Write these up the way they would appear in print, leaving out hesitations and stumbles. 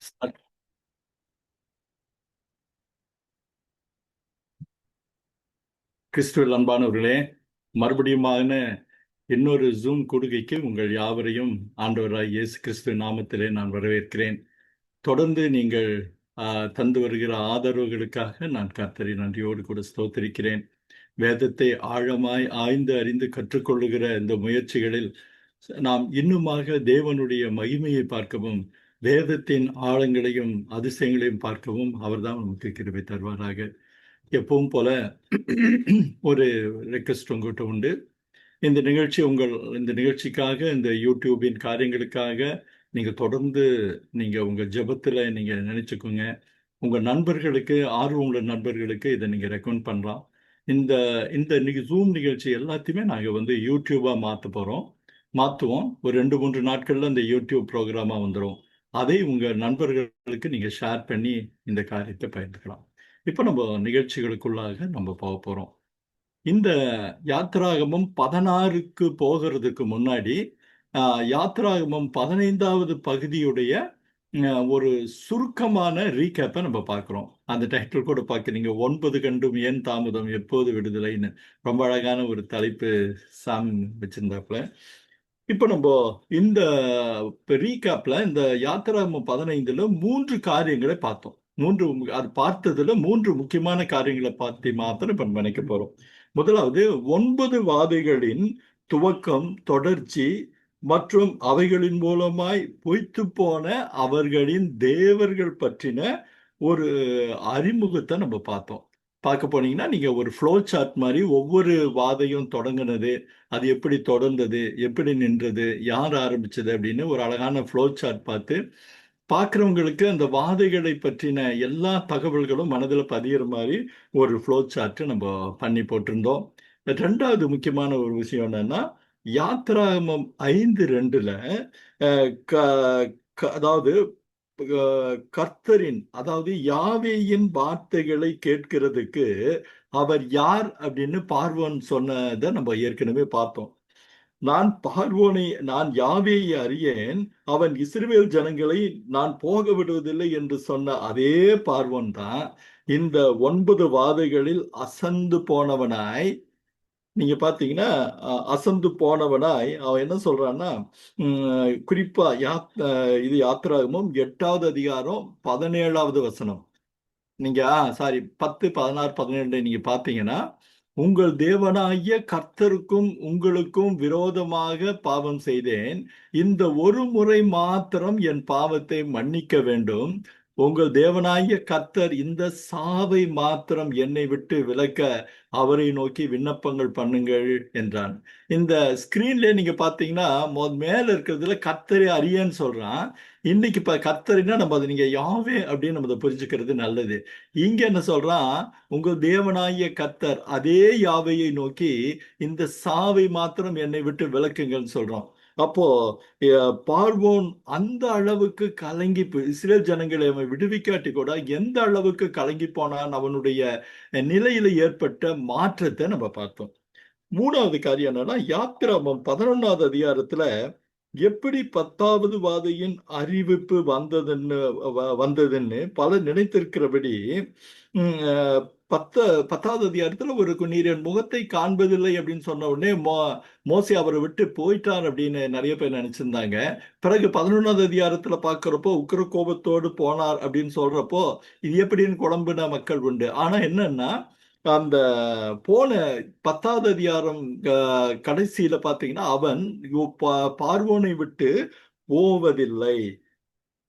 Start. கிறிஸ்துவில் அன்பானவர்களே, மறுபடியுமான இன்னொரு ஜூம் கூடுகைக்கு உங்கள் யாவரையும் ஆண்டவராய் இயேசு கிறிஸ்து நாமத்திலே நான் வரவேற்கிறேன். தொடர்ந்து நீங்கள் தந்து வருகிற ஆதரவுகளுக்காக நான் கர்த்தரை நன்றியோடு கூட ஸ்தோத்திரிக்கிறேன். வேதத்தை ஆழமாய் ஆய்ந்து அறிந்து கற்றுக்கொள்ளுகிற இந்த முயற்சிகளில் நாம் இன்னுமாக தேவனுடைய மகிமையை பார்க்கவும், வேதத்தின் ஆழங்களையும் அதிசயங்களையும் பார்க்கவும் அவர்தான் நமக்கு கிருபை தருவாராக. எப்பவும் போல ஒரு ரெக்வெஸ்ட் உங்கள்கிட்ட உண்டு. இந்த நிகழ்ச்சிக்காக, இந்த யூடியூபின் காரியங்களுக்காக நீங்க தொடர்ந்து உங்க ஜெபத்துல நீங்க நினைச்சுக்கோங்க. உங்க நண்பர்களுக்கு, ஆர்வம் உள்ள நண்பர்களுக்கு இதை நீங்க ரெக்கமெண்ட் பண்ணலாம். இந்த இந்த ஜூம் நிகழ்ச்சி எல்லாத்தையுமே நாங்க யூடியூபா மாத்துவோம். ஒரு 2-3 நாட்கள்ல இந்த யூடியூப் ப்ரோக்ராமா வந்துடும். அதை உங்க நண்பர்களுக்கு நீங்க ஷேர் பண்ணி இந்த காரியத்தை பயன்படுத்தலாம். இப்ப நம்ம நிகழ்ச்சிகளுக்குள்ளாக நம்ம போக போறோம். இந்த யாத்திராகமம் 16க்கு போகிறதுக்கு முன்னாடி யாத்திராகமம் 15வது பகுதியுடைய ஒரு சுருக்கமான ரீகேப்பை நம்ம பார்க்கிறோம். அந்த டைட்டில் கூட பார்க்குறீங்க, 9 கண்டும் ஏன் தாமதம், எப்போது விடுதலைன்னு. ரொம்ப அழகான ஒரு தலைப்பு சாம் வச்சிருந்தாப்புல. இப்போ நம்ம இந்த ரீகேப்ல இந்த யாத்திராகமம் 15ல 3 காரியங்களை பார்த்தோம். அது பார்த்ததுல 3 முக்கியமான காரியங்களை பார்த்து மாத்திரம் இப்ப நினைக்க போறோம். முதலாவது 9 வாதைகளின் துவக்கம், தொடர்ச்சி மற்றும் அவைகளின் மூலமாய் பொய்த்து போன அவர்களின் தேவர்கள் பற்றின ஒரு அறிமுகத்தை நம்ம பார்த்தோம். பார்க்க போனீங்கன்னா நீங்க ஒரு ஃப்ளோ சார்ட் மாதிரி ஒவ்வொரு வாதையும் தொடங்கினது, அது எப்படி தொடர்ந்தது, எப்படி நின்றது, யார் ஆரம்பிச்சது அப்படின்னு ஒரு அழகான ஃப்ளோ சார்ட் பார்க்குறவங்களுக்கு அந்த வாதைகளை பற்றின எல்லா தகவல்களும் மனதில் பதிகிற மாதிரி ஒரு ஃப்ளோ சார்ட்டு நம்ம பண்ணி போட்டிருந்தோம். 2வது முக்கியமான ஒரு விஷயம் என்னன்னா, யாத்திராகமம் 5:2ல அதாவது கர்த்தரின், அதாவது யாவேயின் வார்த்தைகளை கேட்கிறதுக்கு அவர் யார் அப்படின்னு பார்வோன் சொன்னதை நம்ம ஏற்கனவே பார்த்தோம். நான் யாவேயை அறியேன், அவன் இஸ்ரவேல் ஜனங்களை நான் போக விடுவதில்லை என்று சொன்ன அதே பார்வோன் தான் இந்த 9 வாதைகளில் அசந்து போனவனாய், நீங்க பாத்தீங்கன்னா அசந்து போனவனாய் அவன் என்ன சொல்றான்னா, குறிப்பா இது யாத்திராகமம் 8வது அதிகாரம் 17வது வசனம். நீங்க 10, 16, 17 நீங்க பாத்தீங்கன்னா, உங்கள் தேவனாகிய கர்த்தருக்கும் உங்களுக்கும் விரோதமாக பாவம் செய்தேன், இந்த ஒரு முறை மாத்திரம் என் பாவத்தை மன்னிக்க வேண்டும், உங்கள் தேவனாகிய கர்த்தர் இந்த சாவை மாத்திரம் என்னை விட்டு விலக்க அவரை நோக்கி விண்ணப்பங்கள் பண்ணுங்கள் என்றான். இந்த ஸ்கிரீன்ல நீங்க பாத்தீங்கன்னா மேல இருக்கிறதுல கர்த்தரை அறியன்னு சொல்றான். இன்னைக்கு கர்த்தரின்னா நம்ம அதை நீங்க யாவே அப்படின்னு நம்ம அதை புரிஞ்சுக்கிறது நல்லது. இங்க என்ன சொல்றான், உங்கள் தேவனாகிய கர்த்தர் அதே யாவையை நோக்கி இந்த சாவை மாத்திரம் என்னை விட்டு விலக்குங்கள்னு சொல்றோம். அப்போ பார்வோன் அந்த அளவுக்கு கலங்கி, இஸ்ரேல் ஜனங்களை அவன் விடுவிக்காட்டி கூட எந்த அளவுக்கு கலங்கி போனான், அவனுடைய நிலையில ஏற்பட்ட மாற்றத்தை நம்ம பார்த்தோம். 3வது காரியம் என்னன்னா, யாத்திராகமம் 11வது அதிகாரத்துல எப்படி 10வது வாதையின் அறிவிப்பு வந்ததுன்னு பலர் நினைத்திருக்கிறபடி, 10வது அதிகாரத்துல ஒரு நீர் என் முகத்தை காண்பதில்லை அப்படின்னு சொன்ன உடனே மோசே அவரை விட்டு போயிட்டார் அப்படின்னு நிறைய பேர் நினைச்சிருந்தாங்க. பிறகு 11வது அதிகாரத்துல பாக்குறப்போ உக்கிர கோபத்தோடு போனார் அப்படின்னு சொல்றப்போ இது எப்படின்னு குழம்புன மக்கள் உண்டு. ஆனா என்னன்னா, அந்த போன 10வது அதிகாரம் கடைசியில பாத்தீங்கன்னா, அவன் பார்வோனை விட்டு போவதில்லை.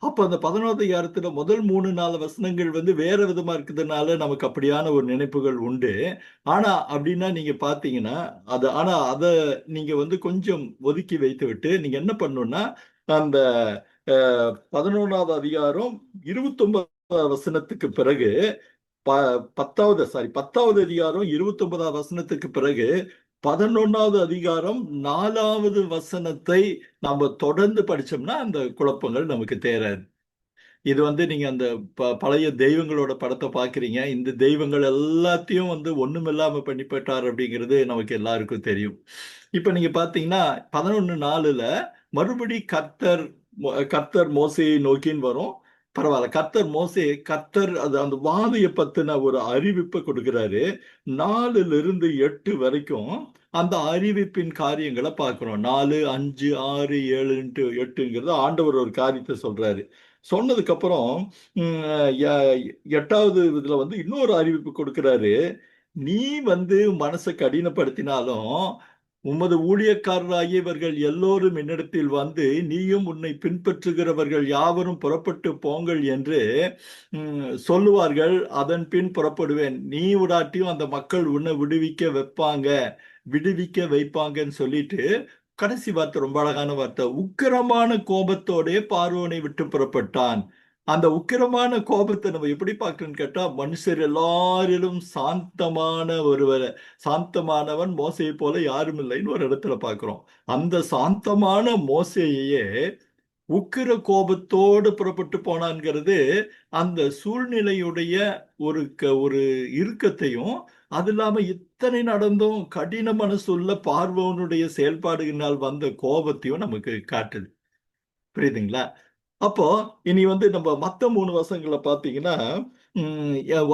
அப்ப அந்த 11வது அதிகாரத்துல முதல் 3-4 வசனங்கள் வேற விதமா இருக்கிறதுனால நமக்கு அப்படியான ஒரு நினைப்புகள் உண்டு. ஆனா அப்படின்னா நீங்க பாத்தீங்கன்னா ஆனா அத நீங்க கொஞ்சம் ஒதுக்கி வைத்து விட்டு நீங்க என்ன பண்ணணும்னா, அந்த 11வது அதிகாரம் 29வது வசனத்துக்கு பிறகு 10வது அதிகாரம் 29வது வசனத்துக்கு பிறகு 11வது அதிகாரம் 4வது வசனத்தை நாம தொடர்ந்து படிச்சோம்னா அந்த குழப்பங்கள் நமக்கு தேராது. இது நீங்க அந்த பழைய தெய்வங்களோட படத்தை பாக்குறீங்க. இந்த தெய்வங்கள் எல்லாத்தையும் ஒண்ணுமில்லாம பண்ணி போட்டார் அப்படிங்கிறது நமக்கு எல்லாருக்கும் தெரியும். இப்ப நீங்க பாத்தீங்கன்னா 11:4ல மறுபடி கர்த்தர் மோசேயை நோக்கின்னு வரும். பரவாயில்ல. கர்த்தர் அது அந்த வாதையை பத்தின ஒரு அறிவிப்பை கொடுக்கிறாரு. 4-8 வரைக்கும் அந்த அறிவிப்பின் காரியங்களை பார்க்கிறோம். 4, 5, 6, 7, 8ங்கிறது ஆண்டவர் ஒரு காரியத்தை சொல்றாரு. சொன்னதுக்கு அப்புறம் 8வது இதுல இன்னொரு அறிவிப்பு கொடுக்கிறாரு. நீ மனசை கடினப்படுத்தினாலும் உமது ஊழியக்காரராகிய இவர்கள் எல்லோரும் என்னிடத்தில் நீயும் உன்னை பின்பற்றுகிறவர்கள் யாவரும் புறப்பட்டு போங்கள் என்று சொல்லுவார்கள். அதன் பின் புறப்படுவேன். நீ விடாட்டியும் அந்த மக்கள் உன்னை விடுவிக்க வைப்பாங்கன்னு சொல்லிட்டு கடைசி வார்த்தை ரொம்ப அழகான வார்த்தை. உக்கிரமான கோபத்தோடே பார்வோனை விட்டு புறப்பட்டான். அந்த உக்கிரமான கோபத்தை நம்ம எப்படி பார்க்கணும்னு கேட்டா, மனுஷர் எல்லாரிலும் சாந்தமானவன் மோசையை போல யாரும் இல்லைன்னு ஒரு இடத்துல பார்க்கிறோம். அந்த சாந்தமான மோசையே உக்கிர கோபத்தோடு புறப்பட்டு போனான்ங்கிறது அந்த சூழ்நிலையுடைய ஒரு இறுக்கத்தையும், அது இல்லாம இத்தனை நடந்தும் கடின மனசுள்ள பார்வோனுடைய செயல்பாடுகளினால் வந்த கோபத்தையும் நமக்கு காட்டுது. புரியுதுங்களா? அப்போ இனி நம்ம மத்த 3 வசனங்களை பார்த்தீங்கன்னா,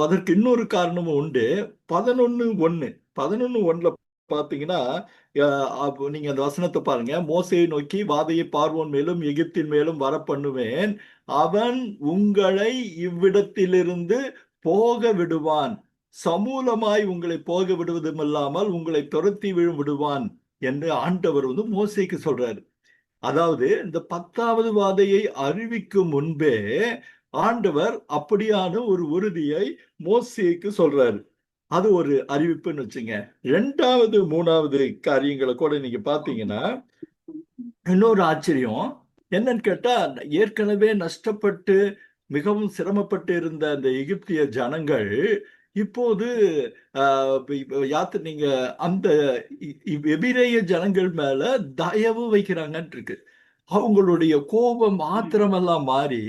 அதற்கு இன்னொரு காரணமும் உண்டு. 11:1 பார்த்தீங்கன்னா, நீங்க அந்த வசனத்தை பாருங்க. மோசேயை நோக்கி வாதையை பார்வோன் மேலும் எகிப்தின் மேலும் வர பண்ணுவேன், அவன் உங்களை இவ்விடத்திலிருந்து போக விடுவான், சமூலமாய் உங்களை போக விடுவதுமில்லாமல் உங்களை துரத்தி விடுவான் என்று ஆண்டவர் மோசேக்கு சொல்றாரு. அதாவது இந்த 10வது வாதையை அறிவிக்கும் முன்பே ஆண்டவர் அப்படியான ஒரு உறுதியை மோசேக்கு சொல்றாரு. அது ஒரு அறிவிப்புன்னு வச்சுங்க. 2வது 3வது காரியங்களை கூட நீங்க பாத்தீங்கன்னா, இன்னொரு ஆச்சரியம் என்னன்னு கேட்டா, ஏற்கனவே நஷ்டப்பட்டு மிகவும் சிரமப்பட்டு இருந்த அந்த எகிப்திய ஜனங்கள் இப்போது நீங்க அந்த எபிரேய ஜனங்கள் மேல தயவு வைக்கிறாங்கன்னு இருக்கு. அவங்களுடைய கோபம் ஆத்திரமெல்லாம் மாறி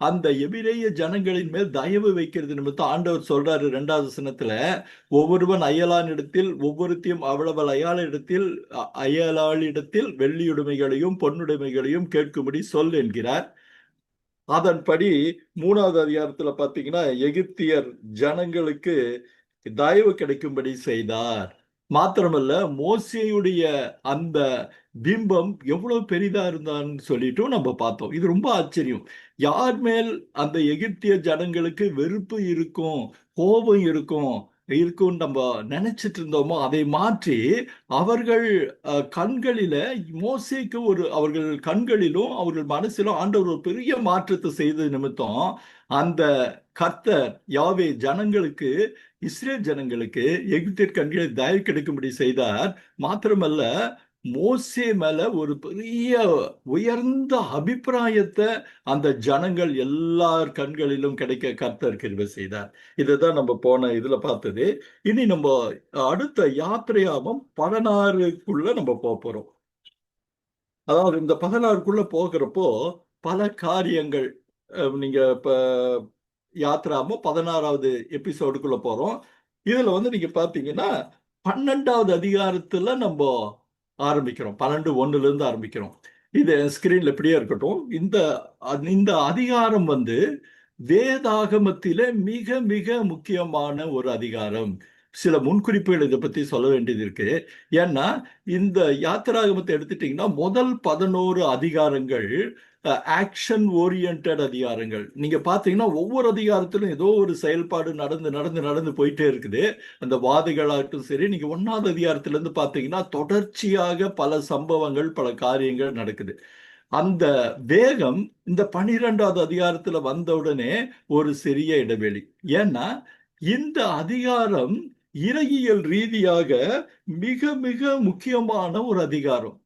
அந்த எபிரேய ஜனங்களின் மேல் தயவு வைக்கிறது நிமித்தம் ஆண்டவர் சொல்றாரு 2வது வசனத்துல, ஒவ்வொருவன் அயலானிடத்தில் ஒவ்வொருத்தையும் அவளவள் அயலாளிடத்தில் வெள்ளியுடைமைகளையும் பொன்னுடைமைகளையும் கேட்கும்படி சொல் என்கிறார். அதன்படி 3வது அதிகாரத்துல பாத்தீங்கன்னா, எகிப்தியர் ஜனங்களுக்கு தயவு கிடைக்கும்படி செய்தார். மாத்திரமல்ல, மோசேயுடைய அந்த பிம்பம் எவ்வளவு பெரிதா இருந்தான்னு சொல்லிட்டும் நம்ம பார்த்தோம். இது ரொம்ப ஆச்சரியம். யார் மேல் அந்த எகிப்திய ஜனங்களுக்கு வெறுப்பு இருக்கும், கோபம் இருக்கும் நம்ம நினைச்சிட்டு இருந்தோமோ, அதை மாற்றி அவர்கள் கண்களில மோசேக்கு அவர்கள் கண்களிலும் அவர்கள் மனசிலும் ஆண்டவர் ஒரு பெரிய மாற்றத்தை செய்தது நிமித்தம் அந்த கர்த்தர் யாவே ஜனங்களுக்கு, இஸ்ரேல் ஜனங்களுக்கு எகிப்தியர் கண்களில் தயவு கிடைக்கும்படி செய்தார். மாத்திரமல்ல, மோசே மேல ஒரு பெரிய உயர்ந்த அபிப்பிராயத்தை அந்த ஜனங்கள் எல்லார் கண்களிலும் கிடைக்க கர்த்தர் கிருபை செய்தார். இதுதான் நம்ம போன இதுல பார்த்தது. இனி நம்ம அடுத்த யாத்திரையாமம் 16க்குள்ள நம்ம போறோம். அதாவது இந்த 16க்குள்ள போகிறப்போ பல காரியங்கள் நீங்க இப்ப யாத்திராமம் 16வது எபிசோடுக்குள்ள போறோம். இதுல நீங்க பாத்தீங்கன்னா 12வது அதிகாரத்துல நம்ம ஆரம்பிக்கிறோம். 12:1 இருந்து ஆரம்பிக்கிறோம். இது ஸ்கிரீன்ல இப்படியே இருக்கட்டும். இந்த அதிகாரம் வேதாகமத்தில மிக மிக முக்கியமான ஒரு அதிகாரம். சில முன்குறிப்புகள் இதை பத்தி சொல்ல வேண்டியது இருக்கு. ஏன்னா இந்த யாத்திராகமத்தை எடுத்துட்டீங்கன்னா முதல் 11 அதிகாரங்கள் ஆக்ஷன் ஓரியன்டட் அதிகாரங்கள். நீங்க பாத்தீங்கன்னா ஒவ்வொரு அதிகாரத்திலும் ஏதோ ஒரு செயல்பாடு நடந்து போயிட்டே இருக்குது. அந்த வாதைகளாகட்டும் சரி, நீங்க 1வது அதிகாரத்துல இருந்து பாத்தீங்கன்னா தொடர்ச்சியாக பல சம்பவங்கள், பல காரியங்கள் நடக்குது. அந்த வேகம் இந்த 12வது அதிகாரத்துல வந்தவுடனே ஒரு சிறிய இடைவெளி. ஏன்னா இந்த அதிகாரம் இறையியல் ரீதியாக மிக மிக முக்கியமான ஒரு அதிகாரம்.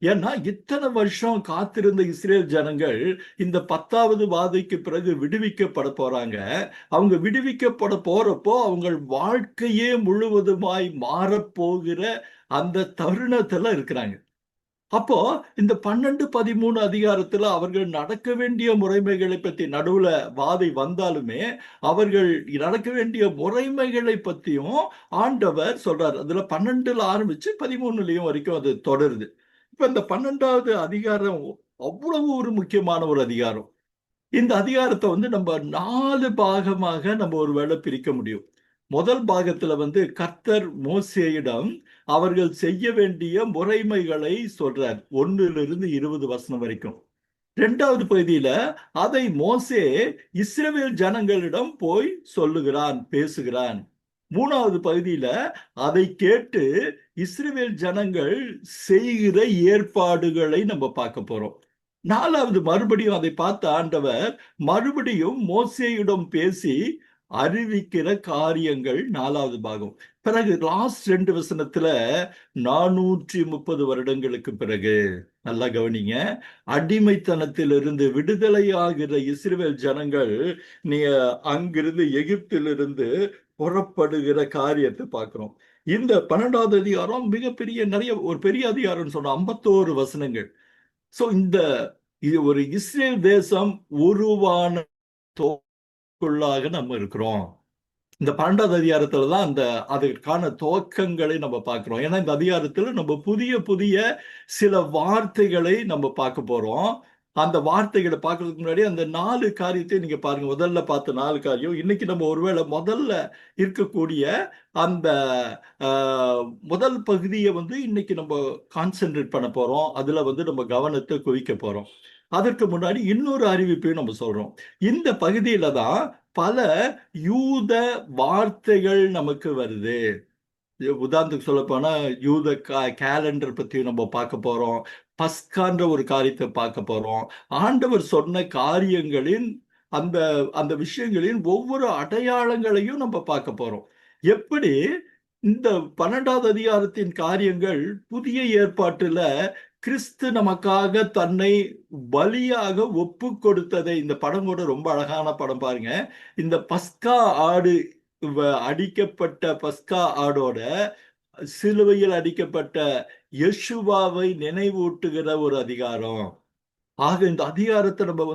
ஏன்னா இத்தனை வருஷம் காத்திருந்த இஸ்ரேல் ஜனங்கள் இந்த 10வது வாதைக்கு பிறகு விடுவிக்கப்பட போறாங்க. அவங்க விடுவிக்கப்பட போறப்போ அவங்க வாழ்க்கையே முழுவதுமாய் மாறப்போகிற அந்த தருணத்துல இருக்கிறாங்க. அப்போ இந்த 12, 13 அதிகாரத்துல அவர்கள் நடக்க வேண்டிய முறைமைகளை பத்தி நடுவுல வாதை வந்தாலுமே அவர்கள் நடக்க வேண்டிய முறைமைகளை பத்தியும் ஆண்டவர் சொல்றாரு. அதுல 12ல ஆரம்பிச்சு 13லயும் வரைக்கும் அது தொடருது. இப்ப இந்த 12வது அதிகாரம் அவ்வளவு ஒரு முக்கியமான ஒரு அதிகாரம். இந்த அதிகாரத்தை நம்ம 4 பாகமாக நம்ம ஒருவேளை பிரிக்க முடியும். முதல் பாகத்துல கர்த்தர் மோசேயிடம் அவர்கள் செய்ய வேண்டிய முறைமைகளை சொல்றார். 1 to 20 வசனம் வரைக்கும். 2வது பகுதியில அதை மோசே இஸ்ரவேல் ஜனங்களிடம் போய் சொல்லுகிறான், பேசுகிறான். 3வது பகுதியில அதை கேட்டு இஸ்ரவேல் ஜனங்கள் செய்கிற ஏற்பாடுகளை நம்ம பார்க்க போறோம். 4வது மறுபடியும் அதை பார்த்த ஆண்டவர் மறுபடியும் மோசேயிடம் பேசி அறிவிக்கிற காரியங்கள் 4வது பாகம். பிறகு லாஸ்ட் 2 வசனத்துல 430 வருடங்களுக்கு பிறகு, நல்லா கவனிங்க, அடிமைத்தனத்திலிருந்து விடுதலையாகிற இஸ்ரவேல் ஜனங்கள் நீ அங்கிருந்து எகிப்திலிருந்து புறப்படுகிற காரியத்தை பார்க்கிறோம். இந்த 12வது அதிகாரம் மிகப்பெரிய ஒரு பெரிய அதிகாரம் சொன்ன 51 வசனங்கள். சோ இது ஒரு இஸ்ரேல் தேசம் உருவான தோக்குள்ளாக நம்ம இருக்கிறோம். இந்த 12வது அதிகாரத்துலதான் அதற்கான துவக்கங்களை நம்ம பார்க்கிறோம். ஏன்னா இந்த அதிகாரத்துல நம்ம புதிய சில வார்த்தைகளை நம்ம பார்க்க போறோம். அந்த வார்த்தைகளை பார்க்கறதுக்கு முன்னாடி அந்த 4 காரியத்தை நீங்க பாருங்க. முதல்ல பார்த்த 4 காரியம் இன்னைக்கு நம்ம ஒருவேளை முதல்ல இருக்கக்கூடிய அந்த முதல் பகுதியை இன்னைக்கு நம்ம கான்சென்ட்ரேட் பண்ண போறோம். அதுல நம்ம கவனத்தை குவிக்க போறோம். அதற்கு முன்னாடி இன்னொரு அறிவிப்பையும் நம்ம சொல்றோம். இந்த பகுதியில தான் பல யூத வார்த்தைகள் நமக்கு வருது. உதாரணத்துக்கு சொல்ல போனா யூத கேலண்டர் பத்தி நம்ம பார்க்க போறோம். பஸ்கான்ற ஒரு காரியத்தை பார்க்க போறோம். ஆண்டவர் சொன்ன காரியங்களின் அந்த அந்த விஷயங்களின் ஒவ்வொரு அடையாளங்களையும் நம்ம பார்க்க போறோம். எப்படி இந்த 12வது அதிகாரத்தின் காரியங்கள் புதிய ஏற்பாட்டுல கிறிஸ்து நமக்காக தன்னை பலியாக ஒப்பு கொடுத்ததை, இந்த படம் கூட ரொம்ப அழகான படம் பாருங்க. இந்த பஸ்கா ஆடு, அடிக்கப்பட்ட பஸ்கா ஆடோட சிலுவையில் அடிக்கப்பட்ட யெஷுவாவை நினைவூட்டுகிற ஒரு அதிகாரம். ஆக இந்த அதிகாரத்தை நம்ம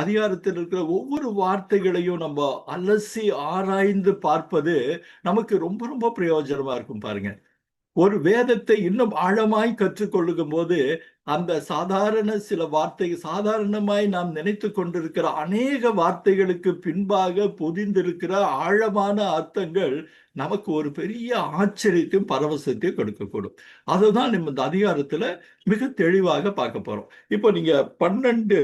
அதிகாரத்தில் இருக்கிற ஒவ்வொரு வார்த்தைகளையும் நம்ம அலசி ஆராய்ந்து பார்ப்பது நமக்கு ரொம்ப ரொம்ப பிரயோஜனமா இருக்கும். பாருங்க, ஒரு வேதத்தை இன்னும் ஆழமாய் கற்றுக்கொள்ளும் போது அந்த சில வார்த்தைகள், சாதாரணமாய் நாம் நினைத்து கொண்டிருக்கிற அநேக வார்த்தைகளுக்கு பின்பாக பொதிந்திருக்கிற ஆழமான அர்த்தங்கள் நமக்கு ஒரு பெரிய ஆச்சரியத்தையும் பரவசத்தையும் கொடுக்கக்கூடும். அதுதான் நம்ம இந்த அதிகாரத்துல மிக தெளிவாக பார்க்க போறோம். இப்போ நீங்க 12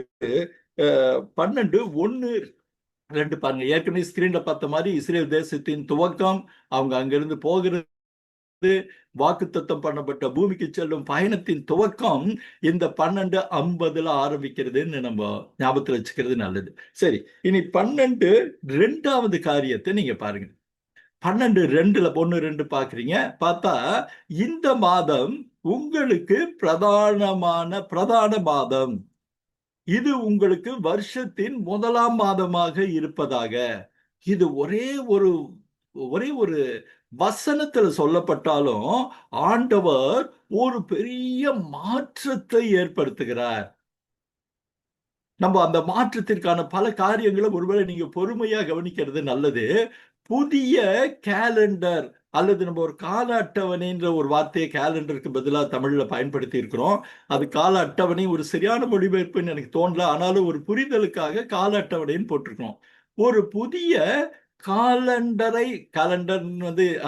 1-2 பாருங்க. ஏற்கனவே ஸ்கிரீன்ல பார்த்த மாதிரி இஸ்ரேல் தேசத்தின் துவக்கம், அவங்க அங்கிருந்து போகிறது, வாக்குத்தத்தம் பண்ணப்பட்ட பூமிக்கு செல்லும் பயணத்தின் துவக்கம் இந்த 12:50 ஆரம்பிக்கிறதுன்னு நம்ம ஞாபகத்துல வச்சுக்கிறது நல்லது. சரி, இனி 12:2 காரியத்தை நீங்க பாருங்க. 12:2 1-2 பாக்குறீங்க. பார்த்தா இந்த மாதம் உங்களுக்கு பிரதான மாதம், இது உங்களுக்கு வருஷத்தின் முதலாம் மாதமாக இருப்பதாக. இது ஒரே ஒரு வசனத்துல சொல்லப்பட்டாலும் ஆண்டவர் ஒரு பெரிய மாற்றத்தை ஏற்படுத்துகிறார். நம்ம அந்த மாற்றத்திற்கான பல காரியங்களை ஒருவேளை நீங்க பொறுமையா கவனிக்கிறது நல்லது. புதிய கேலண்டர் அல்லது நம்ம ஒரு கால அட்டவணைன்ற ஒரு வார்த்தையை கேலண்டருக்கு பதிலாக தமிழ்ல பயன்படுத்தி இருக்கிறோம். அது கால அட்டவணை ஒரு சரியான மொழிபெயர்ப்புன்னு எனக்கு தோணல. ஆனாலும் ஒரு புரிதலுக்காக கால அட்டவணைன்னு போட்டிருக்கோம். ஒரு புதிய காலண்டர்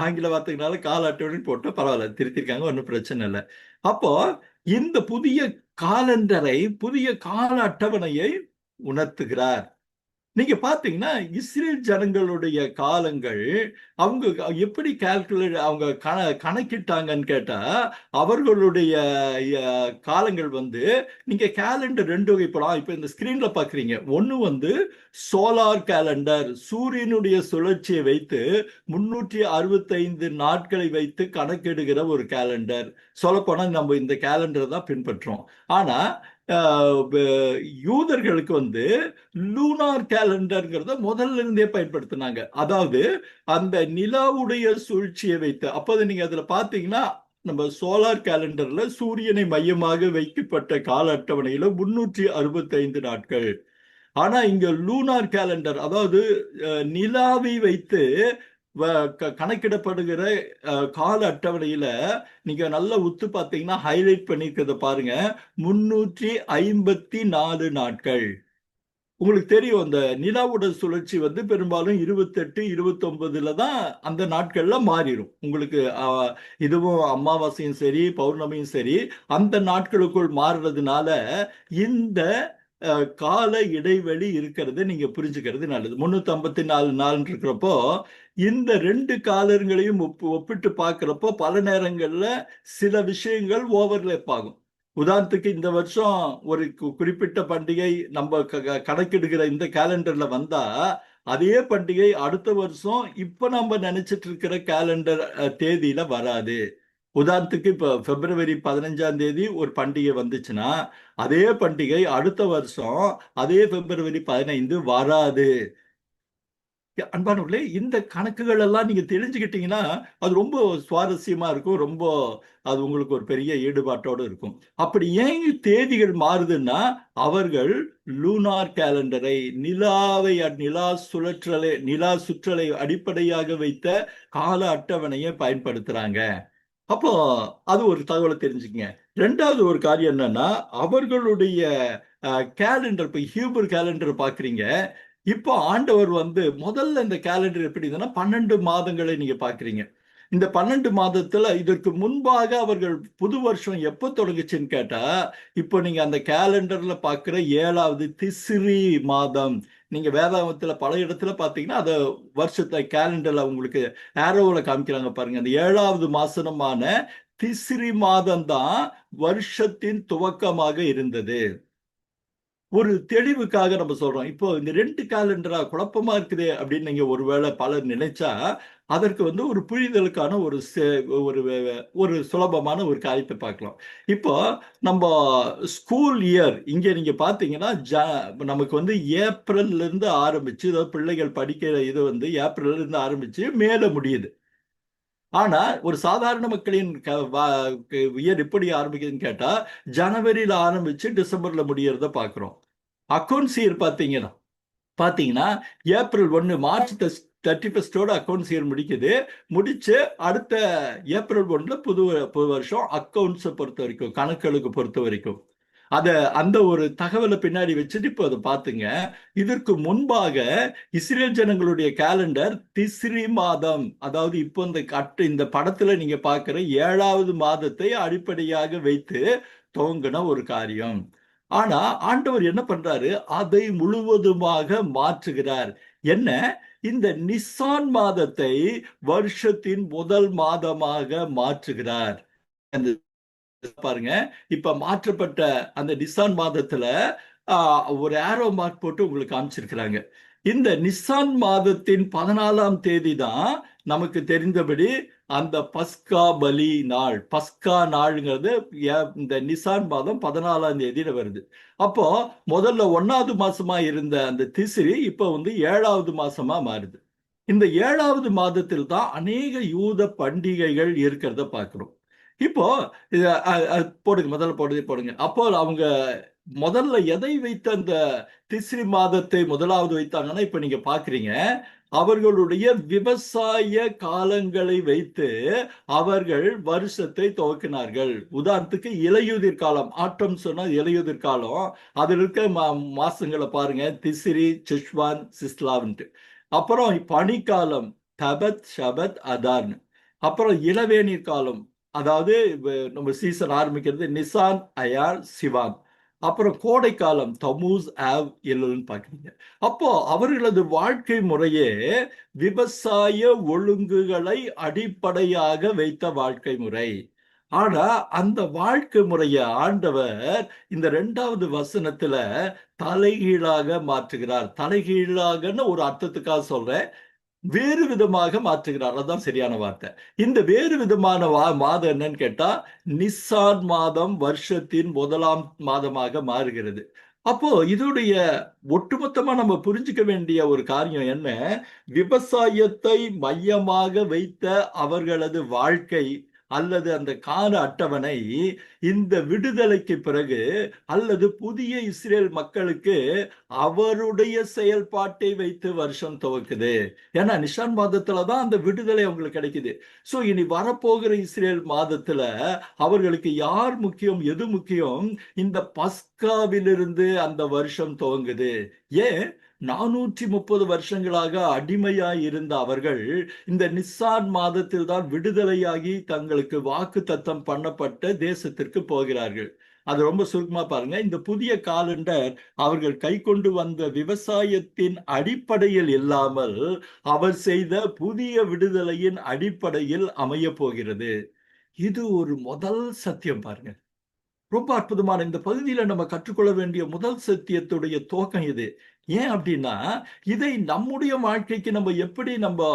ஆங்கில வார்த்தைகளால கால அட்டவணைன்னு போட்டா பரவாயில்ல, திருத்திருக்காங்க, ஒன்றும் பிரச்சனை இல்லை. அப்போ இந்த புதிய புதிய கால அட்டவணையை உணர்த்துகிறார். நீங்க பாத்தீங்கன்னா இஸ்ரேல் ஜனங்களுடைய காலங்கள் அவங்க எப்படி அவங்க கணக்கிட்டாங்கன்னு கேட்டா, அவர்களுடைய காலங்கள் நீங்க கேலண்டர் 2 வகைப்படலாம். இப்ப இந்த ஸ்கிரீன்ல பாக்குறீங்க. ஒண்ணு சோலார் கேலண்டர், சூரியனுடைய சுழற்சியை வைத்து 365 நாட்களை வைத்து கணக்கிடுகிற ஒரு கேலண்டர். சொல்லப்போனா நம்ம இந்த கேலண்டர் தான் பின்பற்றோம். ஆனா யூதர்களுக்கு லூனார் கேலண்டர்ங்கிறத முதல்ல இருந்தே பயன்படுத்தினாங்க. அதாவது அந்த நிலாவுடைய சூழ்ச்சியை வைத்து, அப்போது நீங்க அதுல பாத்தீங்கன்னா நம்ம சோலார் கேலண்டர்ல சூரியனை மையமாக வைக்கப்பட்ட கால அட்டவணையில 365 நாட்கள். ஆனா இங்க லூனார் கேலண்டர், அதாவது நிலாவை வைத்து கணக்கிடப்படுகிற கால அட்டவணையில நீங்க நல்லா உத்து பார்த்தீங்கன்னா ஹைலைட் பண்ணிருக்கிறத பாருங்க. 354 நாட்கள். உங்களுக்கு தெரியும் அந்த நிலாவோட சுழற்சி வந்து பெரும்பாலும் 28 29ல தான் அந்த நாட்கள்ல மாறிடும். உங்களுக்கு இதுவும் அமாவாசையும் சரி பௌர்ணமியும் சரி அந்த நாட்களுக்குள் மாறுறதுனால இந்த கால இடைவெளி இருக்கிறது நீங்க புரிஞ்சுக்கிறது நல்லது. 354 நாள் இருக்கிறப்போ இந்த ரெண்டு காலங்களையும் ஒப்பிட்டு பார்க்கிறப்போ பல நேரங்கள்ல சில விஷயங்கள் ஓவர்லேப் ஆகும். உதாரணத்துக்கு இந்த வருஷம் ஒரு குறிப்பிட்ட பண்டிகை நம்ம கணக்கெடுக்கிற இந்த கேலண்டர்ல வந்தா அதே பண்டிகை அடுத்த வருஷம் இப்ப நம்ம நினைச்சிட்டு இருக்கிற கேலண்டர் தேதியில வராது. உதாரணத்துக்கு இப்ப பிப்ரவரி 15ஆம் தேதி ஒரு பண்டிகை வந்துச்சுன்னா அதே பண்டிகை அடுத்த வருஷம் அதே பிப்ரவரி 15 வராது. அன்பானவர்களே, இந்த கணக்குகள் எல்லாம் நீங்க தெரிஞ்சுக்கிட்டீங்கன்னா அது ரொம்ப சுவாரஸ்யமா இருக்கும். ரொம்ப அது உங்களுக்கு ஒரு பெரிய ஈடுபாட்டோடு இருக்கும். அப்படி ஏன் தேதிகள் மாறுதுன்னா அவர்கள் லூனார் கேலண்டரை நிலா சுற்றலை அடிப்படையாக வைத்த கால அட்டவணையை பயன்படுத்துறாங்க. அப்போ அது ஒரு தகவலை தெரிஞ்சுக்கங்க. ரெண்டாவது ஒரு காரியம் என்னன்னா அவர்களுடைய கேலண்டர், இப்ப ஹியூபர் கேலண்டர் பாக்குறீங்க. இப்போ ஆண்டவர் வந்து முதல்ல இந்த கேலண்டர் எப்படி இருந்ததுன்னா 12 மாதங்களை நீங்க பாக்குறீங்க. இந்த 12 மாதத்துல இதற்கு முன்பாக அவர்கள் புது வருஷம் எப்போ தொடங்குச்சுன்னு கேட்டா இப்போ நீங்க அந்த கேலண்டர்ல பாக்குற 7வது திஸ்ரி மாதம், நீங்க வேதாகமத்துல பல இடத்துல பாத்தீங்கன்னா அத வருஷத்தை கேலண்டர்ல உங்களுக்கு ஆரோவுல காமிக்கிறாங்க பாருங்க. அந்த 7வது மாசமான திஸ்ரி மாதம் தான் வருஷத்தின் துவக்கமாக இருந்தது. ஒரு தெளிவுக்காக நம்ம சொல்றோம். இப்போ இந்த 2 கேலண்டரா குழப்பமா இருக்குது அப்படின்னு நீங்க ஒருவேளை பலர் நினைச்சா அதற்கு வந்து ஒரு புரிதலுக்கான ஒரு ஒரு சுலபமான ஒரு காரியத்தை பார்க்கலாம். இப்போ நம்ம ஸ்கூல் இயர் இங்க நீங்க பாத்தீங்கன்னா நமக்கு வந்து ஏப்ரல்ல இருந்து ஆரம்பிச்சு, அதாவது பிள்ளைகள் படிக்கிற இது வந்து ஏப்ரல்ல இருந்து ஆரம்பிச்சு மேல முடியுது. ஆனா ஒரு சாதாரண மக்களின் இயர் எப்படி ஆரம்பிக்குதுன்னு கேட்டா ஜனவரியில ஆரம்பிச்சு டிசம்பர்ல முடியறத பாக்குறோம். அக்கௌண்ட்ஸ் இயர் பாத்தீங்கன்னா ஏப்ரல் 1 மார்ச் 31 அக்கௌண்ட்ஸ் இயர் முடிக்குது. முடிச்சு அடுத்த ஏப்ரல் 1 புது வருஷம் அக்கௌண்ட்ஸை பொறுத்த வரைக்கும், கணக்குகளுக்கு பொறுத்த வரைக்கும். அந்த ஒரு தகவலை பின்னாடி வச்சுட்டு இப்போ அதை பார்த்துங்க. இதற்கு முன்பாக இஸ்ரேல் ஜனங்களுடைய கேலண்டர் திஸ்ரி மாதம், அதாவது இப்போ இந்த படத்துல நீங்க பார்க்கிற 7வது மாதத்தை அடிப்படையாக வைத்து துவங்கின ஒரு காரியம். ஆனா ஆண்டவர் என்ன பண்றாரு, அதை முழுவதுமாக மாற்றுகிறார். என்ன, இந்த நிசான் மாதத்தை வருஷத்தின் முதல் மாதமாக மாற்றுகிறார். பாருங்க, இப்ப மாற்றப்பட்ட அந்த நிசான் மாதத்துல ஒரு ஆரோ மார்க் போட்டு உங்களுக்கு காமிச்சிருக்கிறாங்க. இந்த நிசான் மாதத்தின் 14ஆம் தேதி தான் நமக்கு தெரிந்தபடி அந்த பஸ்கா பலி நாள். பஸ்கா நாள்ங்கிறது இந்த நிசான் மாதம் 14ஆம் தேதியில வருது. அப்போ முதல்ல 1வது மாசமா இருந்த அந்த திஸ்ரி இப்ப வந்து 7வது மாசமா மாறுது. இந்த 7வது மாதத்தில் தான் அநேக யூத பண்டிகைகள் இருக்கிறத பார்க்கிறோம். இப்போ போடுங்க, முதல்ல போடுங்க. அப்போ அவங்க முதல்ல எதை வைத்து அந்த திஸ்ரி மாதத்தை முதலாவது வைத்தாங்கன்னா இப்ப நீங்க பாக்குறீங்க அவர்களுடைய விவசாய காலங்களை வைத்து அவர்கள் வருஷத்தை துவக்கினார்கள். உதாரணத்துக்கு இலையுதிர் காலம், ஆட்டம் சொன்னா இலையுதிர் காலம், அதில் இருக்க மாசங்களை பாருங்க, திஸ்ரி, சிஷ்வான், சிஸ்லாவ்ன்ட்டு. அப்புறம் பனிக்காலம் தபத், ஷபத், அதார்னு. அப்புறம் இளவேநீர் காலம், அதாவது நம்ம சீசன் ஆரம்பிக்கிறது நிசான், அயார், சிவான். அப்புறம் கோடை காலம் தமூஸ், ஆவ், எல்லுன்னு பாக்குறீங்க. அப்போ அவர்களது வாழ்க்கை முறையே விவசாய ஒழுங்குகளை அடிப்படையாக வைத்த வாழ்க்கை முறை. ஆனா அந்த வாழ்க்கை முறைய ஆண்டவர் இந்த 2வது வசனத்துல தலைகீழாக மாற்றுகிறார். தலைகீழாகன்னு ஒரு அர்த்தத்துக்காக சொல்றேன், வேறு விதமாக மாற்றுகிறார். அதுதான் சரியான வார்த்தை. இந்த வேறு விதமான மாதம் என்னன்னு கேட்டா நிசான் மாதம் வருஷத்தின் 1ஆம் மாதமாக மாறுகிறது. அப்போ இதோடைய ஒட்டுமொத்தமா நம்ம புரிஞ்சுக்க வேண்டிய ஒரு காரியம் என்ன, விவசாயத்தை மையமாக வைத்த அவர்களது வாழ்க்கை அல்லது அந்த கால அட்டவணை இந்த விடுதலைக்கு பிறகு அல்லது புதிய இஸ்ரேல் மக்களுக்கு அவருடைய செயல்பாட்டை வைத்து வருஷம் துவக்குது. ஏன்னா நிசான் மாதத்துல தான் அந்த விடுதலை அவங்களுக்கு கிடைக்குது. சோ இனி வரப்போகிற இஸ்ரேல் மாதத்துல அவர்களுக்கு யார் முக்கியம், எது முக்கியம்? இந்த பஸ்காவிலிருந்து அந்த வருஷம் துவங்குது. ஏன்? 430 வருஷங்களாக அடிமையாய் இருந்த அவர்கள் இந்த நிசான் மாதத்தில் தான் விடுதலையாகி தங்களுக்கு வாக்கு தத்தம் பண்ணப்பட்ட தேசத்திற்கு போகிறார்கள். அது ரொம்ப சுருக்கமா பாருங்க. இந்த புதிய காலண்டர் அவர்கள் கை கொண்டு வந்த விவசாயத்தின் அடிப்படையில் இல்லாமல் அவர் செய்த புதிய விடுதலையின் அடிப்படையில் அமைய போகிறது. இது ஒரு முதல் சத்தியம் பாருங்க. ரொம்ப அற்புதமான இந்த பகுதியில நம்ம கற்றுக்கொள்ள வேண்டிய முதல் சத்தியத்துடைய துவக்கம் இது. ஏன் அப்படின்னா, இதை நம்முடைய வாழ்க்கைக்கு நம்ம எப்படி நம்ம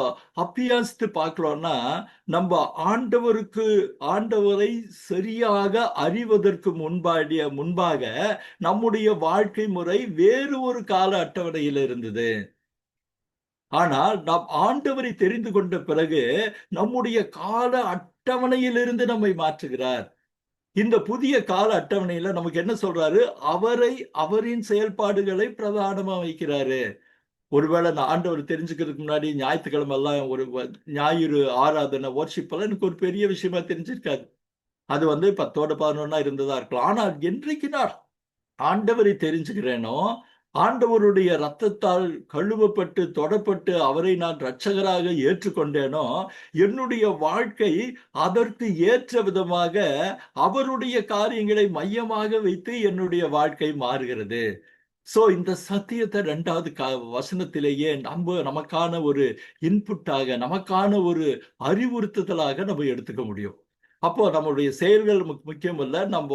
அப்பியாசித்து பார்க்கிறோம்னா, நம்ம ஆண்டவரை சரியாக அறிவதற்கு முன்பாக நம்முடைய வாழ்க்கை முறை வேறு ஒரு கால அட்டவணையில் இருந்தது. ஆனால் நாம் ஆண்டவரை தெரிந்து கொண்ட பிறகு நம்முடைய கால அட்டவணையிலிருந்து நம்மை மாற்றுகிறார். இந்த புதிய கால அட்டவணையில நமக்கு என்ன சொல்றாரு? அவரின் செயல்பாடுகளை பிரதானமா வைக்கிறாரு. ஒருவேளை நான் ஆண்டவர் தெரிஞ்சுக்கிறதுக்கு முன்னாடி ஞாயிற்றுக்கிழமை எல்லாம் ஒரு ஞாயிறு ஆராதனை வொர்ஷிப் எல்லாம் எனக்கு ஒரு பெரிய விஷயமா தெரிஞ்சிருக்காது. அது 10 11 இருந்ததா இருக்கலாம். ஆனால் என்றைக்கு நான் ஆண்டவரை தெரிஞ்சுக்கிறேனோ, ஆண்டவருடைய இரத்தத்தால் கழுவப்பட்டு தொடப்பட்டு அவரை நான் இரட்சகராக ஏற்றுக்கொண்டேனோ, என்னுடைய வாழ்க்கை அதற்கு ஏற்ற விதமாக அவருடைய காரியங்களை மையமாக வைத்து என்னுடைய வாழ்க்கை மாறுகிறது. சோ இந்த சத்தியத்தை 2வது வசனத்திலேயே நமக்கான ஒரு இன்புட்டாக, நமக்கான ஒரு அறிவுறுத்துதலாக நம்ம எடுத்துக்க முடியும். அப்போ நம்மளுடைய செயல்கள் முக்கியம் இல்ல. நம்ம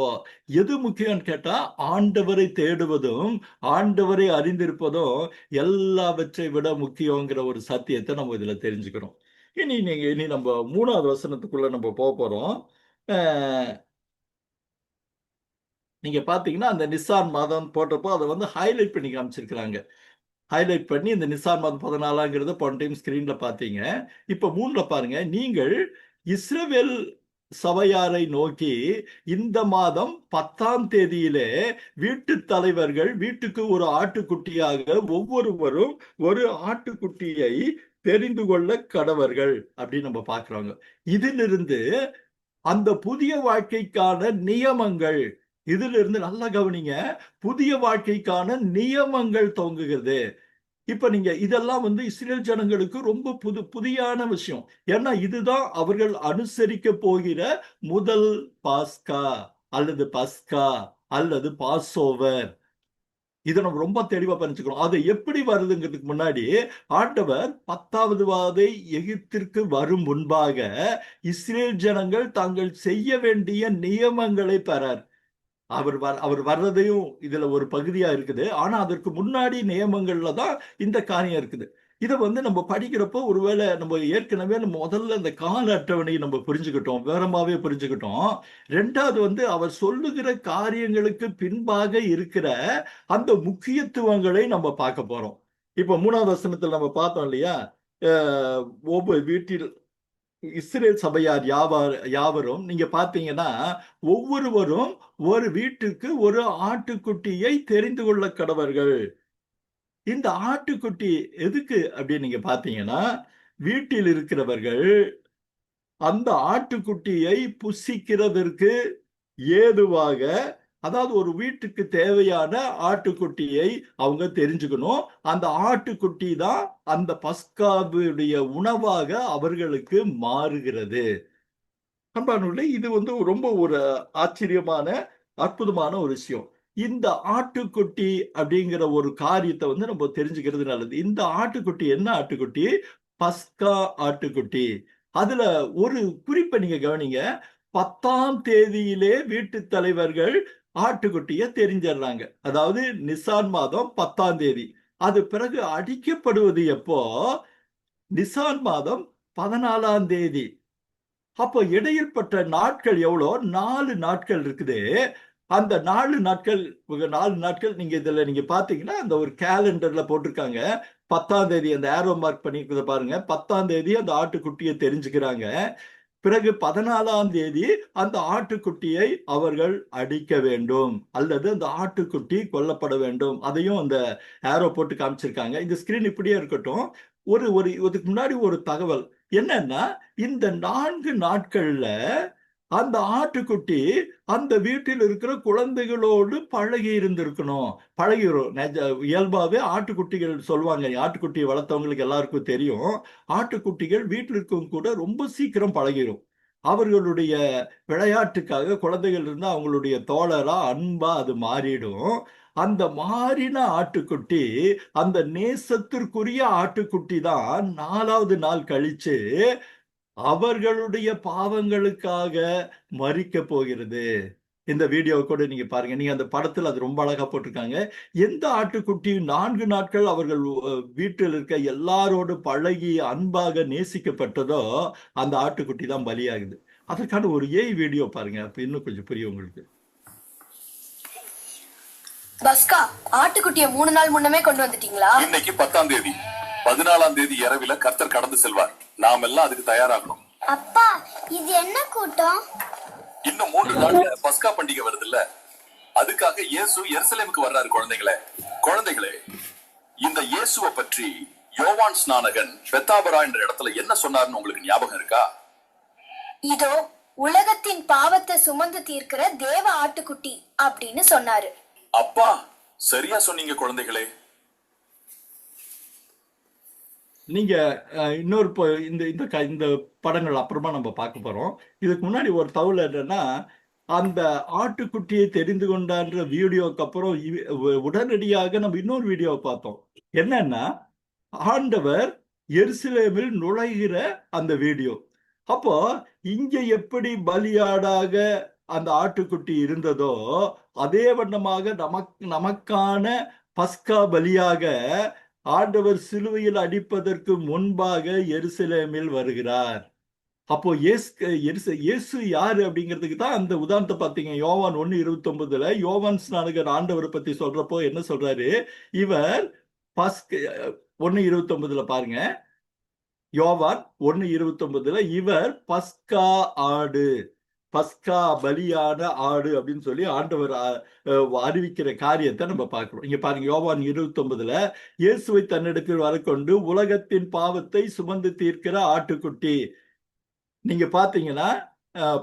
எது முக்கியம்னு கேட்டா, ஆண்டவரை தேடுவதும் ஆண்டவரை அறிந்திருப்பதும் எல்லாவற்றை விட முக்கியங்கிற ஒரு சத்தியத்தை நம்ம இதுல தெரிஞ்சுக்கிறோம். இனி நம்ம 3வது வசனத்துக்குள்ள நம்ம போறோம். நீங்க பாத்தீங்கன்னா அந்த நிசான் மாதம் போட்டப்போ அதை ஹைலைட் பண்ணி காமிச்சிருக்கிறாங்க. ஹைலைட் பண்ணி இந்த நிசான் மாதம் 14ங்கிறத போன டைம் ஸ்கிரீன்ல பாத்தீங்க. இப்ப 3ல பாருங்க. நீங்கள் இஸ்ரவேல் சபையாரை நோக்கி இந்த மாதம் 10ஆம் தேதியிலே வீட்டு தலைவர்கள் வீட்டுக்கு ஒரு ஆட்டுக்குட்டியாக ஒவ்வொருவரும் ஒரு ஆட்டுக்குட்டியை தெரிந்து கொள்ள கடவர்கள் அப்படின்னு நம்ம பாக்குறோங்க. இதிலிருந்து அந்த புதிய வாழ்க்கைக்கான நியமங்கள், இதிலிருந்து நல்லா கவனிங்க, புதிய வாழ்க்கைக்கான நியமங்கள் துவங்குகிறது. இப்ப நீங்க இதெல்லாம் இஸ்ரேல் ஜனங்களுக்கு ரொம்ப புதியான விஷயம். ஏன்னா இதுதான் அவர்கள் அனுசரிக்க போகிற முதல் பாஸ்கா அல்லது பஸ்கா அல்லது பாஸ்ஓவர். இதை நம்ம ரொம்ப தெளிவா புரிஞ்சுக்கணும். அது எப்படி வருதுங்கிறதுக்கு முன்னாடி ஆண்டவர் 10வது வாதை எகிப்திற்கு வரும் முன்பாக இஸ்ரேல் ஜனங்கள் தாங்கள் செய்ய வேண்டிய நியமங்களை பெறார். அவர் வர்றதையும் இதுல ஒரு பகுதியா இருக்குது. ஆனா அதற்கு முன்னாடி நியமங்கள்ல தான் இந்த காரியம் இருக்குது. இதை நம்ம படிக்கிறப்போ ஒருவேளை நம்ம ஏற்கனவே நம்ம முதல்ல இந்த கால அட்டவணையை நம்ம புரிஞ்சுக்கிட்டோம், விவரமாவே புரிஞ்சுக்கிட்டோம். 2வது அவர் சொல்லுகிற காரியங்களுக்கு பின்பாக இருக்கிற அந்த முக்கியத்துவங்களை நம்ம பார்க்க போறோம். இப்ப 3வது வசனத்தில் நம்ம பார்த்தோம் இல்லையா? ஒவ்வொரு வீட்டில் இஸ்ரேல் சபையார் யாவரும் நீங்க பாத்தீங்கன்னா ஒவ்வொருவரும் ஒரு வீட்டுக்கு ஒரு ஆட்டுக்குட்டியை தெரிந்து கொள்ள கடவர்கள். இந்த ஆட்டுக்குட்டி எதுக்கு அப்படின்னு நீங்க பாத்தீங்கன்னா, வீட்டில் இருக்கிறவர்கள் அந்த ஆட்டுக்குட்டியை புசிக்கிறதற்கு ஏதுவாக, அதாவது ஒரு வீட்டுக்கு தேவையான ஆட்டுக்குட்டியை அவங்க தெரிஞ்சுக்கணும். அந்த ஆட்டுக்குட்டி தான் அந்த பஸ்காவுடைய உணவாக அவர்களுக்கு மாறுகிறது. அன்பானவர்களே, இது ரொம்ப ஒரு ஆச்சரியமான அற்புதமான ஒரு விஷயம். இந்த ஆட்டுக்குட்டி அப்படிங்கிற ஒரு காரியத்தை நம்ம தெரிஞ்சுக்கிறது நல்லது. இந்த ஆட்டுக்குட்டி என்ன ஆட்டுக்குட்டி? பஸ்கா ஆட்டுக்குட்டி. அதுல ஒரு குறிப்பை நீங்க கவனிங்க. 10ஆம் தேதியிலே வீட்டு தலைவர்கள் ஆட்டுக்குட்டியை தெரிஞ்சிடுறாங்க. அதாவது நிசான் மாதம் 10ஆம் தேதி. அது பிறகு அடிக்கப்படுவது எப்போ? நிசான் மாதம் 14ஆம் தேதி. அப்போ இடையில்பட்ட நாட்கள் எவ்வளோ? 4 நாட்கள் இருக்குது. அந்த 4 நாட்கள் நீங்க இதுல நீங்க பாத்தீங்கன்னா அந்த ஒரு கேலண்டர்ல போட்டிருக்காங்க. 10ஆம் தேதி அந்த ஏரோ மார்க் பண்ணிருக்கிறத பாருங்க. 10ஆம் தேதி அந்த ஆட்டுக்குட்டியை தெரிஞ்சுக்கிறாங்க. பிறகு 14ஆம் தேதி அந்த ஆட்டுக்குட்டியை அவர்கள் அடிக்க வேண்டும், அல்லது அந்த ஆட்டுக்குட்டி கொல்லப்பட வேண்டும். அதையும் அந்த ஏரோ போட்டு காமிச்சிருக்காங்க. இந்த ஸ்கிரீன் இப்படியே இருக்கட்டும். ஒரு ஒரு இதுக்கு முன்னாடி ஒரு தகவல் என்னன்னா, இந்த 4 நாட்கள்ல அந்த ஆட்டுக்குட்டி அந்த வீட்டில் இருக்கிற குழந்தைகளோடு பழகி இருந்திருக்கணும். பழகிரும். இயல்பாவே ஆட்டுக்குட்டிகள் சொல்லுவாங்க, ஆட்டுக்குட்டியை வளர்த்தவங்களுக்கு எல்லாருக்கும் தெரியும், ஆட்டுக்குட்டிகள் வீட்டில் இருக்கவங்க கூட ரொம்ப சீக்கிரம் பழகிரும். அவர்களுடைய விளையாட்டுக்காக குழந்தைகள் இருந்தா அவங்களுடைய தோழரா அன்பா அது மாறிடும். அந்த மாறின ஆட்டுக்குட்டி, அந்த நேசத்திற்குரிய ஆட்டுக்குட்டி தான் 4வது நாள் கழிச்சு அவர்களுடைய பாவங்களுக்காக மரிக்க போகிறது. இந்த வீடியோ கூட நீங்க பாருங்க. நீங்க அந்த படத்துல அது ரொம்ப அழகா போட்டிருக்காங்க. எந்த ஆட்டுக்குட்டி 4 நாட்கள் அவர்கள் வீட்டில் இருக்க எல்லாரோடு பழகி அன்பாக நேசிக்கப்பட்டதோ அந்த ஆட்டுக்குட்டி தான் பலியாகுது. அதற்கான ஒரு ஏஐ வீடியோ பாருங்க. அப்ப இன்னும் கொஞ்சம் புரியும் உங்களுக்கு. பஸ்கா, ஆட்டுக்குட்டியை 3 நாள் முன்னமே கொண்டு வந்துட்டீங்களா? இன்னைக்கு 10ஆம் தேதி, 14ஆம் தேதி இரவில கர்த்தர் கடந்து செல்வார். நாம் எல்லாம் அதுக்கு தயாராகணும். அப்பா, இது என்ன கூட்டம்? இன்னும் 3 நாள்ல பஸ்கா பண்டிகை வருது இல்ல, அதுக்காக இயேசு எருசலேமுக்கு வர்றாரு. குழந்தைகளே, இந்த இயேசுவை பற்றி யோவான் ஸ்நானகன் பெத்தாபரா என்ற இடத்துல என்ன சொன்னார்னு உங்களுக்கு ஞாபகம் இருக்கா? இதோ உலகத்தின் பாவத்தை சுமந்து தீர்க்கிற தேவ ஆட்டுக்குட்டி அப்படின்னு சொன்னாரு. அப்பா, சரியா சொன்னீங்க குழந்தைகளே. நீங்க இன்னொரு இந்த படங்கள் அப்புறமா நம்ம பார்க்க போறோம். இதுக்கு முன்னாடி ஒரு தகவல் என்னன்னா, அந்த ஆட்டுக்குட்டியை தெரிந்து கொண்டான்ற வீடியோக்கு அப்புறம் உடனடியாக நம்ம இன்னொரு வீடியோவை பார்த்தோம். என்னன்னா, ஆண்டவர் எருசலேமில் நுழைகிற அந்த வீடியோ. அப்போ இங்க எப்படி பலியாடாக அந்த ஆட்டுக்குட்டி இருந்ததோ அதே வண்ணமாக நமக்கான பஸ்கா பலியாக ஆண்டவர் சிலுவையில் அடிப்பதற்கு முன்பாக எருசலேமில் வருகிறார். அப்போ இயேசு யாரு அப்படிங்கிறதுக்கு தான் அந்த உதாரணத்தை பார்த்தீங்க. யோவான் 1:29 யோவான் ஸ்நானகர் ஆண்டவரை பத்தி சொல்றப்போ என்ன சொல்றாரு? இவர் 1:29 பாருங்க. யோவான் 1:29 இவர் பஸ்கா ஆடு, பஸ்கா பலியான ஆடு அப்படின்னு சொல்லி ஆண்டவர் அறிவிக்கிற காரியத்தை நம்ம பார்க்கிறோம். இங்க பாருங்க, யோவான் 29 இயேசுவை தன்னிடத்தில் வரக்கொண்டு உலகத்தின் பாவத்தை சுமந்து தீர்க்கிற ஆட்டுக்குட்டி. நீங்க பாத்தீங்கன்னா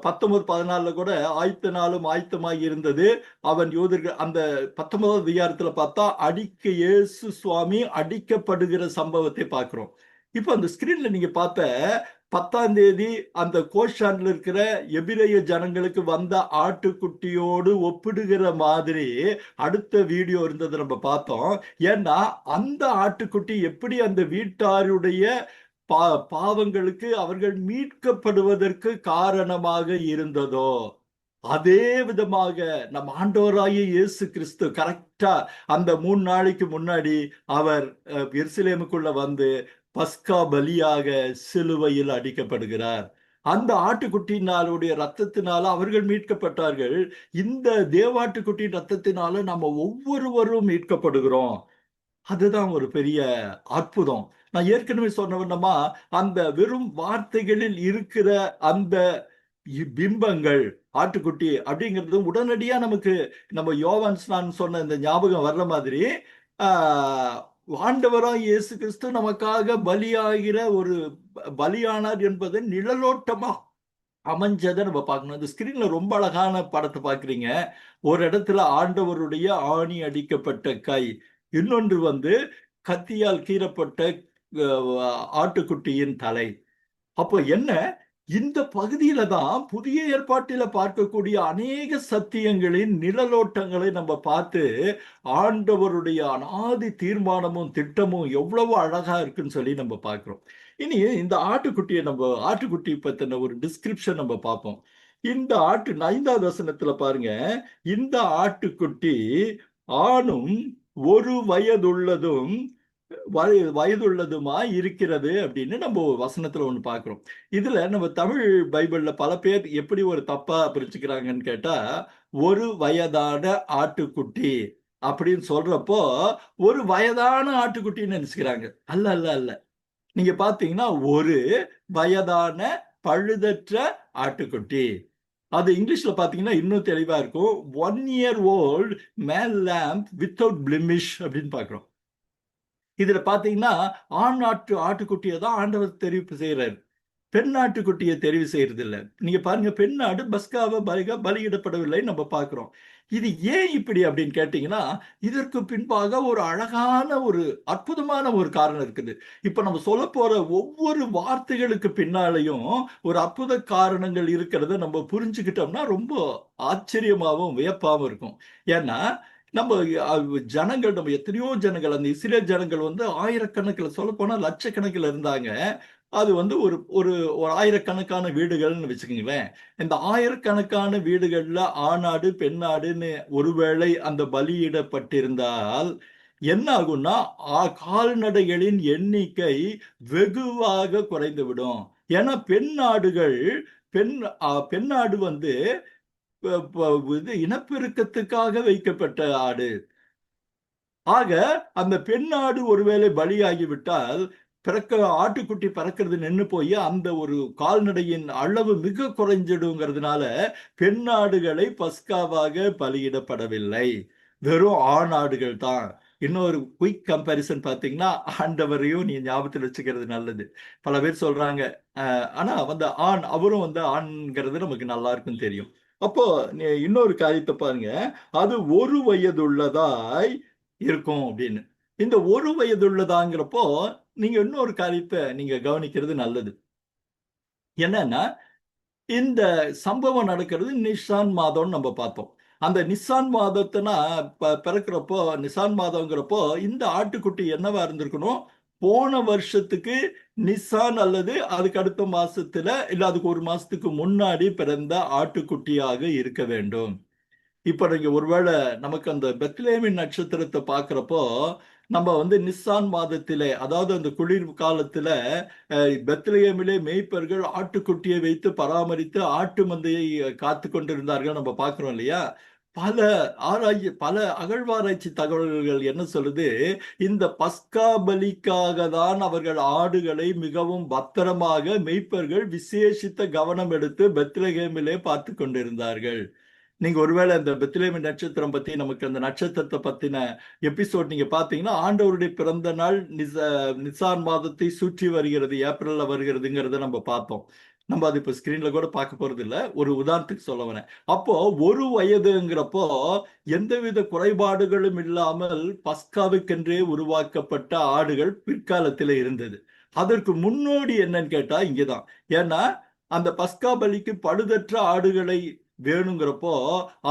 19:14 கூட ஆயத்த நாளும் ஆயத்தமாகி இருந்தது. அவன் யூதர்கள் அந்த 19வது அதிகாரத்துல பார்த்தா இயேசு சுவாமி அடிக்கப்படுகிற சம்பவத்தை பார்க்கிறோம். இப்ப அந்த ஸ்கிரீன்ல நீங்க பார்த்த 10ஆம் தேதி அந்த கோஷான்ல இருக்கிற எபிரேய ஜனங்களுக்கு வந்த ஆட்டுக்குட்டியோடு ஒப்பிடுகிற மாதிரி அடுத்த வீடியோ இருந்ததை நம்ம பார்த்தோம். ஏன்னா அந்த ஆட்டுக்குட்டி எப்படி அந்த வீட்டாருடைய பாவங்களுக்கு அவர்கள் மீட்கப்படுவதற்கு காரணமாக இருந்ததோ அதே விதமாக நம் ஆண்டவராகிய இயேசு கிறிஸ்து கரெக்டா அந்த 3 நாளைக்கு முன்னாடி அவர் எருசலேமுக்குள்ள வந்து பஸ்கா பலியாக சிலுவையில் அடிக்கப்படுகிறார். அந்த ஆட்டுக்குட்டியினாலுடைய ரத்தத்தினால அவர்கள் மீட்கப்பட்டார்கள். இந்த தேவாட்டுக்குட்டியின் ரத்தத்தினால நம்ம ஒவ்வொருவரும் மீட்கப்படுகிறோம். அதுதான் ஒரு பெரிய அற்புதம். நான் ஏற்கனவே சொன்னவண்ணமா அந்த வெறும் வார்த்தைகளில் இருக்கிற அந்த பிம்பங்கள் ஆட்டுக்குட்டி அப்படிங்கிறது உடனடியா நமக்கு நம்ம யோவான் ஸ்நானன் சொன்ன இந்த ஞாபகம் வர்ற மாதிரி ஆண்டவராய் இயேசு கிறிஸ்து நமக்காக பலியாகிற ஒரு பலியானார் என்பதை நிழலோட்டமா அமைஞ்சதை நம்ம பார்க்கணும். இந்த ஸ்கிரீன்ல ரொம்ப அழகான படத்தை பார்க்குறீங்க. ஒரு இடத்துல ஆண்டவருடைய ஆணி அடிக்கப்பட்ட கை, இன்னொன்று வந்து கத்தியால் கீறப்பட்ட ஆட்டுக்குட்டியின் தலை. அப்போ என்ன, இந்த பகுதியில தான் புதிய ஏற்பாட்டில பார்க்கக்கூடிய அநேக சத்தியங்களின் நிழலோட்டங்களை நம்ம பார்த்து ஆண்டவருடைய அனாதி தீர்மானமும் திட்டமும் எவ்வளவு அழகா இருக்குன்னு சொல்லி நம்ம பார்க்கிறோம். இனி இந்த ஆட்டுக்குட்டி பத்தின ஒரு டிஸ்கிரிப்ஷன் நம்ம பார்ப்போம். இந்த 5வது வசனத்துல பாருங்க, இந்த ஆட்டுக்குட்டி ஆணும் 1 வயதுள்ளதும் வயதுள்ளதுமா இருக்கிறது அப்படின்னு நம்ம வசனத்துல ஒண்ணு பாக்குறோம். இதுல நம்ம தமிழ் பைபிள்ல பல பேர் எப்படி ஒரு தப்பா பிரிச்சுக்கிறாங்கன்னு கேட்டா, 1 வயதான ஆட்டுக்குட்டி அப்படின்னு சொல்றப்போ ஒரு வயதான ஆட்டுக்குட்டின்னு நினைச்சுக்கிறாங்க. அல்ல அல்ல அல்ல. நீங்க பாத்தீங்கன்னா 1 வயதான பழுதற்ற ஆட்டுக்குட்டி. அது இங்கிலீஷ்ல பாத்தீங்கன்னா இன்னும் தெளிவா இருக்கும். 1 year old male lamb without blemish அப்படின்னு பாக்குறோம். இதுல பாத்தீங்கன்னா ஆட்டுக்குட்டியை தான் ஆண்டவர் தெரிவு செய்யறாரு, பெண் ஆட்டுக்குட்டியை தெரிவு செய்யறது இல்ல. நீங்க பாருங்க, பெண் ஆடு பஸ்காவை பலியிடப்படவில்லை நம்ம பார்க்கிறோம். இது ஏன் இப்படி அப்படின்னு கேட்டீங்கன்னா, இதற்கு பின்பாக ஒரு அழகான ஒரு அற்புதமான ஒரு காரணம் இருக்குது. இப்ப நம்ம சொல்ல போற ஒவ்வொரு வார்த்தைகளுக்கு பின்னாலையும் ஒரு அற்புத காரணங்கள் இருக்கிறத நம்ம புரிஞ்சுக்கிட்டோம்னா ரொம்ப ஆச்சரியமாவும் வியப்பாவும் இருக்கும். ஏன்னா நம்ம ஜனங்கள், நம்ம எத்தனையோ ஜனங்கள், அந்த இஸ்ரேல் ஜனங்கள் வந்து ஆயிரக்கணக்கில், சொல்ல போனா லட்சக்கணக்கில் இருந்தாங்க. அது வந்து ஒரு ஒரு ஒரு ஆயிரக்கணக்கான வீடுகள்னு வச்சுக்கோங்களேன். இந்த ஆயிரக்கணக்கான வீடுகள்ல ஆணாடு பெண்ணாடுன்னு ஒருவேளை அந்த பலியிடப்பட்டிருந்தால் என்ன ஆகும்னா, கால்நடைகளின் எண்ணிக்கை வெகுவாக குறைந்து விடும். ஏன்னா பெண்ணாடு வந்து இது இனப்பெருக்கத்துக்காக வைக்கப்பட்ட ஆடு. ஆக அந்த பெண்ணாடு ஒருவேளை பலியாகிவிட்டால் ஆட்டுக்குட்டி பறக்கிறது நின்று போய் அந்த ஒரு கால்நடையின் அளவு மிக குறைஞ்சிடுங்கிறதுனால பெண்ணாடுகளை பஸ்காவாக பலியிடப்படவில்லை, வெறும் ஆணாடுகள் தான். இன்னொரு குயிக் கம்பேரிசன் பார்த்தீங்கன்னா, ஆண்டவரையும் நீ ஞாபகத்தில் வச்சுக்கிறது நல்லது. பல பேர் சொல்றாங்க, ஆனா வந்து அவரும் வந்து ஆண்கிறது நமக்கு நல்லா இருக்கும் தெரியும். அப்போ இன்னொரு காரியத்தை பாருங்க, அது 1 வயதுள்ளதாய் இருக்கும் அப்படின்னு. இந்த 1 வயதுள்ளதாங்கிறப்போ நீங்க இன்னொரு காரியத்தை நீங்க கவனிக்கிறது நல்லது. என்னன்னா, இந்த சம்பவம் நடக்கிறது நிசான் மாதம்னு நம்ம பார்த்தோம். அந்த நிசான் மாதத்தினா பிறக்கிறப்போ, நிசான் மாதங்கிறப்போ இந்த ஆட்டுக்குட்டி என்னவா இருந்திருக்கணும்? போன வருஷத்துக்கு நிசான் அல்லது அதுக்கு அடுத்த மாசத்துல, இல்ல அதுக்கு 1 மாசத்துக்கு முன்னாடி பிறந்த ஆட்டுக்குட்டியாக இருக்க வேண்டும். இப்ப நீங்க ஒருவேளை நமக்கு அந்த பெத்லேமின் நட்சத்திரத்தை பார்க்கிறப்போ, நம்ம வந்து நிசான் மாதத்திலே, அதாவது அந்த குளிர் காலத்துல பெத்லகேமிலே மேய்ப்பர்கள் ஆட்டுக்குட்டியை வைத்து பராமரித்து ஆட்டு மந்தையை காத்து கொண்டிருந்தார்கள் நம்ம பார்க்கிறோம் இல்லையா? பல அகழ்வாராய்ச்சி தகவல்கள் என்ன சொல்லுது? இந்த பஸ்கா பலிக்காக தான் அவர்கள் ஆடுகளை மிகவும் பத்திரமாக மேய்ப்பர்கள் விசேஷித்த கவனம் எடுத்து பெத்லகேமிலே பார்த்து கொண்டிருந்தார்கள். நீங்க ஒருவேளை இந்த பெத்லகேம் நட்சத்திரம் பத்தி, நமக்கு அந்த நட்சத்திரத்தை பத்தின எபிசோட் நீங்க பாத்தீங்கன்னா, ஆண்டவருடைய பிறந்த நாள் நிசான் மாதத்தை சுற்றி வருகிறது, ஏப்ரல்ல வருகிறதுங்கிறத நம்ம பார்த்தோம். நம்ம அது இப்ப ஸ்கிரீன்ல கூட பார்க்க போறது இல்ல, ஒரு உதாரணத்துக்கு சொல்ல வரேன். அப்போ 1 வயதுங்கிறப்போ எந்தவித குறைபாடுகளும் இல்லாமல் பஸ்காவுக்கென்றே உருவாக்கப்பட்ட ஆடுகள் பிற்காலத்தில் இருந்தது. அதற்கு முன்னோடி என்னன்னு கேட்டா இங்கதான். ஏன்னா அந்த பஸ்கா பலிக்கு பழுதற்ற ஆடுகளை வேணுங்கிறப்போ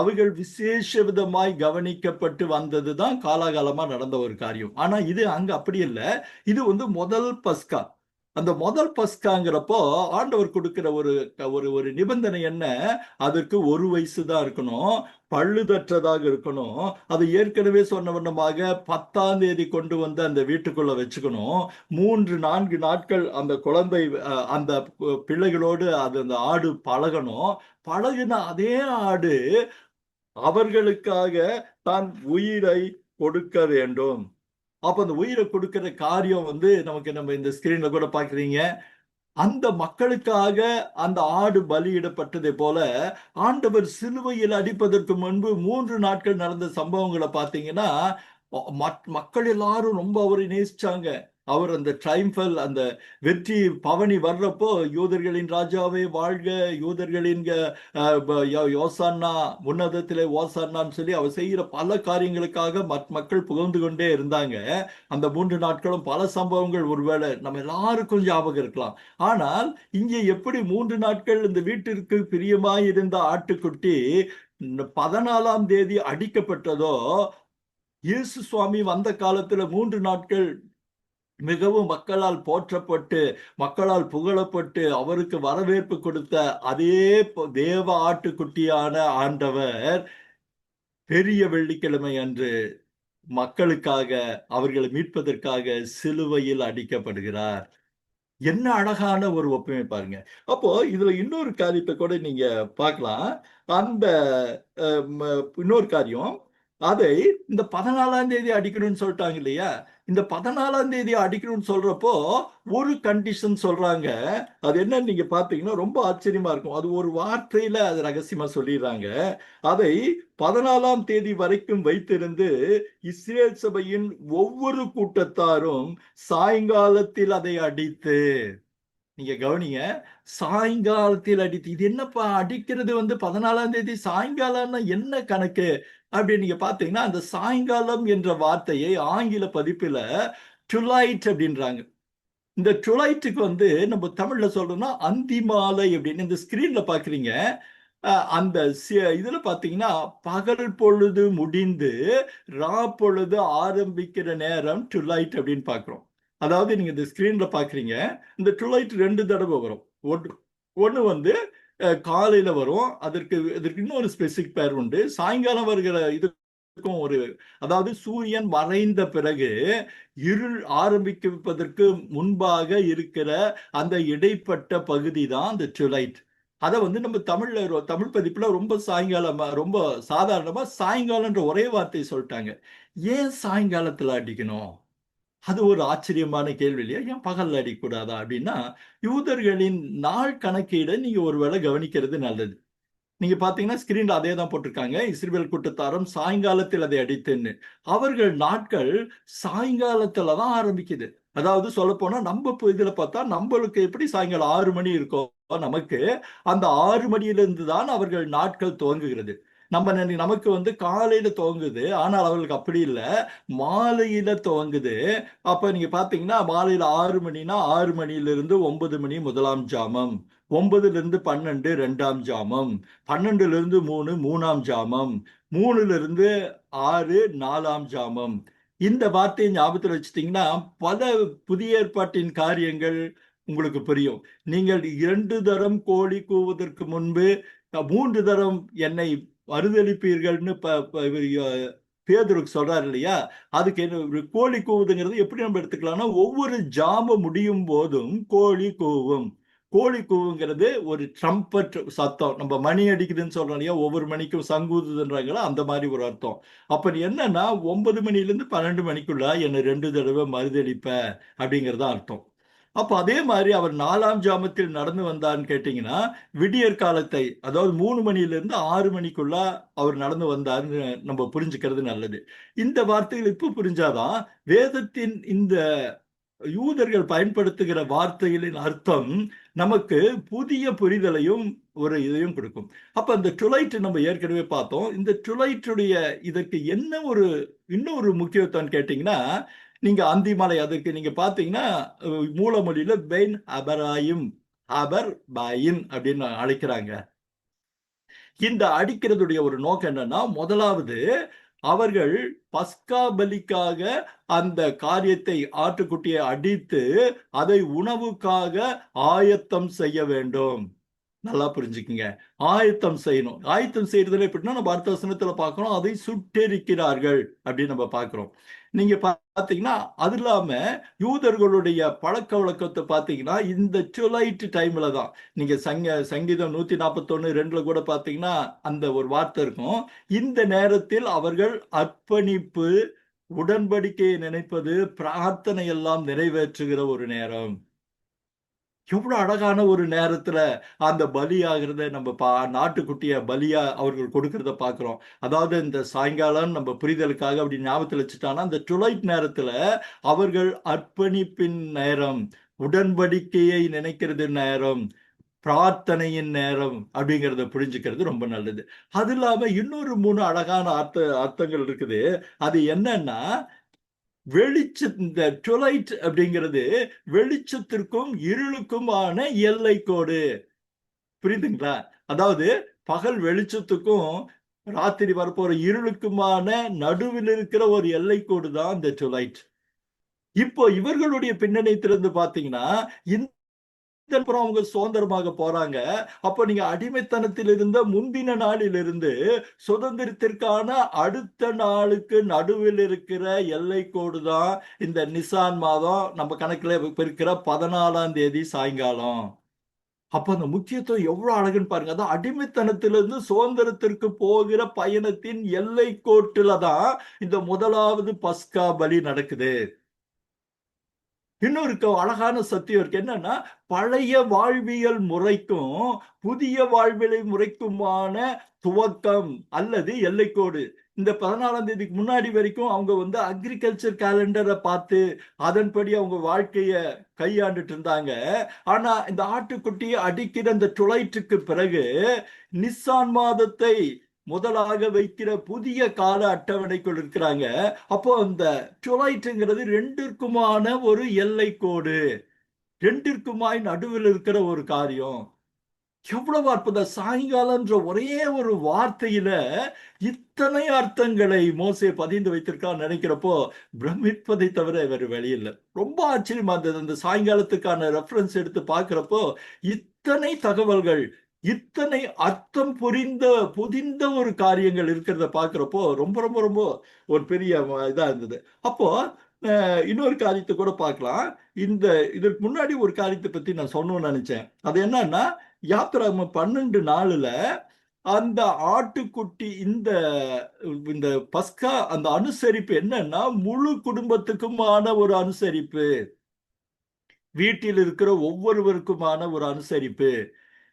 அவைகள் விசேஷ விதமாய் கவனிக்கப்பட்டு வந்ததுதான் காலாகாலமா நடந்த ஒரு காரியம். ஆனா இது அங்க அப்படி இல்லை. இது வந்து முதல் பஸ்கா. அந்த முதல் பஸ்காங்கிறப்போ ஆண்டவர் கொடுக்கிற ஒரு ஒரு ஒரு நிபந்தனை என்ன? அதற்கு 1 வயசு தான் இருக்கணும், பழுதற்றதாக இருக்கணும். அது ஏற்கனவே சொன்ன வண்ணமாக 10ஆம் தேதி கொண்டு வந்து அந்த வீட்டுக்குள்ள வச்சுக்கணும். 3-4 நாட்கள் அந்த குழந்தை அந்த பிள்ளைகளோடு அந்த ஆடு பழகணும். பழகின அதே ஆடு அவர்களுக்காக தான் உயிரை கொடுக்க வேண்டும். அப்ப அந்த உயிரை கொடுக்கிற காரியம் வந்து நமக்கு, நம்ம இந்த ஸ்கிரீன்ல கூட பாக்குறீங்க. அந்த மக்களுக்காக அந்த ஆடு பலியிடப்பட்டதை போல ஆண்டவர் சிலுவையில் அடிப்பதற்கு முன்பு 3 நாட்கள் நடந்த சம்பவங்களை பார்த்தீங்கன்னா, மக்கள் எல்லாரும் ரொம்ப அவரை நேசிச்சாங்க. அவர் அந்த ட்ரைம்ஃபல், அந்த வெற்றி பவனி வர்றப்போ யூதர்களின் ராஜாவே வாழ்க, யூதர்களின் யோசான்னா, உன்னதத்திலே ஓசான்னான்னு சொல்லி அவர் செய்கிற பல காரியங்களுக்காக மக்கள் புகழ்ந்து கொண்டே இருந்தாங்க. அந்த 3 நாட்களும் பல சம்பவங்கள் ஒருவேளை நம்ம எல்லாருக்கும் ஞாபகம் இருக்கலாம். ஆனால் இங்கே எப்படி 3 நாட்கள் இந்த வீட்டிற்கு பிரியமாய் இருந்த ஆட்டுக்குட்டி 14ஆம் தேதி அடிக்கப்பட்டதோ, இயேசு சுவாமி வந்த காலத்துல 3 நாட்கள் மிகவும் மக்களால் போற்றப்பட்டு, மக்களால் புகழப்பட்டு, அவருக்கு வரவேற்பு கொடுத்த அதே தேவ ஆட்டுக்குட்டியான ஆண்டவர் பெரிய வெள்ளிக்கிழமை அன்று மக்களுக்காக, அவர்களை மீட்பதற்காக சிலுவையில் அடிக்கப்படுகிறார். என்ன அழகான ஒரு ஒப்புமை பாருங்க. அப்போ இதுல இன்னொரு காரியத்தை கூட நீங்க பார்க்கலாம். அந்த இன்னொரு காரியம், அதை இந்த 14ஆம் தேதி அடிக்கணும்னு சொல்லிட்டாங்க இல்லையா? இந்த 14ஆம் தேதி அடிக்கணும்னு சொல்றப்போ ஒரு கண்டிஷன் சொல்றாங்க. அது என்னன்னு நீங்க பாத்தீங்கன்னா ரொம்ப ஆச்சரியமா இருக்கும். அது ஒரு வார்த்தையில அது ரகசியமா சொல்லிடுறாங்க. அதை 14ஆம் தேதி வரைக்கும் வைத்திருந்து இஸ்ரேல் சபையின் ஒவ்வொரு கூட்டத்தாரும் சாயங்காலத்தில் அதை அடித்து, நீங்க கவனிங்க, சாயங்காலத்தில் அடித்து, இது என்னப்பா அடிக்கிறது 14ஆம் தேதி சாயங்காலம்னா என்ன கணக்கு அப்படின்னு நீங்க பாத்தீங்கன்னா, அந்த சாயங்காலம் என்ற வார்த்தையை ஆங்கில பதிப்பில டுலைட் அப்படின்றாங்க. இந்த டுலைட்டுக்கு நம்ம தமிழ்ல சொல்லணும்னா அந்தி மாலை அப்படின்னு இந்த ஸ்கிரீன்ல பாக்குறீங்க. அந்த இதுல பாத்தீங்கன்னா பகல் பொழுது முடிந்து ரா பொழுது ஆரம்பிக்கிற நேரம் டுலைட் அப்படின்னு பாக்குறோம். அதாவது நீங்க இந்த ஸ்கிரீன்ல பாக்குறீங்க, இந்த டுலைட் 2 தடவை வரும். ஒன்று ஒண்ணு காலையில வரும். இதற்கு இன்னொரு ஸ்பெசிபிக் பேர் உண்டு. சாயங்காலம் வருகிற இதுக்கும் அதாவது சூரியன் மறைந்த பிறகு இருள் ஆரம்பிப்பதற்கு முன்பாக இருக்கிற அந்த இடைப்பட்ட பகுதி தான் அந்த டுலைட். அதை நம்ம தமிழ் பதிப்புல ரொம்ப சாயங்காலமா, ரொம்ப சாதாரணமா சாயங்காலம்ன்ற ஒரே வார்த்தையை சொல்லிட்டாங்க. ஏன் சாயங்காலத்துல அடிக்கணும்? அது ஒரு ஆச்சரியமான கேள்வி இல்லையா? ஏன் பகல்ல அடிக்கக்கூடாதா அப்படின்னா, யூதர்களின் நாள் கணக்கீடை நீங்க ஒருவேளை கவனிக்கிறது நல்லது. நீங்க பாத்தீங்கன்னா ஸ்கிரீன்ல அதே தான் போட்டிருக்காங்க. இஸ்ரவேல் கூட்டத்தாரும் சாயங்காலத்தில் அதை அடித்துன்னு. அவர்கள் நாட்கள் சாயங்காலத்துல தான் ஆரம்பிக்குது. அதாவது சொல்ல போனா நம்ம இதுல பார்த்தா நம்மளுக்கு எப்படி சாயங்காலம் 6 மணி இருக்கோ நமக்கு, அந்த 6 மணியிலிருந்து தான் அவர்கள் நாட்கள் துவங்குகிறது. நமக்கு காலையில துவங்குது, ஆனால் அவர்களுக்கு அப்படி இல்லை, மாலையில துவங்குது. அப்ப நீங்க பாத்தீங்கன்னா மாலையில 6 மணினா 6 மணியிலிருந்து 9 மணி முதலாம் ஜாமம், 9ல இருந்து 12 இரண்டாம் ஜாமம், 12ல இருந்து 3 மூணாம் ஜாமம், 3ல இருந்து 6 நாலாம் ஜாமம். இந்த வார்த்தையை ஞாபகத்தில் வச்சுட்டீங்கன்னா பல புதிய ஏற்பாட்டின் காரியங்கள் உங்களுக்கு புரியும். நீங்கள் 2 தரம் கோழி கூவுவதற்கு முன்பு 3 தரம் என்னை மறுதளிப்பீர்கள்னு பேதுருக்கு சொல்றாரு இல்லையா? அதுக்கு என்ன கோழி கூவுதுங்கிறது எப்படி நம்ம எடுத்துக்கலாம்னா, ஒவ்வொரு ஜாம முடியும் போதும் கோழி கூவும். கோழி கூவுங்கிறது ஒரு ட்ரம்பட் சத்தம். நம்ம மணி அடிக்குதுன்னு சொல்றோம் இல்லையா? ஒவ்வொரு மணிக்கும் சங்கூதுன்றாங்களா, அந்த மாதிரி ஒரு அர்த்தம். அப்ப என்னன்னா 9 மணிலிருந்து 12 மணிக்குள்ள என்னை 2 தடவை மறுதளிப்ப அப்படிங்கறத அர்த்தம். அப்ப அதே மாதிரி அவர் 4ஆம் ஜாமத்தில் நடந்து வந்தார்னு கேட்டீங்கன்னா, விடியற் காலத்தை, அதாவது 3 மணியிலிருந்து 6 மணிக்குள்ள அவர் நடந்து வந்தார்னு நம்ம புரிஞ்சுக்கிறது நல்லது. இந்த வார்த்தைகள் இப்ப புரிஞ்சாதான் வேதத்தின் இந்த யூதர்கள் பயன்படுத்துகிற வார்த்தைகளின் அர்த்தம் நமக்கு புதிய புரிதலையும் ஒரு இதையும் கொடுக்கும். அப்ப அந்த டுலைட் நம்ம ஏற்கனவே பார்த்தோம். இந்த டுலைட்டுடைய இதற்கு என்ன இன்னொரு முக்கியத்துவம் கேட்டீங்கன்னா, நீங்க அந்திமலை, அதுக்கு நீங்க பாத்தீங்கன்னா மூலமொழியில பெயின் அபராயும் அபர் பாயின் அப்படின்னு அழைக்கிறாங்க. இந்த அடிக்கிறதுடைய ஒரு நோக்கம் என்னன்னா, முதலாவது அவர்கள் பஸ்கா பலிக்காக அந்த காரியத்தை, ஆட்டுக்குட்டியை அடித்து அதை உணவுக்காக ஆயத்தம் செய்ய வேண்டும். நல்லா புரிஞ்சுக்குங்க. ஆயத்தம் செய்யணும். ஆயத்தம் செய்யறதுல எப்படின்னா, நம்ம அடுத்த வசனத்துல பார்க்கிறோம், அதை சுட்டெரிக்கிறார்கள் அப்படின்னு நம்ம பார்க்கிறோம். நீங்க பாத்தீங்கன்னா அது இல்லாம யூதர்களுடைய பழக்க வழக்கத்தை பாத்தீங்கன்னா இந்த டுலைட் டைம்ல தான். நீங்க சங்கீதம் 141:2 கூட பாத்தீங்கன்னா அந்த ஒரு வார்த்தை இருக்கும். இந்த நேரத்தில் அவர்கள் அர்ப்பணிப்பு, உடன்படிக்கையை நினைப்பது, பிரார்த்தனை எல்லாம் நிறைவேற்றுகிற ஒரு நேரம். எவ்வளவு அழகான ஒரு நேரத்துல அந்த பலியாகிறத நம்ம நாட்டுக்குட்டிய பலியா அவர்கள் கொடுக்கறத பாக்குறோம். அதாவது இந்த சாயங்காலம் நம்ம புரிதலுக்காக அப்படி ஞாபகத்தில் வச்சுட்டானா, அந்த டுலைட் நேரத்துல அவர்கள் அர்ப்பணிப்பின் நேரம், உடன்படிக்கையை நினைக்கிறது நேரம், பிரார்த்தனையின் நேரம் அப்படிங்கிறத புரிஞ்சுக்கிறது ரொம்ப நல்லது. அது இல்லாம இன்னொரு 3 அழகான அர்த்தங்கள் இருக்குது. அது என்னன்னா, இந்த டுலைட் அப்படிங்கிறது வெளிச்சத்திற்கும் இருளுக்குமான எல்லை கோடு. புரியுதுங்களா? அதாவது பகல் வெளிச்சத்துக்கும் ராத்திரி வரப்போற இருளுக்குமான நடுவில் இருக்கிற ஒரு எல்லை கோடு தான் இந்த டுலைட். இப்போ இவர்களுடைய பின்னணியிலிருந்து பாத்தீங்கன்னா அப்புறம் அவங்க சுதந்திரமாக போறாங்க. அப்ப நீங்க அடிமைத்தனத்தில் இருந்த முந்தின நாளிலிருந்து சுதந்திரத்திற்கான அடுத்த நாளுக்கு நடுவில் இருக்கிற எல்லை கோடு தான் இந்த நிசான் மாதம் நம்ம கணக்குல இருக்கிற 14ஆம் தேதி சாயங்காலம். அப்ப அந்த முக்கியத்துவம் எவ்வளவு அழகுன்னு பாருங்க. அதான் அடிமைத்தனத்திலிருந்து சுதந்திரத்திற்கு போகிற பயணத்தின் எல்லை கோட்டுல தான் இந்த முதலாவது பஸ்கா பலி நடக்குது. இன்னொரு அழகான சத்தியம் இருக்கு. என்னன்னா, பழைய வாழ்வியல் முறைக்கும் புதிய வாழ்வியல் முறைக்குமான துவக்கம் அல்லது எல்லைக்கோடு. இந்த 14ஆம் தேதிக்கு முன்னாடி வரைக்கும் அவங்க அக்ரிகல்ச்சர் கேலண்டரை பார்த்து அதன்படி அவங்க வாழ்க்கைய கையாண்டுட்டு இருந்தாங்க. ஆனா இந்த ஆட்டுக்குட்டியை அடிக்கிற இந்த துளைற்றுக்கு பிறகு நிசான் மாதத்தை முதலாக வைக்கிற புதிய கால அட்டவணைக்குள் இருக்கிறாங்க. அப்போ அந்த டுலைட்டுங்கிறது ரெண்டிற்குமான ஒரு எல்லை கோடு, ரெண்டிற்குமாய் நடுவில் இருக்கிற ஒரு காரியம். எவ்வளவு அற்புதம்! சாயங்காலம்ன்ற ஒரே ஒரு வார்த்தையில இத்தனை அர்த்தங்களை மோசே பதிந்து வைத்திருக்கான்னு நினைக்கிறப்போ பிரமிப்பதை தவிர வேறு வழி இல்லை. ரொம்ப ஆச்சரியமா இருந்தது. அந்த சாயங்காலத்துக்கான ரெஃபரன்ஸ் எடுத்து பார்க்கிறப்போ இத்தனை தகவல்கள், இத்தனை அர்த்தம் புதிந்த ஒரு காரியங்கள் இருக்கிறத பார்க்கிறப்போ ரொம்ப ரொம்ப ரொம்ப ஒரு பெரிய இதா இருந்தது. அப்போ இன்னொரு காரியத்தை கூட பார்க்கலாம். இதற்கு முன்னாடி ஒரு காரியத்தை பத்தி நான் சொல்லணும்னு நினைச்சேன். அது என்னன்னா, யாத்திராகமம் 12:4 அந்த ஆட்டுக்குட்டி இந்த பஸ்கா அந்த அனுசரிப்பு என்னன்னா முழு குடும்பத்துக்குமான ஒரு அனுசரிப்பு, வீட்டில் இருக்கிற ஒவ்வொருவருக்குமான ஒரு அனுசரிப்பு.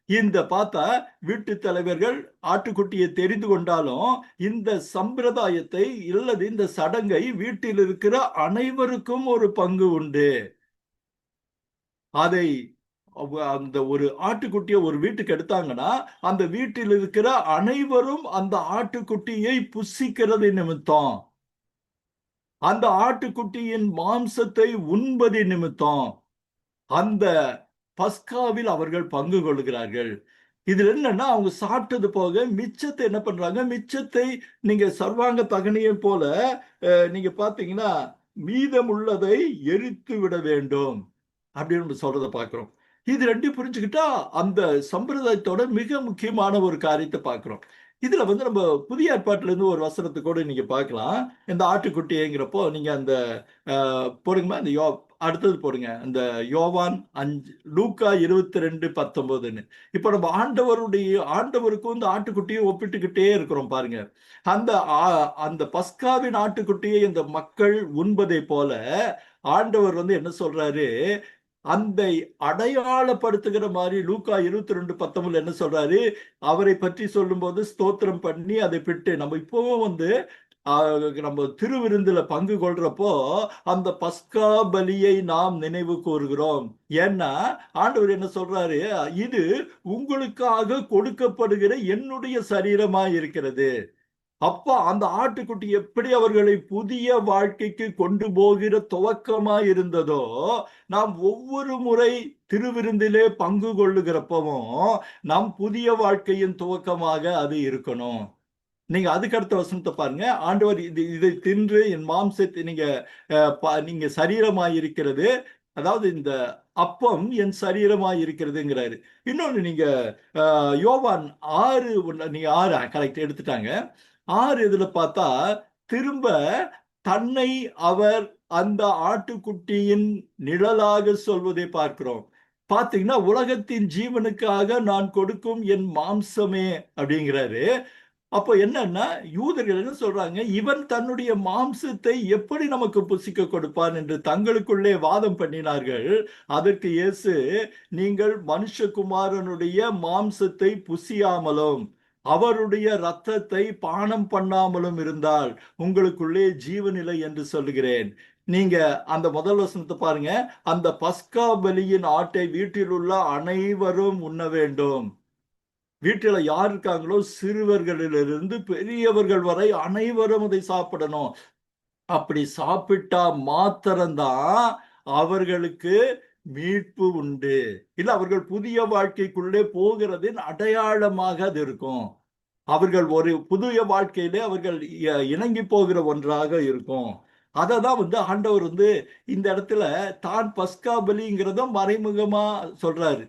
இந்த பார்த்தா வீட்டு தலைவர்கள் ஆட்டுக்குட்டியை தெரிந்து கொண்டாலும் இந்த சம்பிரதாயத்தை இல்லது இந்த சடங்கை வீட்டில் இருக்கிற அனைவருக்கும் ஒரு பங்கு உண்டு. அதை அந்த ஒரு ஆட்டுக்குட்டியை ஒரு வீட்டுக்கு எடுத்தாங்கன்னா அந்த வீட்டில் இருக்கிற அனைவரும் அந்த ஆட்டுக்குட்டியை புசிக்கிறது நிமித்தம், அந்த ஆட்டுக்குட்டியின் மாம்சத்தை உண்பது நிமித்தம் அந்த பஸ்காவில் அவர்கள் பங்கு கொள்கிறார்கள். இதுல என்னன்னா, அவங்க சாப்பிட்டது போக மிச்சத்தை என்ன பண்றாங்க, மிச்சத்தை நீங்க சர்வாங்க தகனியை போல நீங்க பாத்தீங்கன்னா மீதம் உள்ளதை எரித்து விட வேண்டும் அப்படின்னு சொல்றதை பார்க்கிறோம். இது ரெண்டையும் புரிஞ்சுக்கிட்டா அந்த சம்பிரதாயத்தோட மிக முக்கியமான ஒரு காரியத்தை பார்க்கிறோம். இதுல நம்ம புதிய ஏற்பாட்டுல இருந்து ஒரு வசனத்தை கூட நீங்க பார்க்கலாம். இந்த ஆட்டுக்குட்டிங்கிறப்போ நீங்க அந்த போடுங்கம்மா, அந்த அடுத்தது போடுங்க, அந்த யோவான் 5 லூக்கா 22:19. இப்ப நம்ம ஆண்டவருக்கும் இந்த ஆட்டுக்குட்டியை ஒப்பிட்டுக்கிட்டே இருக்கிறோம் பாருங்க. அந்த பஸ்காவின் ஆட்டுக்குட்டியை இந்த மக்கள் உண்பதை போல ஆண்டவர் என்ன சொல்றாரு, அந்த அடையாளப்படுத்துகிற மாதிரி லூக்கா 22:19 என்ன சொல்றாரு, அவரை பற்றி சொல்லும் போது ஸ்தோத்திரம் பண்ணி அதை பிட்டு நம்ம இப்பவும் நம்ம திருவிருந்துல பங்கு கொள்றப்போ அந்த பஸ்கா பலியை நாம் நினைவு கூறுகிறோம். ஏன்னா ஆண்டவர் என்ன சொல்றாரு, இது உங்களுக்காக கொடுக்கப்படுகிற என்னுடைய சரீரமாய் இருக்கிறது. அப்பா அந்த ஆட்டுக்குட்டி எப்படி அவர்களை புதிய வாழ்க்கைக்கு கொண்டு போகிற துவக்கமாய் இருந்ததோ, நாம் ஒவ்வொரு முறை திருவிருந்திலே பங்கு கொள்ளுகிறப்பவும் நாம் புதிய வாழ்க்கையின் துவக்கமாக அது இருக்கணும். நீங்க அதுக்கு அடுத்த வசனத்தை பாருங்க. ஆண்டவர் இதை தின்று என் மாம்சத்தை நீங்க சரீரமாயிருக்கிறது, அதாவது இந்த அப்பம் என் சரீரமாய் இருக்கிறதுங்கிறாரு. இன்னொன்னு நீங்க யோவான் 6 நீங்க 6 கரெக்ட் எடுத்துட்டாங்க. 6 இதுல பார்த்தா திரும்ப தன்னை அவர் அந்த ஆட்டுக்குட்டியின் நிழலாக சொல்வதை பார்க்கிறோம். பாத்தீங்கன்னா, உலகத்தின் ஜீவனுக்காக நான் கொடுக்கும் என் மாம்சமே அப்படிங்கிறாரு. அப்போ என்னன்னா, யூதர்கள் என்ன சொல்றாங்க, இவன் தன்னுடைய மாம்சத்தை எப்படி நமக்கு புசிக்க கொடுப்பான் என்று தங்களுக்குள்ளே வாதம் பண்ணினார்கள். அதற்கு இயேசு, நீங்கள் மனுஷகுமாரனுடைய மாம்சத்தை புசியாமலும் அவருடைய இரத்தத்தை பானம் பண்ணாமலும் இருந்தால் உங்களுக்குள்ளே ஜீவனில்லை என்று சொல்லுகிறேன். நீங்க அந்த முதல் வசனத்தை பாருங்க, அந்த பஸ்கா பலியின் ஆட்டை வீட்டில் உள்ள அனைவரும் உண்ண வேண்டும். வீட்டில் யார் இருக்காங்களோ சிறுவர்களிலிருந்து பெரியவர்கள் வரை அனைவரும் அதை சாப்பிடணும். அப்படி சாப்பிட்டா மாத்திரம்தான் அவர்களுக்கு மீட்பு உண்டு. இல்ல அவர்கள் புதிய வாழ்க்கைக்குள்ளே போகிறதின் அடையாளமாக அது இருக்கும். அவர்கள் ஒரு புதிய வாழ்க்கையிலே அவர்கள் இணங்கி போகிற ஒன்றாக இருக்கும். அததான் ஆண்டவர் இந்த இடத்துல தான் பஸ்கா பலிங்கிறதும் மறைமுகமா சொல்றாரு.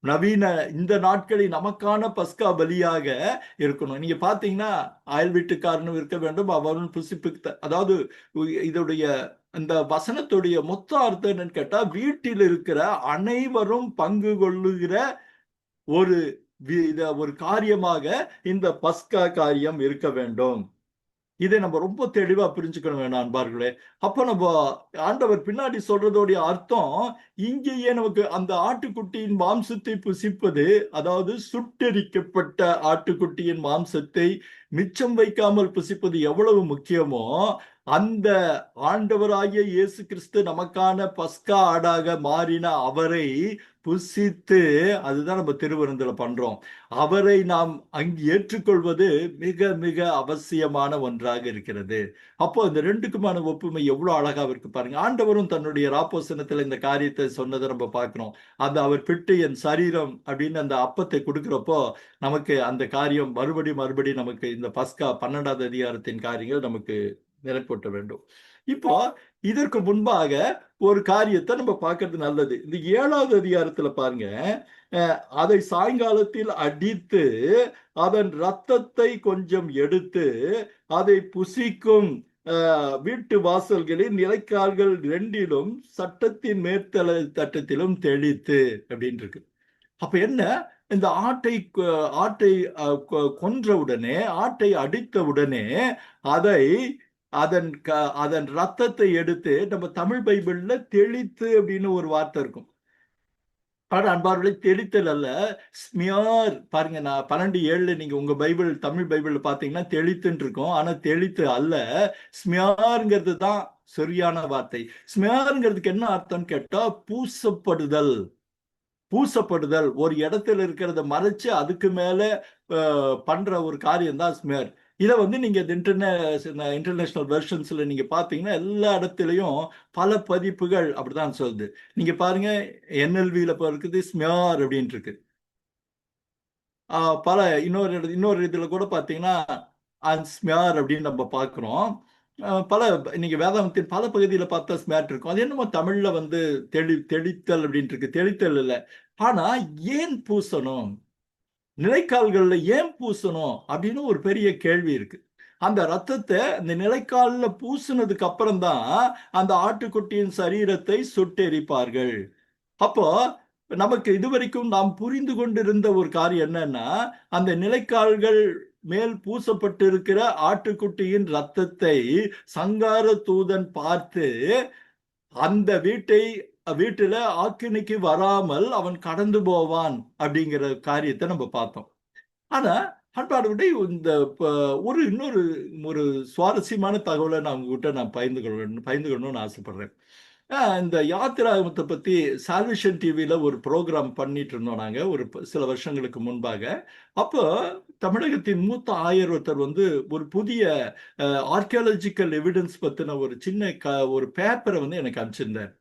நவீன இந்த நாட்களில் நமக்கான பஸ்கா பலியாக இருக்கணும். நீங்க பாத்தீங்கன்னா, அயல் வீட்டுக்காரனும் இருக்க வேண்டும் அவனும் புசிப்பு. அதாவது இதோடைய இந்த வசனத்துடைய மொத்த அர்த்தம் என்னன்னு கேட்டா, வீட்டில் இருக்கிற அனைவரும் பங்கு கொள்ளுகிற ஒரு ஒரு காரியமாக இந்த பஸ்கா காரியம் இருக்க வேண்டும். இதை நம்ம ரொம்ப தெளிவா புரிஞ்சுக்கணும் வேணும் அன்பார்களே. அப்ப நம்ம ஆண்டவர் பின்னாடி சொல்றதோடைய அர்த்தம், இங்கேயே நமக்கு அந்த ஆட்டுக்குட்டியின் மாம்சத்தை புசிப்பது, அதாவது சுட்டெரிக்கப்பட்ட ஆட்டுக்குட்டியின் மாம்சத்தை மிச்சம் வைக்காமல் புசிப்பது எவ்வளவு முக்கியமோ, அந்த ஆண்டவராகிய இயேசு கிறிஸ்து நமக்கான பஸ்கா ஆடாக மாறின அவரை புசித்து, அதுதான் நம்ம திருவிருந்துல பண்றோம். அவரை நாம் அங்கு ஏற்றுக்கொள்வது மிக மிக அவசியமான ஒன்றாக இருக்கிறது. அப்போ இந்த ரெண்டுக்குமான ஒப்புமை எவ்வளவு அழகா இருக்கு பாருங்க. ஆண்டவரும் தன்னுடைய ராப்போசனத்துல இந்த காரியத்தை சொன்னதை நம்ம பார்க்கிறோம். அந்த அவர் பிட்டு என் சரீரம் அப்படின்னு அந்த அப்பத்தை கொடுக்கிறப்போ நமக்கு அந்த காரியம் மறுபடி நமக்கு இந்த பஸ்கா 12வது அதிகாரத்தின் காரியங்கள் நமக்கு நிலைப்பட்ட வேண்டும். இப்போ இதற்கு முன்பாக ஒரு காரியத்தை நம்ம பார்க்கறது நல்லது. இந்த 7வது அதிகாரத்துல பாருங்க, அதை சாயங்காலத்தில் அடித்து அதன் இரத்தத்தை கொஞ்சம் எடுத்து அதை புசிக்கும் வீட்டு வாசல்களில் நிலைக்கால்கள் 2லும் சட்டத்தின் மேற்தள தட்டத்திலும் தெளித்து அப்படின்னு இருக்கு. அப்ப என்ன, இந்த ஆட்டை கொன்ற உடனே, ஆட்டை அடித்த உடனே அதை அதன் ரத்தத்தை எடுத்து, நம்ம தமிழ் பைபிள்ல தெளித்து அப்படின்னு ஒரு வார்த்தை இருக்கும். ஆனா அன்பார்களை தெளித்தல் அல்ல, ஸ்மியார். பாருங்க, நான் 12:7 நீங்க உங்க பைபிள் தமிழ் பைபிள் பாத்தீங்கன்னா தெளித்துன்னு இருக்கும். ஆனா தெளித்து அல்ல, ஸ்மியாருங்கிறது தான் சரியான வார்த்தை. ஸ்மியாருங்கிறதுக்கு என்ன அர்த்தம்னு கேட்டா பூசப்படுதல். பூசப்படுதல், ஒரு இடத்துல இருக்கிறத மறைச்சு அதுக்கு மேல பண்ற ஒரு காரியம் தான் ஸ்மியர். இதை நீங்க இன்டர்நேஷனல் வெர்ஷன்ஸ்ல நீங்க பாத்தீங்கன்னா எல்லா இடத்துலயும் பல பதிப்புகள் அப்படிதான் சொல்லுது. நீங்க பாருங்க, NLVல இருக்குது ஸ்மியார் அப்படின்னு இருக்கு. பல இன்னொரு இதுல கூட பாத்தீங்கன்னா ஸ்மியார் அப்படின்னு நம்ம பாக்குறோம். பல நீங்க வேதாந்தத்தின் பல பகுதியில பார்த்தா ஸ்மியார் இருக்கும். அது என்னமோ தமிழ்ல தெளித்தல் அப்படின்னு இருக்கு. தெளித்தல் இல்லை. ஆனா ஏன் பூசணும், நிலைக்கால்கள்ல ஏன் பூசணும் அப்படின்னு ஒரு பெரிய கேள்வி இருக்கு. அந்த ரத்தத்தை அந்த நிலைக்கால்ல பூசினதுக்கு அப்புறம் தான் அந்த ஆட்டுக்குட்டியின் சரீரத்தை சுட்டெரிப்பார்கள். அப்போ நமக்கு இதுவரைக்கும் நாம் புரிந்து கொண்டிருந்த ஒரு காரியம் என்னன்னா, அந்த நிலைக்கால்கள் மேல் பூசப்பட்டு இருக்கிற ஆட்டுக்குட்டியின் ரத்தத்தை சங்கார தூதன் பார்த்து அந்த வீட்டுல ஆக்கினைக்கு வராமல் அவன் கடந்து போவான் அப்படிங்கிற காரியத்தை நம்ம பார்த்தோம். ஆனா அன்பாடு இந்த இன்னொரு சுவாரஸ்யமான தகவலை நான் உங்ககிட்ட பகிர்ந்துக்கணும்னு ஆசைப்படுறேன். இந்த யாத்திராகமத்தை பத்தி சால்வேஷன் டிவியில ஒரு ப்ரோக்ராம் பண்ணிட்டு இருந்தோம் நாங்க ஒரு சில வருஷங்களுக்கு முன்பாக. அப்போ தமிழகத்தின் மூத்த ஆயர் ஒருத்தர் ஒரு புதிய ஆர்கியாலஜிக்கல் எவிடன்ஸ் பத்தின ஒரு சின்ன ஒரு பேப்பரை எனக்கு அனுப்பிச்சிருந்தார்.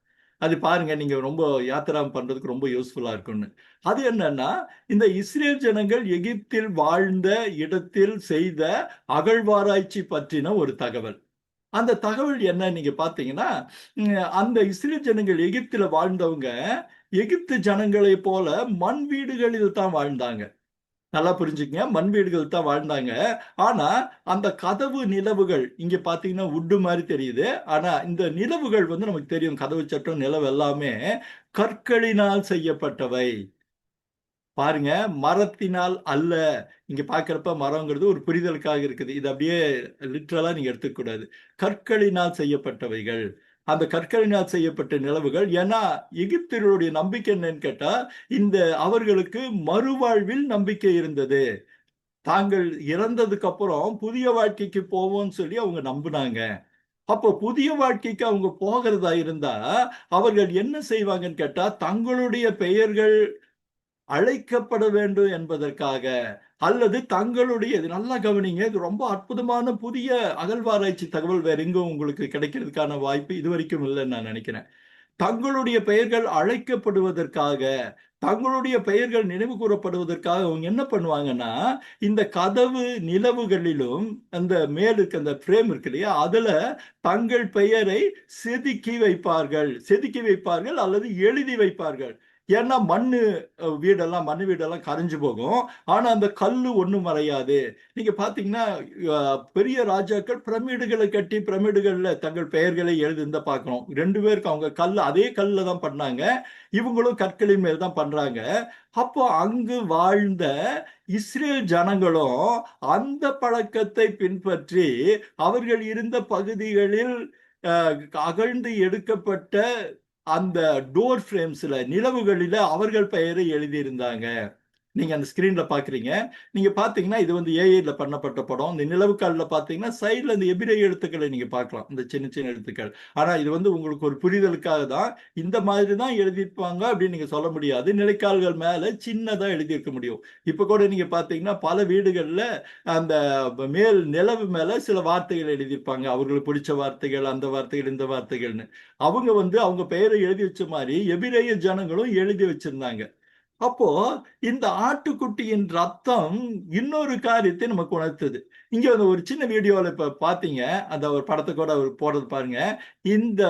அது பாருங்க, நீங்க ரொம்ப யாத்திராம் பண்றதுக்கு ரொம்ப யூஸ்ஃபுல்லா இருக்கும்னு. அது என்னன்னா, இந்த இஸ்ரேல் ஜனங்கள் எகிப்தில் வாழ்ந்த இடத்தில் செய்த அகழ்வாராய்ச்சி பற்றின ஒரு தகவல். அந்த தகவல் என்ன நீங்க பாத்தீங்கன்னா, அந்த இஸ்ரேல் ஜனங்கள் எகிப்தில வாழ்ந்தவங்க எகிப்து ஜனங்களை போல மண் வீடுகளில் தான் வாழ்ந்தாங்க. நல்லா புரிஞ்சுக்கங்க, மண் வீடுகள் தான் வாழ்ந்தாங்க. ஆனா அந்த கதவு நிலவுகள் இங்க பாத்தீங்கன்னா உட்டு மாதிரி தெரியுது. ஆனா இந்த நிலவுகள் நமக்கு தெரியும், கதவு சட்டம் நிலவு எல்லாமே கற்களினால் செய்யப்பட்டவை. பாருங்க, மரத்தினால் அல்ல. இங்க பாக்குறப்ப மரங்கிறது ஒரு புரிதலுக்காக இருக்குது. இது அப்படியே லிட்ரலா நீங்க எடுத்துக்க கூடாது. கற்களினால் செய்யப்பட்டவைகள், அந்த கற்களினால் செய்யப்பட்ட நிலவுகள். ஏன்னா எகிப்தியர்களுடைய நம்பிக்கை என்னன்னு கேட்டா, அவர்களுக்கு மறுவாழ்வில் நம்பிக்கை இருந்தது. தாங்கள் இறந்ததுக்கு அப்புறம் புதிய வாழ்க்கைக்கு போவோம்னு சொல்லி அவங்க நம்பினாங்க. அப்போ புதிய வாழ்க்கைக்கு அவங்க போகிறதா இருந்தா அவர்கள் என்ன செய்வாங்கன்னு கேட்டா, தங்களுடைய பெயர்கள் அழைக்கப்பட வேண்டும் என்பதற்காக, அல்லது தங்களுடைய, நல்லா கவனிங்க, இது ரொம்ப அற்புதமான புதிய அகழ்வாராய்ச்சி தகவல் வேற எங்கும் உங்களுக்கு கிடைக்கிறதுக்கான வாய்ப்பு இதுவரைக்கும் இல்லைன்னு நான் நினைக்கிறேன். தங்களுடைய பெயர்கள் அழைக்கப்படுவதற்காக, தங்களுடைய பெயர்கள் நினைவு கூறப்படுவதற்காக அவங்க என்ன பண்ணுவாங்கன்னா, இந்த கதவு நிலவுகளிலும் அந்த மேலுக்கு அந்த பிரேம் இருக்கு இல்லையா, அதுல தங்கள் பெயரை செதுக்கி வைப்பார்கள் அல்லது எழுதி வைப்பார்கள். ஏன்னா மண்ணு வீடெல்லாம் கரைஞ்சு போகும். ஆனா அந்த கல்லு ஒண்ணும் மறையாது. நீங்க பாத்தீங்கன்னா பெரிய ராஜாக்கள் பிரமிடுகளை கட்டி பிரமிடுகள்ல தங்கள் பெயர்களை எழுதிருந்தா பார்க்கிறோம். 2 பேருக்கு அவங்க அதே கல்லுல தான் பண்ணாங்க. இவங்களும் கற்களின் மேல் தான் பண்றாங்க. அப்போ அங்கு வாழ்ந்த இஸ்ரேல் ஜனங்களும் அந்த பழக்கத்தை பின்பற்றி அவர்கள் இருந்த பகுதிகளில் அகழ்ந்து எடுக்கப்பட்ட அந்த டோர் ஃப்ரேம்ஸ்ல நிலவுகளில அவர்கள் பெயரை எழுதியிருந்தாங்க. நீங்க அந்த ஸ்கிரீன்ல பாக்குறீங்க. நீங்க பாத்தீங்கன்னா இது வந்து ஏஐல பண்ணப்பட்ட படம். இந்த நிலவுக்கால்ல பாத்தீங்கன்னா சைடுல இந்த எபிரேய எழுத்துக்களை நீங்க பார்க்கலாம், இந்த சின்ன சின்ன எழுத்துக்கள். ஆனா இது வந்து உங்களுக்கு ஒரு புரிதலுக்காக தான். இந்த மாதிரி தான் எழுதியிருப்பாங்க அப்படின்னு நீங்க சொல்ல முடியாது. நிலைக்கால்கள் மேல சின்னதா எழுதியிருக்க முடியும். இப்ப கூட நீங்க பாத்தீங்கன்னா பல வீடுகள்ல அந்த மேல் நிலவு மேல சில வார்த்தைகள் எழுதியிருப்பாங்க. அவர்களுக்கு பிடிச்ச வார்த்தைகள், அந்த வார்த்தைகள், இந்த வார்த்தைகள்னு. அவங்க வந்து அவங்க பெயரை எழுதி வச்ச மாதிரி எபிரேய ஜனங்களும் எழுதி வச்சிருந்தாங்க. அப்போ இந்த ஆட்டுக்குட்டியின் ரத்தம் இன்னொரு காரியத்தை நமக்கு உணர்த்துது. இங்க வந்து ஒரு சின்ன வீடியோல இப்ப பாத்தீங்க, அந்த ஒரு படத்தை கூட அவர் போடுறது பாருங்க. இந்த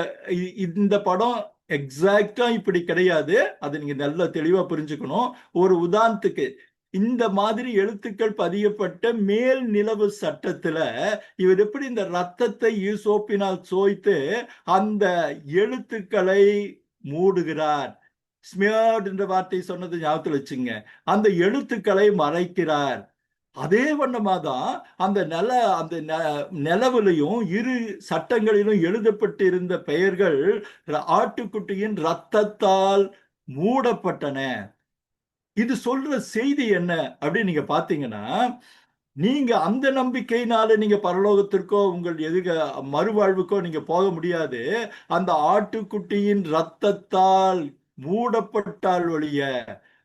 இந்த படம் எக்ஸாக்டா இப்படி கிடையாது. அது நீங்க நல்லா தெளிவா புரிஞ்சுக்கணும். ஒரு உதாரணத்துக்கு, இந்த மாதிரி எழுத்துக்கள் பதியப்பட்ட மேல் நிலவு சட்டத்துல இவர் எப்படி இந்த ரத்தத்தை ஈசோப்பினால் சோய்த்து அந்த எழுத்துக்களை மூடுகிறார். ஸ்மியர்ட் என்ற வார்த்தை சொன்னது ஞாபகத்தில் வச்சுங்க. அந்த எழுத்துக்களை மறைக்கிறார். அதே வண்ணமாதான் அந்த நிலவிலையும் இரு சட்டங்களிலும் எழுதப்பட்டிருந்த பெயர்கள் ஆட்டுக்குட்டியின் ரத்தத்தால் மூடப்பட்டன. இது சொல்ற செய்தி என்ன அப்படின்னு நீங்க பாத்தீங்கன்னா, நீங்க அந்த நம்பிக்கையினால நீங்க பரலோகத்திற்கோ உங்கள் மறுவாழ்வுக்கோ நீங்க போக முடியாது. அந்த ஆட்டுக்குட்டியின் ரத்தத்தால் மூடப்பட்டால் ஒழிய,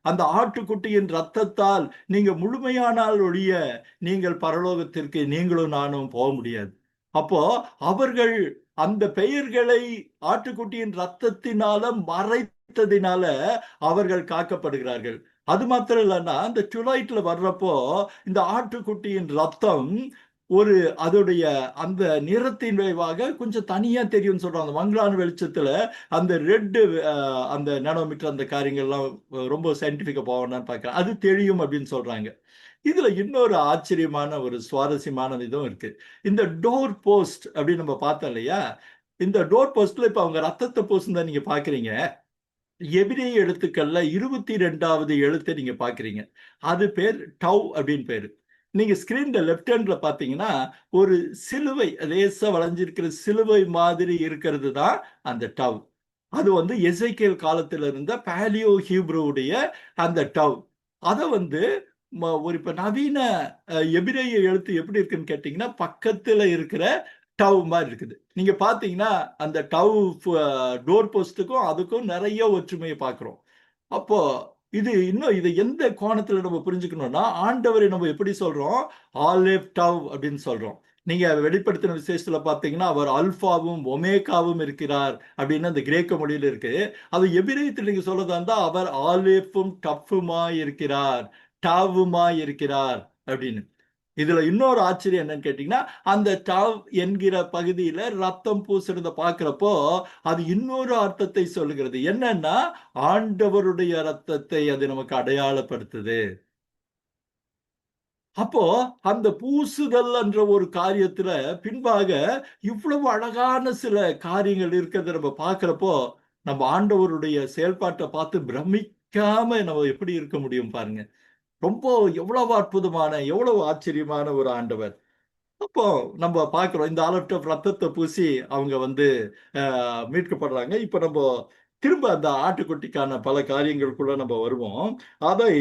அந்த ஆட்டுக்குட்டியின் ரத்தத்தால் நீங்க முழுமையானால் ஒழிய நீங்கள் பரலோகத்திற்கு நீங்களும் நானும் போக முடியாது. அப்போ அவர்கள் அந்த பெயர்களை ஆட்டுக்குட்டியின் ரத்தத்தினால மறைத்ததினால அவர்கள் காக்கப்படுகிறார்கள். அது மாத்திரம் இல்லைன்னா, இந்த டுலைட்ல வர்றப்போ இந்த ஆட்டுக்குட்டியின் ரத்தம் அதோடைய அந்த நிறத்தின் விளைவாக கொஞ்சம் தனியா தெரியும்னு சொல்றாங்க. மங்களான வெளிச்சத்துல அந்த ரெட் அந்த நானோமீட்டர் அந்த காரியங்கள்லாம் ரொம்ப சயின்டிபிக்கா போவேன்னு பார்க்கிறேன். அது தெரியும் அப்படின்னு சொல்றாங்க. இதுல இன்னொரு ஆச்சரியமான ஒரு சுவாரஸ்யமான இதுவும் இருக்கு. இந்த டோர் போஸ்ட் அப்படின்னு நம்ம பார்த்தோம் இல்லையா? இந்த டோர் போஸ்ட்ல இப்ப அவங்க ரத்தத்தை பூசுனதை நீங்க பாக்குறீங்க. எபிரேய எழுத்துக்கள்ல 22வது எழுத்தை நீங்க பாக்குறீங்க. அது பேர் டவ் அப்படின்னு பேரு. நீங்க ஸ்கிரீன்ல லெஃப்ட் ஹேண்ட்ல பாத்தீங்கன்னா ஒரு சிலுவை, லேசா வளைஞ்சிருக்கிற சிலுவை மாதிரி இருக்கிறது தான் அந்த டவ். அது வந்து எசேக்கியேல் காலத்துல இருந்த பாலியோ ஹீப்ருவுடைய அந்த டவ். அத வந்து ஒரு இப்ப நவீன எபிரேய எழுத்து எப்படி இருக்குன்னு கேட்டீங்கன்னா பக்கத்துல இருக்கிற டவ் மாதிரி இருக்குது. நீங்க பாத்தீங்கன்னா அந்த டவ் டோர் போஸ்டுக்கும் அதுக்கும் நிறைய ஒற்றுமையை பார்க்கிறோம். அப்போ இது எந்த கோணத்துல நம்ம புரிஞ்சுக்கணும்னா, ஆண்டவரை நம்ம எப்படி சொல்றோம்? ஆலிவ் டவ் அப்படின்னு சொல்றோம். நீங்க வெளிப்படுத்தின விசேஷத்துல பாத்தீங்கன்னா அவர் அல்பாவும் ஒமேகாவும் இருக்கிறார் அப்படின்னு அந்த கிரேக்க மொழியில இருக்கு. அது எபிரேயத்தில் நீங்க சொல்றதா இருந்தா அவர் ஆலிஃபும் டஃப்புமாய் இருக்கிறார், டாவுமாய் இருக்கிறார் அப்படின்னு. இதுல இன்னொரு ஆச்சரியம் என்னன்னு கேட்டீங்கன்னா, அந்த டாவ் என்கிற பகுதியில ரத்தம் பூசுறத பாக்குறப்போ அது இன்னொரு அர்த்தத்தை சொல்லுகிறது. என்னன்னா, ஆண்டவருடைய ரத்தத்தை அது நமக்கு அடையாளப்படுத்துது. அப்போ அந்த பூசுதல் என்ற ஒரு காரியத்துல பின்பாக இவ்வளவு அழகான சில காரியங்கள் இருக்கிறத நம்ம பாக்குறப்போ நம்ம ஆண்டவருடைய செயல்பாட்டை பார்த்து பிரமிக்காம நம்ம எப்படி இருக்க முடியும் பாருங்க. ரொம்ப எவ்வளவு அற்புதமான, எவ்வளவு ஆச்சரியமான ஒரு ஆண்டவர். அப்போ நம்ம பார்க்கிறோம் இந்த ஆலோப்ட ரத்தத்தை பூசி அவங்க வந்து மீட்கப்படுறாங்க. இப்ப நம்ம திரும்ப அந்த ஆட்டுக்குட்டிக்கான பல காரியங்களுக்குள்ள நம்ம வருவோம். அதை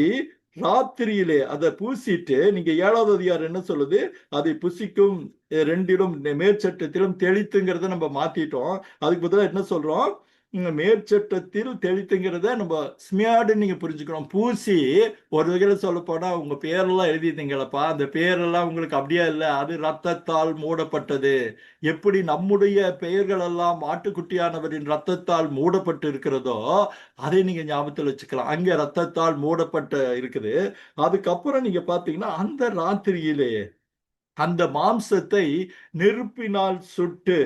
ராத்திரியிலே அதை பூசிட்டு நீங்க 7வது அதிகாரம் என்ன சொல்லுது? அதை புசிக்கும் 2லும் மேற்சட்டத்திலும் தெளித்துங்கிறத நம்ம மாத்திட்டோம். அதுக்கு பதிலாக என்ன சொல்றோம்? மேற்சட்டத்தில் தெளித்துங்கிறத நம்ம ஸ்மியார்டு நீங்க புரிஞ்சுக்கணும். பூசி ஒரு வகையில சொல்ல போனா உங்க பேரெல்லாம் எழுதிட்டீங்களப்பா, அந்த பேரெல்லாம் உங்களுக்கு அப்படியே இல்லை, அது ரத்தத்தால் மூடப்பட்டது. எப்படி நம்முடைய பெயர்கள் எல்லாம் ஆட்டுக்குட்டியானவரின் ரத்தத்தால் மூடப்பட்டு இருக்கிறதோ அதை நீங்க ஞாபகத்தில் வச்சுக்கலாம். அங்க ரத்தத்தால் மூடப்பட்ட இருக்குது. அதுக்கப்புறம் நீங்க பாத்தீங்கன்னா அந்த ராத்திரியிலே அந்த மாம்சத்தை நெருப்பினால் சுட்டு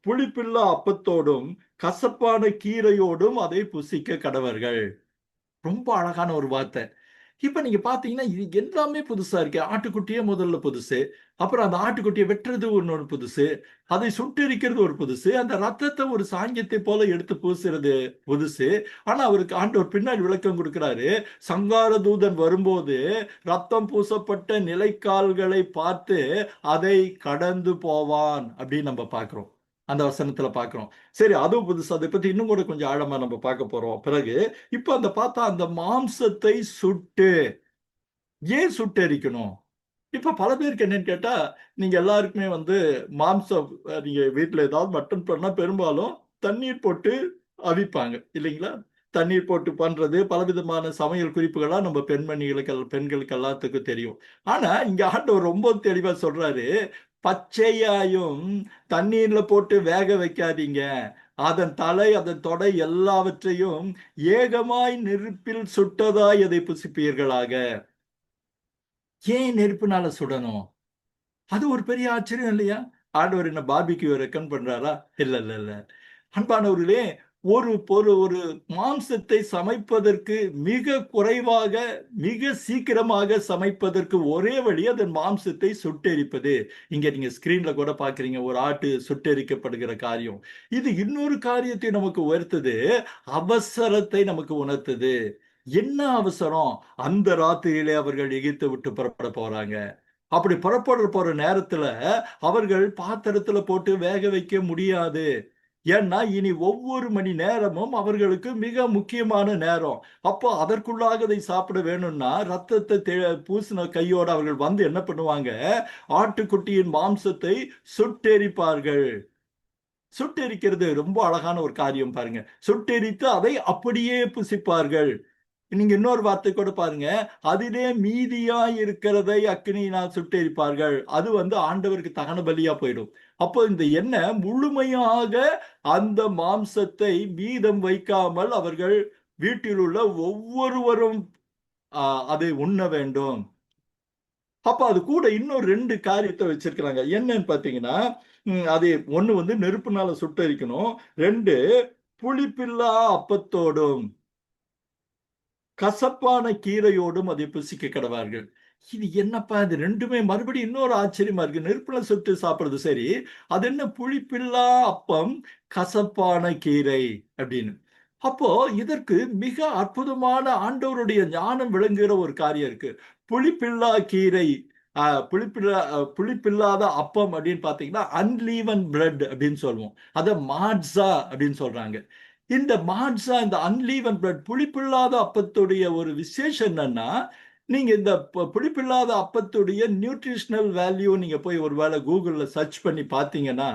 புளிப்பில்லா அப்பத்தோடும் கசப்பான கீரையோடும் அதை புசிக்க கடவர்கள். ரொம்ப அழகான ஒரு வார்த்தை. இப்ப நீங்க பாத்தீங்கன்னா இது எல்லாமே புதுசா இருக்கு. ஆட்டுக்குட்டியே முதல்ல புதுசு. அப்புறம் அந்த ஆட்டுக்குட்டியை வெட்டுறது ஒண்ணு புதுசு. அதை சுட்டெரிக்கிறது ஒரு புதுசு. அந்த ரத்தத்தை ஒரு சாங்கியத்தை போல எடுத்து பூசுறது புதுசு. ஆனா அவருக்கு ஆண்டவர் பின்னாடி விளக்கம் கொடுக்கிறாரு. சங்கார தூதன் வரும்போது ரத்தம் பூசப்பட்ட நிலைக்கால்களை பார்த்து அதை கடந்து போவான் அப்படின்னு நம்ம பார்க்கிறோம். அந்த வசனத்துல பார்க்கிறோம். சரி, அதுவும் புதுசு. அதை பத்தி இன்னும் கூட கொஞ்சம் ஆழமா நம்ம பார்க்க போறோம் பிறகு. இப்ப அந்த பார்த்தா அந்த மாம்சத்தை சுட்டு ஏன் சுட்டெரிக்கணும்? இப்ப பல பேருக்கு என்னன்னு கேட்டா, நீங்க எல்லாருக்குமே வந்து மாம்சம் நீங்க வீட்டுல ஏதாவது மட்டன் பண்ணா பெரும்பாலும் தண்ணீர் போட்டு அவிப்பாங்க இல்லைங்களா? தண்ணீர் போட்டு பண்றது பலவிதமான சமையல் குறிப்புகளா நம்ம பெண்களுக்கு எல்லாத்துக்கும் தெரியும். ஆனா இங்க ஆண்டவர் ரொம்ப தெளிவா சொல்றாரு, பச்சையாயும் தண்ணீர்ல போட்டு வேக வைக்காதீங்க. அதன் தலை அதன் தொடை எல்லாவற்றையும் ஏகமாய் நெருப்பில் சுட்டதாய் அதை புசிப்பீர்களாக. ஏன் நெருப்புனால சுடணும்? அது ஒரு பெரிய ஆச்சரியம் இல்லையா? ஆண்டவர் என்ன பார்பிக்யூ ரெக்கமெண்ட் பண்றாரா? இல்ல இல்ல இல்ல. அன்பானவர்களே, ஒரு ஒரு மாம்சத்தை சமைப்பதற்கு மிக குறைவாக, மிக சீக்கிரமாக சமைப்பதற்கு ஒரே வழி அதன் மாம்சத்தை சுட்டெரிப்பது. இங்க நீங்க ஸ்கிரீன்ல கூட பாக்குறீங்க, ஒரு ஆட்டு சுட்டெரிக்கப்படுகிற காரியம். இது இன்னொரு காரியத்தை நமக்கு உணர்த்தது, அவசரத்தை நமக்கு உணர்த்தது. என்ன அவசரம்? அந்த ராத்திரியிலே அவர்கள் எகிப்தை விட்டு புறப்பட போறாங்க. அப்படி புறப்பட போற நேரத்துல அவர்கள் பாத்திரத்துல போட்டு வேக வைக்க முடியாது. ஏன்னா இனி ஒவ்வொரு மணி நேரமும் அவர்களுக்கு மிக முக்கியமான நேரம். அப்போ அதற்குள்ளாக அதை சாப்பிட வேணும்னா ரத்தத்தை பூசின கையோட அவர்கள் வந்து என்ன பண்ணுவாங்க? ஆட்டுக்குட்டியின் மாம்சத்தை சுட்டெரிப்பார்கள். சுட்டெரிக்கிறது ரொம்ப அழகான ஒரு காரியம் பாருங்க. சுட்டெரித்து அதை அப்படியே புசிப்பார்கள். நீங்க இன்னொரு வார்த்தை கூட பாருங்க, அதிலே மீதியா இருக்கிறதை அக்கினியினால் சுட்டெரிப்பார்கள். அது வந்து ஆண்டவருக்கு தகன பலியா போயிடும். அப்போ இந்த எண்ணெய் முழுமையாக அந்த மாம்சத்தை மீதம் வைக்காமல் அவர்கள் வீட்டில் உள்ள ஒவ்வொருவரும் அதை உண்ண வேண்டும். அப்ப அது கூட இன்னும் 2 காரியத்தை வச்சிருக்கிறாங்க. என்னன்னு பாத்தீங்கன்னா, அது ஒண்ணு வந்து நெருப்புனால சுட்டெரிக்கணும். 2 புளிப்பில்லா அப்பத்தோடும் கசப்பான கீரையோடும் அதை புசிக்க கடவார்கள். இது என்னப்பா இது? ரெண்டுமே மறுபடியும் இன்னொரு ஆச்சரியமா இருக்கு. நெருப்புல சுட்டு சாப்பிடுறது சரி, அது என்ன புளிப்பில்லா அப்பம், கசப்பான கீரை அப்படின்னு. அப்போ இதற்கு மிக அற்புதமான ஆண்டவருடைய ஞானம் விளங்குகிற ஒரு காரியம் இருக்கு. புளிப்பில்லா கீரை, புளிப்பில்லாத அப்பம் அப்படின்னு பாத்தீங்கன்னா அன்லீவன் பிரெட் அப்படின்னு சொல்லுவோம். அத மாட்ஸா அப்படின்னு சொல்றாங்க. இந்த மாட்ஸா, இந்த அன்லீவன் பிரெட், புளிப்பில்லாத அப்பத்துடைய ஒரு விசேஷம் என்னன்னா, நீங்க இந்த புளிப்பில்லாத அப்பத்துடைய நியூட்ரிஷனல் வேல்யூ நீங்க போய் ஒருவேளை கூகுள்ல சர்ச் பண்ணி பார்த்தீங்கன்னா,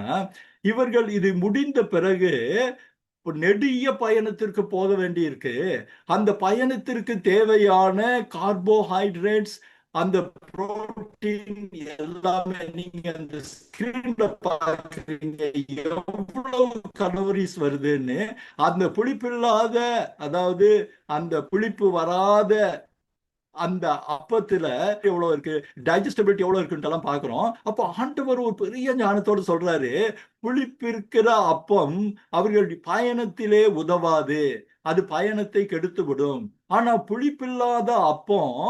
இவர்கள் இது முடிந்த பிறகு நெடிய பயணத்திற்கு போக வேண்டியிருக்கு. அந்த பயணத்திற்கு தேவையான கார்போஹைட்ரேட்ஸ், அந்த புரோட்டீன் எல்லாமே நீங்க அந்த ஸ்கிரீன்ல பாக்குறீங்க எவ்வளவு கலோரிஸ் வருதுன்னு. அந்த புளிப்பில்லாத, அதாவது அந்த புளிப்பு வராத அந்த அப்பத்துல எவ்வளவு இருக்கு, டைஜஸ்டபிலிட்டி எவ்வளவு இருக்குன்னு பாக்குறோம். அப்போ ஆண்டவர் ஒரு பெரிய ஞானத்தோடு சொல்றாரு, புளிப்பிருக்கிற அப்பம் அவர்கள் பயணத்திலே உதவாது, அது பயணத்தை கெடுத்து விடும். ஆனா புளிப்பில்லாத அப்பம்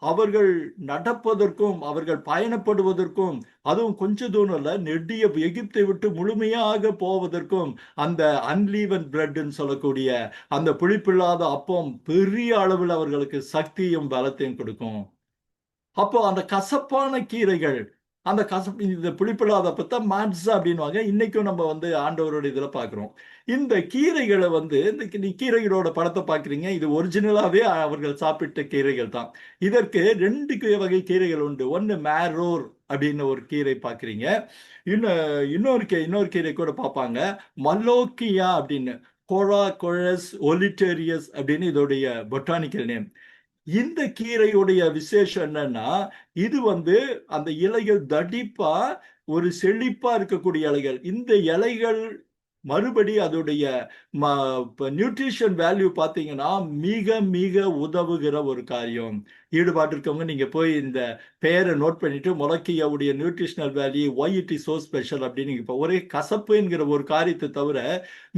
அவர்கள் நடப்பதற்கும் அவர்கள் பயணப்படுவதற்கும், அதுவும் கொஞ்ச தூரம் இல்ல, நெடிய எகிப்தை விட்டு முழுமையாக போவதற்கும் அந்த அன்லீவன் பிரெட்ன்னு சொல்லக்கூடிய அந்த புளிப்பில்லாத அப்பம் பெரிய அளவில் அவர்களுக்கு சக்தியும் பலத்தையும் கொடுக்கும். அப்போ அந்த கசப்பான கீரைகள், அந்த கசப்பு, இந்த புளிப்பில்லாத அப்பத்தை மாட்ஸா அப்படின்வாங்க. இன்னைக்கும் நம்ம வந்து ஆண்டவரோட இதுல பாக்குறோம். இந்த கீரைகளை வந்து இந்த கீரைகளோட படத்தை பாக்குறீங்க, இது ஒரிஜினலாவே அவர்கள் சாப்பிட்ட கீரைகள் தான். இதற்கு 2 வகை கீரைகள் உண்டு. ஒன்னு மேரோர் அப்படின்னு ஒரு கீரை பாக்குறீங்க. இன்னொரு கீரை கூட பார்ப்பாங்க, மல்லோக்கியா அப்படின்னு, கொழஸ் ஒலிட்டேரியஸ் அப்படின்னு இதோடைய பொட்டானிக்கல் நேம். இந்த கீரையுடைய விசேஷம் என்னன்னா, இது வந்து அந்த இலைகள் தடிப்பா ஒரு செழிப்பா இருக்கக்கூடிய இலைகள். இந்த இலைகள் மறுபடி அதோடைய நியூட்ரிஷன் வேல்யூ பார்த்தீங்கன்னா மிக மிக உதவுகிற ஒரு காரியம். ஈடுபாடு இருக்கவங்க நீங்க போய் இந்த பெயரை நோட் பண்ணிட்டு முளக்கியாவுடைய nutritional value why it is so special அப்படின்னு இப்போ ஒரே கசப்பு என்கிற ஒரு காரியத்தை தவிர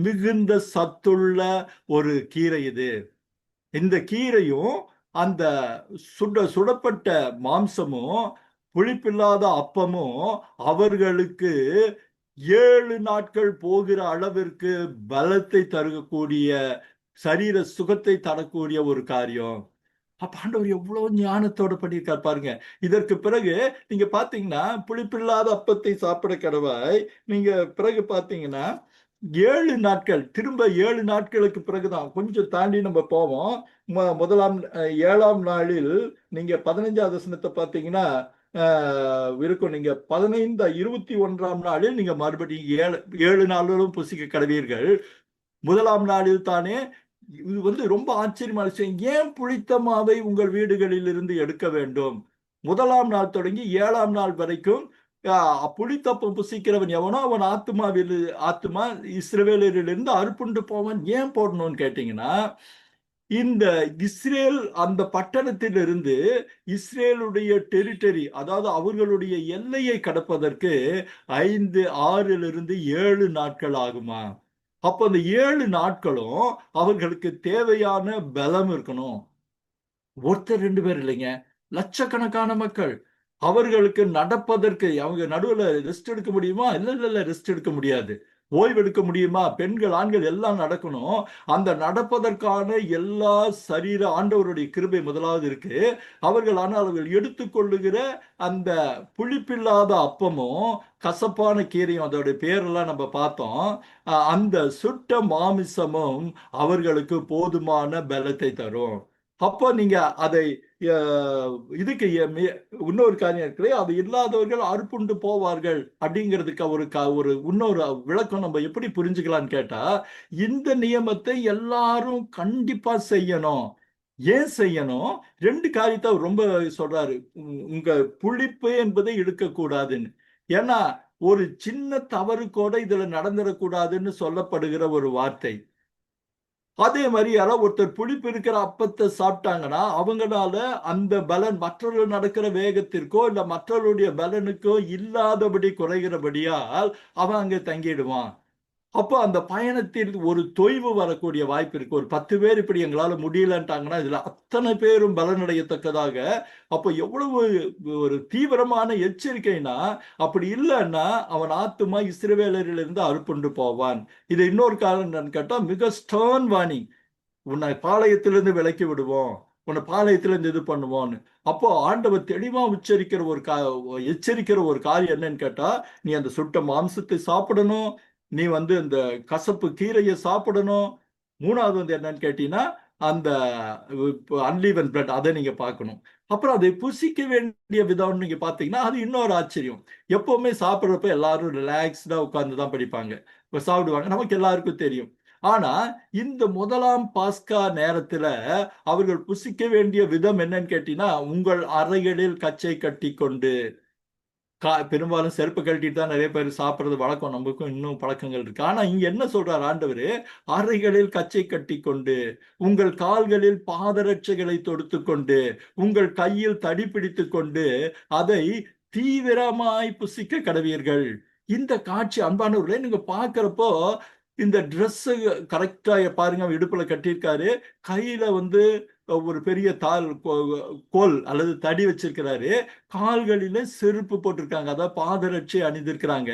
மிகுந்த சத்துள்ள ஒரு கீரை இது. இந்த கீரையும் அந்த சுடப்பட்ட மாம்சமும் புளிப்பில்லாத அப்பமும் அவர்களுக்கு 7 நாட்கள் போகிற அளவிற்கு பலத்தை தரக்கூடிய சரீர சுகத்தை தரக்கூடிய ஒரு காரியம். அப்ப ஆண்டவர் எவ்வளவு ஞானத்தோட பண்ணியிருக்கார் பாருங்க. இதற்கு பிறகு நீங்க பாத்தீங்கன்னா புளிப்பில்லாத அப்பத்தை சாப்பிட கடவாய். நீங்க பிறகு பாத்தீங்கன்னா 7 நாட்கள், திரும்ப 7 நாட்களுக்கு பிறகுதான் கொஞ்சம் தாண்டி நம்ம போவோம். முதலாம் 7ஆம் நாளில் நீங்க 15வது வசனத்தை பாத்தீங்கன்னா இருக்கும். நீங்க 21ஆம் நாளில் நீங்க மறுபடியும் 7 நாளும் புசிக்க கடவீர்கள். முதலாம் நாளில் தானே. இது ரொம்ப ஆச்சரியமான விஷயம். ஏன் புளித்த மாவை உங்கள் வீடுகளில் இருந்து எடுக்க வேண்டும்? முதலாம் நாள் தொடங்கி 7ஆம் நாள் வரைக்கும் புளித்தப்பம் புசிக்கிறவன் எவனோ அவன் ஆத்துமா இஸ்ரவேலரிலிருந்து அறுப்புண்டு போவன். ஏன் போடணும்னு கேட்டீங்கன்னா, இந்த இஸ்ரேல் அந்த பட்டணத்திலிருந்து இஸ்ரேலுடைய டெரிட்டரி, அதாவது அவர்களுடைய எல்லையை கடப்பதற்கு 5, 6 7 நாட்கள் ஆகுமா. அப்ப அந்த 7 நாட்களும் அவர்களுக்கு தேவையான பலம் இருக்கணும். ஒருத்தர் 2 பேர் இல்லைங்க, லட்சக்கணக்கான மக்கள். அவர்களுக்கு நடப்பதற்கு அவங்க நடுவுல ரெஸ்ட் எடுக்க முடியுமா? இல்ல ரெஸ்ட் எடுக்க முடியாது. ஓய்வு எடுக்க முடியுமா? பெண்கள் ஆண்கள் எல்லாம் நடக்கணும். அந்த நடப்பதற்கான எல்லா சரீர ஆண்டவருடைய கிருபை முதலாவது இருக்கு. அவர்கள் எடுத்துக்கொள்ளுகிற அந்த புளிப்பில்லாத அப்பமும் கசப்பான கீரையும், அதோட பேரெல்லாம் நம்ம பார்த்தோம். அந்த சுட்ட மாமிசமும் அவர்களுக்கு போதுமான பலத்தை தரும். அப்போ நீங்க அதை இதுக்கு இன்னொரு காரியம் இருக்கு, அது இல்லாதவர்கள் அறுப்புண்டு போவார்கள் அப்படிங்கிறதுக்கு ஒரு இன்னொரு விளக்கம் நம்ம எப்படி புரிஞ்சுக்கலாம்னு கேட்டா, இந்த நியமத்தை எல்லாரும் கண்டிப்பா செய்யணும். ஏன் செய்யணும்? 2 காரியத்தை அவர் ரொம்ப சொல்றாரு. உங்க புளிப்பு என்பதை இழுக்கக்கூடாதுன்னு. ஏன்னா ஒரு சின்ன தவறு கூட இதுல நடந்துடக்கூடாதுன்னு சொல்லப்படுகிற ஒரு வார்த்தை. அதே மாதிரி யாராவது ஒருத்தர் புளிப்பு இருக்கிற அப்பத்தை சாப்பிட்டாங்கன்னா அவங்களால அந்த பலன் மற்றவர்கள் நடக்கிற வேகத்திற்கோ இல்ல மற்றவர்களுடைய பலனுக்கோ இல்லாதபடி குறைகிறபடியால் அவன் அங்க தங்கிடுவான். அப்போ அந்த பயணத்தில் ஒரு தொய்வு வரக்கூடிய வாய்ப்பு இருக்கு. ஒரு 10 பேர் இப்படி எங்களால முடியலன்ட்டாங்கன்னா இதுல அத்தனை பேரும் பலனடையத்தக்கதாக. அப்போ எவ்வளவு ஒரு தீவிரமான எச்சரிக்கைனா, அப்படி இல்லைன்னா அவன் ஆத்துமா இஸ்ரவேலரிலிருந்து அறுப்புண்டு போவான். இது இன்னொரு காரணம் என்னன்னு கேட்டா, மிக ஸ்டர்ன் வார்னிங். உன்னை பாளையத்திலிருந்து விலக்கி விடுவோம், உன்னை பாளையத்திலிருந்து இது பண்ணுவோன்னு. அப்போ ஆண்டவர் தெளிவா எச்சரிக்கிற ஒரு காரியம் என்னன்னு கேட்டா, நீ அந்த சுட்ட மாம்சத்தை சாப்பிடணும், நீ இந்த கசப்பு கீரையை சாப்பிடணும். 3வது என்னன்னு கேட்டீங்கன்னா, அந்த அன்லீவன் பிரெட் அதை நீங்க பார்க்கணும். அப்புறம் அதை புசிக்க வேண்டிய விதம்னு நீங்க பாத்தீங்கன்னா, அது இன்னொரு ஆச்சரியம். எப்பவுமே சாப்பிட்றப்ப எல்லாரும் ரிலாக்ஸ்டா உட்கார்ந்துதான் படிப்பாங்க, சாப்பிடுவாங்க, நமக்கு எல்லாருக்கும் தெரியும். ஆனா இந்த முதலாம் பாஸ்கா நேரத்துல அவர்கள் புசிக்க வேண்டிய விதம் என்னன்னு கேட்டீங்கன்னா, உங்கள் அறைகளில் கச்சை கட்டி கொண்டு. பெரும்பாலும் செருப்பு கழட்டிட்டு தான் நிறைய பேர் சாப்பிடுறது வழக்கம். நமக்கும் இன்னும் பழக்கங்கள் இருக்கு. ஆனா இங்க என்ன சொல்றார் ஆண்டவரு? அறைகளில் கச்சை கட்டி கொண்டு, உங்கள் கால்களில் பாதரட்சைகளை தொடுத்து கொண்டு, உங்கள் கையில் தடி பிடித்து கொண்டு அதை தீவிரமாய் புசிக்க கடவீர்கள். இந்த காட்சி அன்பானவர்களே நீங்க பாக்குறப்போ, இந்த ட்ரெஸ் கரெக்டா பாருங்க, இடுப்புல கட்டியிருக்காரு, கையில ஒரு பெரிய கோல் அல்லது தடி வச்சிருக்கிறாரு, கால்களில செருப்பு போட்டிருக்காங்க, அதாவது பாதரட்சை அணிந்திருக்கிறாங்க.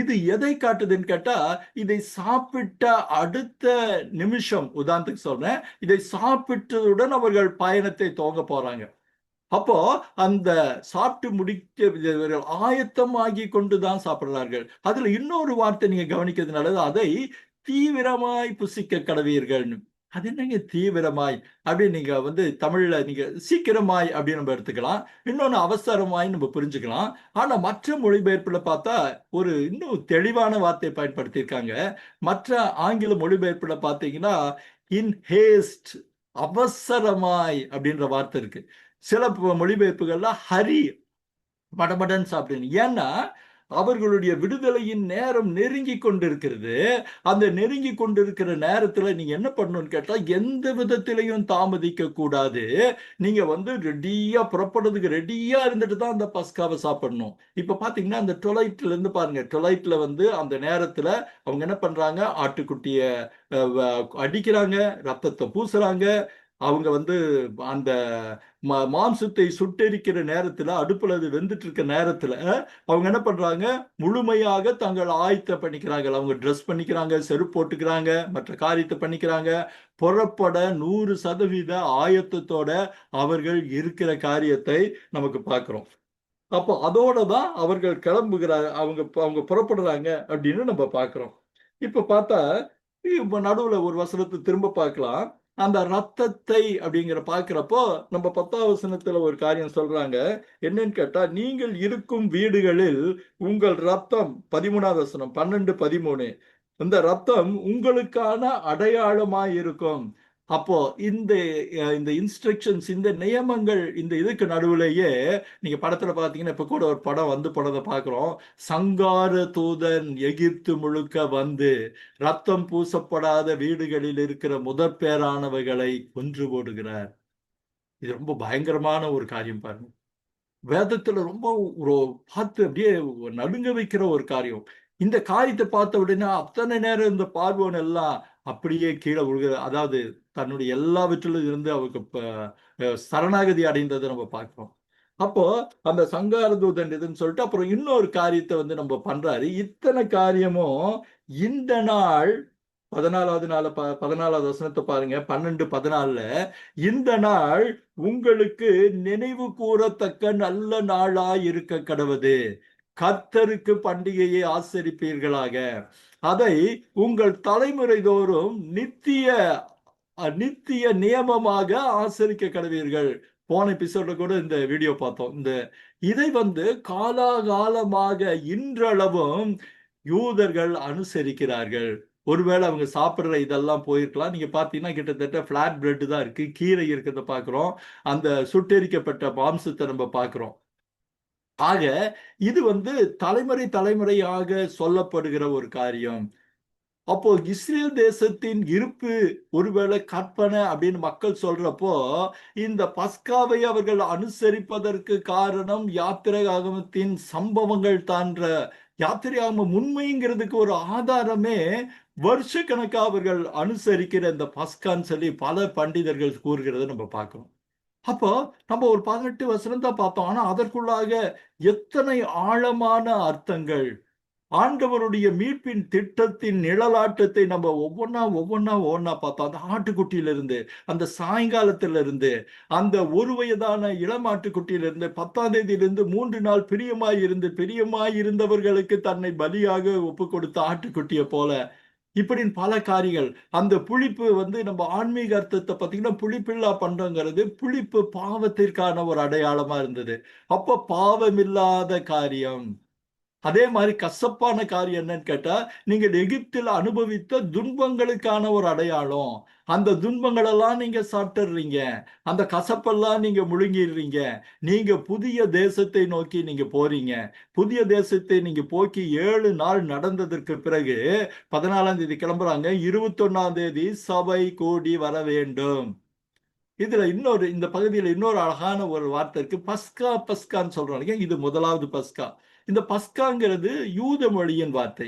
இது எதை காட்டுதுன்னு கேட்டா, இதை சாப்பிட்ட அடுத்த நிமிஷம், உதாரணத்துக்கு சொல்றேன், இதை சாப்பிட்டதுடன் அவர்கள் பயணத்தை துவங்க போறாங்க. அப்போ அந்த சாப்பிட்டு முடிக்க ஆயத்தமாகி கொண்டுதான் சாப்பிடுறார்கள். அதுல இன்னொரு வார்த்தை நீங்க கவனிக்கிறது நல்லது, அதை தீவிரமாய் புசிக்க கடவீர்கள். அது என்னங்க தீவிரமாய் அப்படின்னு நீங்க தமிழ்ல நீங்க சீக்கிரமாய் அப்படின்னு நம்ம எடுத்துக்கலாம், இன்னொன்னு அவசரமாய் நம்ம புரிஞ்சுக்கலாம். ஆனா மற்ற மொழிபெயர்ப்புல பார்த்தா ஒரு இன்னும் தெளிவான வார்த்தையை பயன்படுத்தியிருக்காங்க. மற்ற ஆங்கில மொழிபெயர்ப்புல பார்த்தீங்கன்னா இன் ஹேஸ்ட், அவசரமாய் அப்படின்ற வார்த்தை இருக்கு. சில மொழிபெயர்ப்புகள்ல ஹரி, மடமடன் சாப்பிடுங்க. ஏன்னா அவர்களுடைய விடுதலையின் நேரம் நெருங்கி கொண்டிருக்கிறது. அந்த நெருங்கி கொண்டிருக்கிற நேரத்துல நீங்க என்ன பண்ணணும்னு கேட்டா, எந்த விதத்திலையும் தாமதிக்க கூடாது. நீங்க ரெடியா புறப்படுறதுக்கு ரெடியா இருந்துட்டு தான் அந்த பஸ்காவை சாப்பிடணும். இப்ப பாத்தீங்கன்னா அந்த டொலைட்ல இருந்து பாருங்க, டொலைட்ல அந்த நேரத்துல அவங்க என்ன பண்றாங்க, ஆட்டுக்குட்டிய அடிக்கிறாங்க, ரத்தத்தை பூசுறாங்க. அவங்க அந்த மாம்சத்தை சுட்டெரிக்கிற நேரத்துல, அடுப்புல அது வெந்துட்டு இருக்க நேரத்துல அவங்க என்ன பண்றாங்க, முழுமையாக தங்கள் ஆயத்த பண்ணிக்கிறாங்க. அவங்க ட்ரெஸ் பண்ணிக்கிறாங்க, செருப்பு போட்டுக்கிறாங்க, மற்ற காரியத்தை பண்ணிக்கிறாங்க. புறப்பட 100% ஆயத்தத்தோட அவர்கள் இருக்கிற காரியத்தை நமக்கு பார்க்கிறோம். அப்போ அதோட தான் அவர்கள் கிளம்புகிறாங்க, அவங்க அவங்க புறப்படுறாங்க அப்படின்னு நம்ம பார்க்கிறோம். இப்ப பார்த்தா, இப்ப நடுவுல ஒரு வசனத்தை திரும்ப பார்க்கலாம். அந்த ரத்தத்தை அப்படிங்கிற பார்க்கிறப்போ நம்ம 10ஆம் வசனத்துல ஒரு காரியம் சொல்றாங்க. என்னன்னு கேட்டா, நீங்கள் இருக்கும் வீடுகளில் உங்கள் ரத்தம், 13ஆம் வசனம் 12, 13, இந்த ரத்தம் உங்களுக்கான அடையாளமாய் இருக்கும். அப்போ இந்த இந்த இன்ஸ்ட்ரக்ஷன்ஸ், இந்த நியமங்கள், இந்த இதுக்கு நடுவுலயே நீங்க படத்துல பாத்தீங்கன்னா, இப்ப கூட ஒரு படம் படத்தை பாக்குறோம். சங்கார தூதன் எகிப்து முழுக்க ரத்தம் பூசப்படாத வீடுகளில் இருக்கிற முதற் பேரானவைகளை கொன்று போடுகிறார். இது ரொம்ப பயங்கரமான ஒரு காரியம் பாருங்க. வேதத்துல ரொம்ப ஒரு பார்த்து அப்படியே நடுங்க வைக்கிற ஒரு காரியம். இந்த காரியத்தை பார்த்த உடனே அத்தனை நேரம் இந்த பார்வோன் எல்லாம் அப்படியே கீழே விழுக, அதாவது தன்னுடைய எல்லாவற்றிலும் இருந்து அவருக்கு சரணாகதி அடைந்ததை நம்ம பார்க்கிறோம். அப்போ அந்த சங்கார தூதன் இதுன்னு சொல்லிட்டு அப்புறம் இன்னொரு காரியத்தை நம்ம பண்றாரு. இத்தனை காரியமும் இந்த நாள் 14வது வசனத்தை பாருங்க, 12, 14, இந்த நாள் உங்களுக்கு நினைவு கூறத்தக்க நல்ல நாளாய் இருக்க கடவது. கர்த்தருக்கு பண்டிகையை ஆசரிப்பீர்களாக. அதை உங்கள் தலைமுறை தோறும் நித்திய நியமமாக ஆசரிக்க கடவீர்கள். போன எபிசோட்ல கூட இந்த வீடியோ பார்த்தோம். இதை காலாகாலமாக இன்றளவும் யூதர்கள் அனுசரிக்கிறார்கள். ஒருவேளை அவங்க சாப்பிடுற இதெல்லாம் போயிருக்கலாம். நீங்க பாத்தீங்கன்னா கிட்டத்தட்ட பிளாட் பிரெட் தான் இருக்கு, கீரை இருக்கிறத பாக்குறோம், அந்த சுட்டெரிக்கப்பட்ட மாம்சத்தை நம்ம பாக்குறோம். ஆக இது தலைமுறையாக சொல்லப்படுகிற ஒரு காரியம். அப்போ இஸ்ரேல் தேசத்தின் இருப்பு ஒருவேளை கற்பனை அப்படின்னு மக்கள் சொல்றப்போ, இந்த பஸ்காவை அவர்கள் அனுசரிப்பதற்கு காரணம் யாத்திராகமத்தின் சம்பவங்கள் தான்ற யாத்திராகமம் உண்மைங்கிறதுக்கு ஒரு ஆதாரமே வருஷக்கணக்கா அவர்கள் அனுசரிக்கிற இந்த பஸ்கான்னு சொல்லி பல பண்டிதர்கள் கூறுகிறத நம்ம பார்க்கிறோம். அப்போ நம்ம ஒரு 18 வசனம் தான் பார்த்தோம். ஆனா அதற்குள்ளாக எத்தனை ஆழமான அர்த்தங்கள், ஆண்டவருடைய மீட்பின் திட்டத்தின் நிழலாட்டத்தை நம்ம ஒவ்வொன்னா பார்த்தோம். அந்த ஆட்டுக்குட்டியிலிருந்து, அந்த சாயங்காலத்திலிருந்து, அந்த ஒரு வயதான இளமாட்டுக்குட்டியிலிருந்து, 10ஆம் தேதியிலிருந்து 3 நாள் பிரியமாயிருந்தவர்களுக்கு தன்னை பலியாக ஒப்பு கொடுத்த ஆட்டுக்குட்டியை போல, இப்படின்னு பல காரியங்கள். அந்த புளிப்பு நம்ம ஆன்மீக அர்த்தத்தை பார்த்தீங்கன்னா, புளிப்பில்லா பண்டங்கிறது புளிப்பு பாவத்திற்கான ஒரு அடையாளமா இருந்தது. அப்ப பாவமில்லாத காரியம். அதே மாதிரி கசப்பான காரியம் என்னன்னு கேட்டா, நீங்கள் எகிப்தில் அனுபவித்த துன்பங்களுக்கான ஒரு அடையாளம். அந்த துன்பங்களெல்லாம் நீங்க சாப்பிட்டுறீங்க, அந்த கசப்பெல்லாம் நீங்க முழுங்கிடுறீங்க. நீங்க புதிய தேசத்தை நோக்கி நீங்க போறீங்க. புதிய தேசத்தை நீங்க போக்கி 7 நாள் நடந்ததற்கு பிறகு 14ஆம் தேதி கிளம்புறாங்க. 21ஆம் தேதி சபை கூடி வர வேண்டும். இதுல இந்த பகுதியில் இன்னொரு அழகான ஒரு வார்த்தை இருக்கு. பஸ்கான்னு சொல்றாங்க. இது முதலாவது பஸ்கா. இந்த பஸ்காங்கிறது யூத மொழியின் வார்த்தை.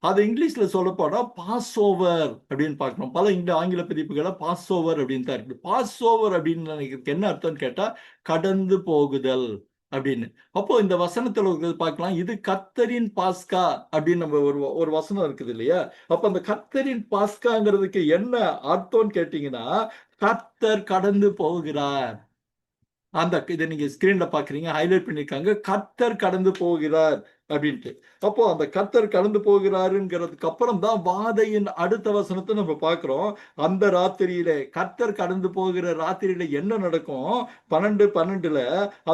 அது இங்கிலீஷ்ல சொல்ல போனா பாஸ் ஓவர் அப்படின்னு பார்க்கணும். பல ஆங்கில பதிப்புகளை பாஸ் ஓவர் அப்படின்னு தான் இருக்கு. பாஸ் ஓவர் அப்படின்னு என்ன அர்த்தம்னு கேட்டா, கடந்து போகுதல் அப்படின்னு. அப்போ இந்த வசனத்துல பார்க்கலாம், இது கர்த்தரின் பாஸ்கா அப்படின்னு நம்ம ஒரு வசனம் இருக்குது இல்லையா? அப்ப அந்த கர்த்தரின் பாஸ்காங்கிறதுக்கு என்ன அர்த்தம்னு கேட்டீங்கன்னா, கர்த்தர் கடந்து போகிறார். இதை நீங்க ஸ்கிரீன்ல பாக்குறீங்க, ஹைலைட் பண்ணிருக்காங்க, கர்த்தர் கடந்து போகிறார் அப்படின்ட்டு. அப்போ அந்த கர்த்தர் கடந்து போகிறாருங்கிறதுக்கு அப்புறம் தான் வாதையின் அடுத்த வசனத்தை நம்ம பார்க்கிறோம். அந்த ராத்திரியிலே, கர்த்தர் கடந்து போகிற ராத்திரியில என்ன நடக்கும்? 12:12,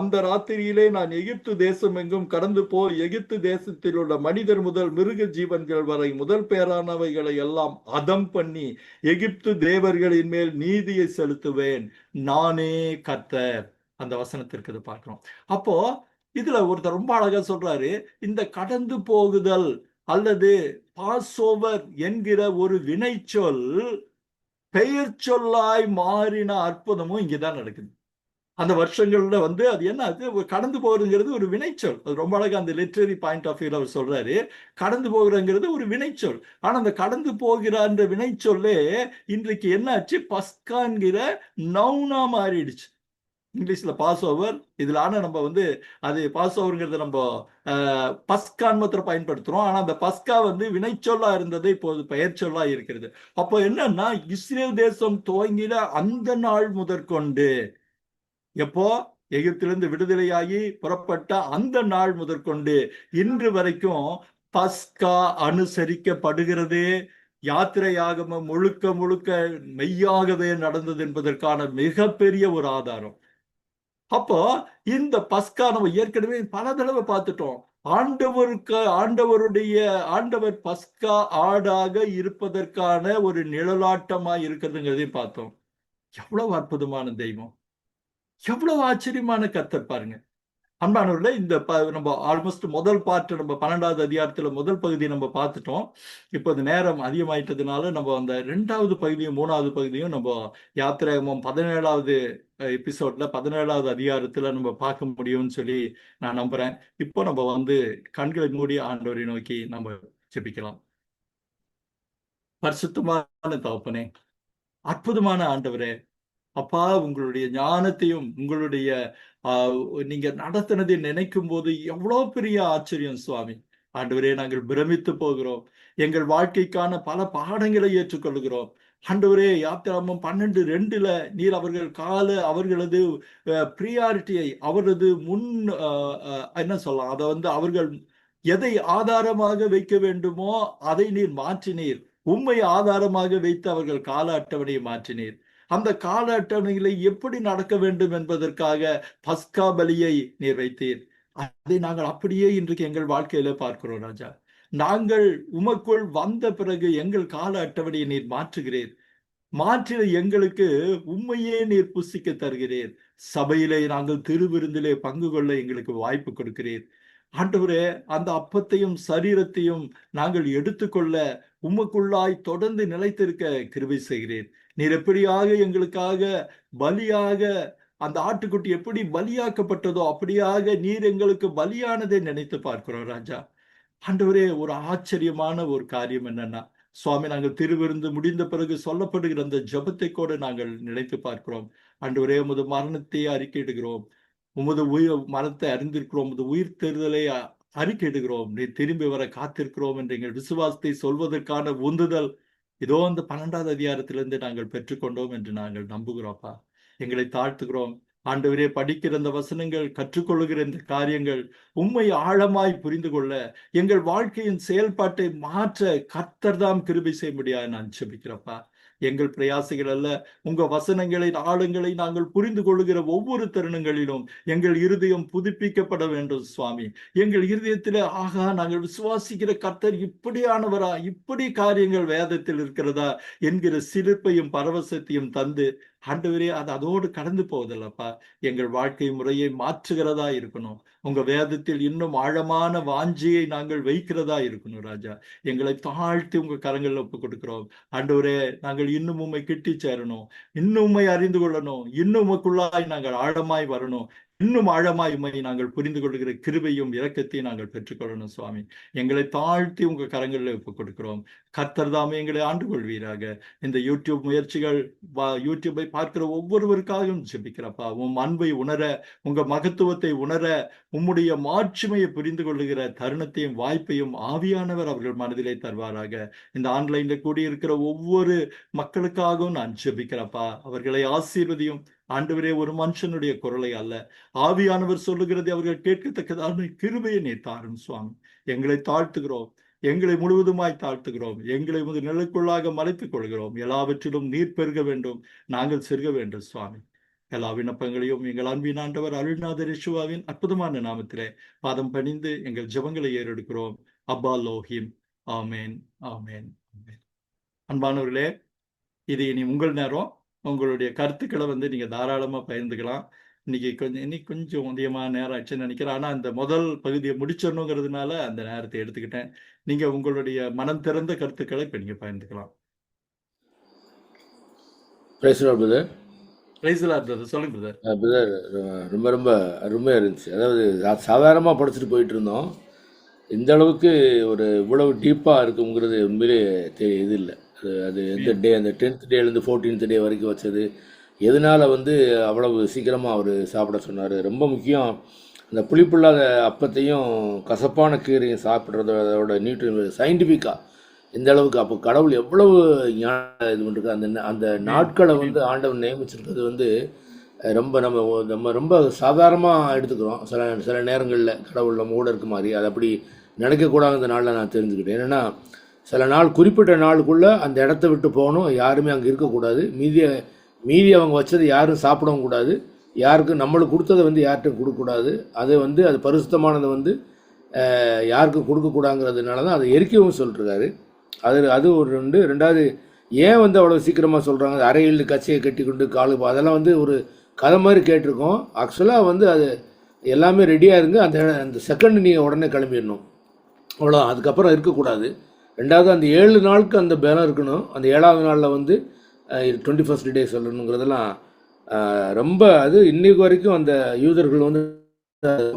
அந்த ராத்திரியிலே நான் எகிப்து தேசம் எங்கும் கடந்து போய் எகிப்து தேசத்தில் உள்ள மனிதர் முதல் மிருக ஜீவன்கள் வரை முதல் பேரானவைகளை எல்லாம் அதம் பண்ணி எகிப்து தேவர்களின் மேல் நீதியை செலுத்துவேன், நானே கர்த்தர். அந்த வசனத்திற்கு பார்க்கிறோம். அப்போ இதுல ஒருத்தர் ரொம்ப அழகா சொல்றாரு, இந்த கடந்து போகுதல் அல்லது பாஸ் ஓவர் என்கிற ஒரு வினைச்சொல் பெயர் சொல்லாய் மாறின அற்புதமும் இங்கதான் நடக்குது. அந்த வருஷங்கள்ல அது என்ன, அது கடந்து போகிறதுங்கிறது ஒரு வினைச்சொல். அது ரொம்ப அழகா அந்த லிட்ரரி பாயிண்ட் ஆஃப் வியூல அவர் சொல்றாரு, கடந்து போகிறங்கிறது ஒரு வினைச்சொல். ஆனா அந்த கடந்து போகிறான்ற வினைச்சொல்லே இன்றைக்கு என்னாச்சு, பஸ்கான்கிற நவுனா மாறிடுச்சு. இங்கிலீஷ்ல பாஸ் ஓவர், இதுல ஆனா நம்ம அது பாஸ் ஓவர்ங்கிறத நம்ம பஸ்கான் மாத்திரம் பயன்படுத்துறோம். ஆனா அந்த பஸ்கா வினைச்சொல்லா இருந்தது, இப்போது பெயர் சொல்லா இருக்கிறது. அப்போ என்னன்னா, இஸ்ரேல் தேசம் துவங்கின அந்த நாள் முதற்கொண்டு, எப்போ எகிப்திலிருந்து விடுதலையாகி புறப்பட்ட அந்த நாள் முதற்கொண்டு இன்று வரைக்கும் பஸ்கா அனுசரிக்கப்படுகிறது. யாத்திரையாகமம் முழுக்க முழுக்க மெய்யாகவே நடந்தது என்பதற்கான மிகப்பெரிய ஒரு ஆதாரம். அப்போ இந்த பஸ்கா நம்ம ஏற்கனவே பல தடவை பார்த்துட்டோம். ஆண்டவர் பஸ்கா ஆடாக இருப்பதற்கான ஒரு நிழலாட்டமா இருக்கிறதுங்கிறதையும் பார்த்தோம். எவ்வளவு அற்புதமான தெய்வம், எவ்வளவு ஆச்சரியமான கர்த்தர் பாருங்க. அன்பானவர்களே, இந்த நம்ம ஆல்மோஸ்ட் முதல் பார்ட், நம்ம 12வது அதிகாரத்துல முதல் பகுதியை நம்ம பார்த்துட்டோம். இப்போ இந்த நேரம் அதிகமாயிட்டதுனால நம்ம அந்த 2வது பகுதியும் 3வது பகுதியும் நம்ம யாத்திராகமம் 17வது எபிசோட்ல 17வது அதிகாரத்துல நம்ம பார்க்க முடியும்னு சொல்லி நான் நம்புறேன். இப்போ நம்ம கண்களை மூடி ஆண்டவரை நோக்கி நம்ம ஜெபிக்கலாம். பரிசுத்தமான தகப்பனே, அற்புதமான ஆண்டவரே, அப்பா, உங்களுடைய ஞானத்தையும் உங்களுடைய நீங்க நடத்தினதை நினைக்கும் போது எவ்வளவு பெரிய ஆச்சரியம் சுவாமி. ஆண்டவரே, நாங்கள் பிரமித்து போகிறோம். எங்கள் வாழ்க்கைக்கான பல பாடங்களை ஏற்றுக்கொள்கிறோம். ஆண்டவரே, யாத்திராகமம் 12:2 நீர் அவர்களது பிரியாரிட்டியை, அவரது முன் என்ன சொல்லலாம், அதை அவர்கள் எதை ஆதாரமாக வைக்க வேண்டுமோ அதை நீர் மாற்றினீர். உம்மை ஆதாரமாக வைத்து அவர்கள் கால அட்டவணையை மாற்றினீர். அந்த கால அட்டவணைகளை எப்படி நடக்க வேண்டும் என்பதற்காக பஸ்கா பலியை நீர் வைத்தீர். அதை நாங்கள் அப்படியே இன்றைக்கு எங்கள் வாழ்க்கையில பார்க்கிறோம் ராஜா. நாங்கள் உமக்குள் வந்த பிறகு எங்கள் கால அட்டவணையை நீர் மாற்றுகிறீர். மாற்றின எங்களுக்கு உண்மையே நீர் புசிக்க தருகிறீர். சபையிலே நாங்கள் திருவிருந்திலே பங்கு கொள்ள எங்களுக்கு வாய்ப்பு கொடுக்கிறீர். ஆண்டவரே, அந்த அப்பத்தையும் சரீரத்தையும் நாங்கள் எடுத்துக்கொள்ள உமக்குள்ளாய் தொடர்ந்து நிலைத்திருக்க கிருபை செய்கிறீர். நீர் எப்படியாக எங்களுக்காக பலியாக, அந்த ஆட்டுக்குட்டி எப்படி பலியாக்கப்பட்டதோ அப்படியாக நீர் எங்களுக்கு பலியானதை நினைத்து பார்க்கிறோம் ராஜா. ஆண்டவரே, ஒரு ஆச்சரியமான ஒரு காரியம் என்னன்னா, சுவாமி, நாங்கள் திருவிருந்து முடிந்த பிறகு சொல்லப்படுகிற அந்த ஜபத்தை கூட நாங்கள் நினைத்து பார்க்கிறோம். ஆண்டவரே, உமது மரணத்தை அறிக்கையிடுகிறோம், உமது மரணத்தை அறிந்திருக்கிறோம், உமது உயிர் தேர்தலை அறிக்கையிடுகிறோம், நீ திரும்பி வர காத்திருக்கிறோம் என்று எங்கள் விசுவாசத்தை சொல்வதற்கான உந்துதல் இதோ அந்த 12வது அதிகாரத்திலிருந்து நாங்கள் பெற்றுக்கொண்டோம் என்று நாங்கள் நம்புகிறோம்ப்பா. எங்களை தாழ்த்துகிறோம். ஆண்டவரே, படிக்கிற இந்த வசனங்கள், கற்றுக்கொள்ளுகிற இந்த காரியங்கள் உம்மை ஆழமாய் புரிந்து கொள்ள, எங்கள் வாழ்க்கையின் செயல்பாட்டை மாற்ற கர்த்தர் தாம் கிருபை செய்ய முடியாது நான் ஜெபிக்கிறப்பா. எங்கள் பிரயாசைகள் அல்ல, உங்க வசனங்களின் ஆழங்களை நாங்கள் புரிந்து கொள்ளுகிற ஒவ்வொரு தருணங்களிலும் எங்கள் இருதயம் புதுப்பிக்கப்பட வேண்டும் சுவாமி. எங்கள் இருதயத்திலே, ஆகா, நாங்கள் விசுவாசிக்கிற கர்த்தர் இப்படியானவரா, இப்படி காரியங்கள் வேதத்தில் இருக்கிறதா என்கிற சிலிர்ப்பையும் பரவசத்தையும் தந்து, ஆண்டவரே, அது அதோடு கடந்து போவதில்லப்பா. எங்கள் வாழ்க்கை முறையை மாற்றுகிறதா இருக்கணும். உங்க வேதத்தில் இன்னும் ஆழமான வாஞ்சியை நாங்கள் வைக்கிறதா இருக்கணும் ராஜா. எங்களை தாழ்த்தி உங்க கரங்களில் ஒப்பு கொடுக்கிறோம். ஆண்டவரே, நாங்கள் இன்னும் உம்மை கிட்டி சேரணும், இன்னும் உம்மை அறிந்து கொள்ளணும், இன்னும் உமக்குள்ளாய் நாங்கள் ஆழமாய் வரணும், இன்னும் ஆழமாய் உம்மை நாங்கள் புரிந்து கொள்கிற கிருபையும் இரக்கத்தையும் நாங்கள் பெற்றுக்கொள்ளணும் சுவாமி. எங்களை தாழ்த்தி உங்க கரங்களில் ஒப்பு கொடுக்கிறோம். கர்த்தர் தாமே எங்களை ஆண்டு கொள்வீராக. இந்த யூடியூப் முயற்சிகள், யூடியூபை பார்க்கிற ஒவ்வொருவருக்காகவும் ஜெபிக்கிறப்பா. உம் அன்பை உணர, உங்க மகத்துவத்தை உணர, உம்முடைய மாட்சிமையை புரிந்து கொள்ளுகிற தருணத்தையும் வாய்ப்பையும் ஆவியானவர் அவர்கள் மனதிலே தருவாராக. இந்த ஆன்லைன்ல கூடியிருக்கிற ஒவ்வொரு மக்களுக்காகவும் நான் ஜெபிக்கிறப்பா. அவர்களை ஆசீர்வதியும். ஆண்டவரே, ஒரு மனுஷனுடைய குரலை அல்ல, ஆவியானவர் சொல்லுகிறதை அவர்கள் கேட்கத்தக்கதான கிருபையை நீ தாரும் சுவாமி. எங்களை தாழ்த்துகிறோம், எங்களை முழுவதுமாய் தாழ்த்துகிறோம். எங்களை நிலைக்குள்ளாக மறைத்துக் கொள்கிறோம். எல்லாவற்றிலும் நீர் பெருக வேண்டும், நாங்கள் செருக வேண்டும் சுவாமி. எல்லா விண்ணப்பங்களையும் எங்கள் அன்பின் ஆண்டவர் அருள்நாதர் இயேசுவின் அற்புதமான நாமத்திலே பாதம் பணிந்து எங்கள் ஜெபங்களை ஏறெடுக்கிறோம். அப்பா லோஹிம். ஆமேன், ஆமேன், ஆமேன். அன்பானவர்களே, இது இனி உங்கள் நேரம். உங்களுடைய கருத்துக்களை நீங்க தாராளமா பகிர்ந்துக்கலாம். இன்னைக்கு கொஞ்சம் அதிகமாக நேரம் ஆச்சுன்னு நினைக்கிறேன். ஆனால் அந்த முதல் பகுதியை முடிச்சிடணுங்கிறதுனால அந்த நேரத்தை எடுத்துக்கிட்டேன். நீங்கள் உங்களுடைய மனம் திறந்த கருத்துக்களை இப்போ நீங்கள் பகிர்ந்துக்கலாம். பிரதர் பிரைஸ்லா பிரதர், சொல்லுங்க பிரதர். பிரதர் ரொம்ப ரொம்ப அருமையாக இருந்துச்சு. அதாவது சாதாரணமாக படிச்சுட்டு போயிட்டு இருந்தோம். இந்த அளவுக்கு இவ்வளவு டீப்பாக இருக்குங்கிறது உண்மையிலே இது இல்லை. அது எந்த டே, அந்த 10th டேலேருந்து 14th டே வரைக்கும் வச்சது எதனால் அவ்வளவு சீக்கிரமாக அவர் சாப்பிட சொன்னார். ரொம்ப முக்கியம், அந்த புளிப்புள்ளாத அப்பத்தையும் கசப்பான கீரையும் சாப்பிட்றதோட நியூட்ரியன் சயின்டிஃபிக்காக இந்த அளவுக்கு அப்போ கடவுள் எவ்வளவு ஞானம் இது பண்ணிருக்கு. அந்த நாட்களை ஆண்டவன் நியமிச்சிருக்கிறது ரொம்ப நம்ம ரொம்ப சாதாரணமாக எடுத்துக்கிறோம். சில நேரங்களில் கடவுள் நம்ம கூட இருக்க மாதிரி அது அப்படி நினைக்கக்கூடாது. இந்த நாளில் நான் தெரிஞ்சுக்கிட்டேன். என்னென்னா, சில நாள் குறிப்பிட்ட நாளுக்குள்ளே அந்த இடத்த விட்டு போகணும், யாருமே அங்கே இருக்கக்கூடாது. மீதி அவங்க வச்சது யாரும் சாப்பிடவும் கூடாது. யாருக்கும் நம்மளுக்கு கொடுத்ததை யார்கிட்டும் கொடுக்கக்கூடாது. அது பரிசுத்தமானதை யாருக்கும் கொடுக்கக்கூடாங்கிறதுனால தான் அதை எரிக்கவும் சொல்லிருக்காரு. அது ஒரு ரெண்டாவது, ஏன் அவ்வளோ சீக்கிரமாக சொல்கிறாங்க, அறையில் கச்சையை கட்டி கொண்டு அதெல்லாம் ஒரு கதை மாதிரி கேட்டிருக்கோம். ஆக்சுவலாக அது எல்லாமே ரெடியாக இருங்க, அந்த செகண்ட் நீங்கள் உடனே கிளம்பிடணும், அவ்வளோ. அதுக்கப்புறம் இருக்கக்கூடாது. ரெண்டாவது, அந்த 7 நாளுக்கு அந்த பலம் இருக்கணும். அந்த 7ஆவது நாளில் 21st டே சொல்லணுங்கிறதெல்லாம் ரொம்ப அது இன்னைக்கு வரைக்கும் அந்த யூதர்கள்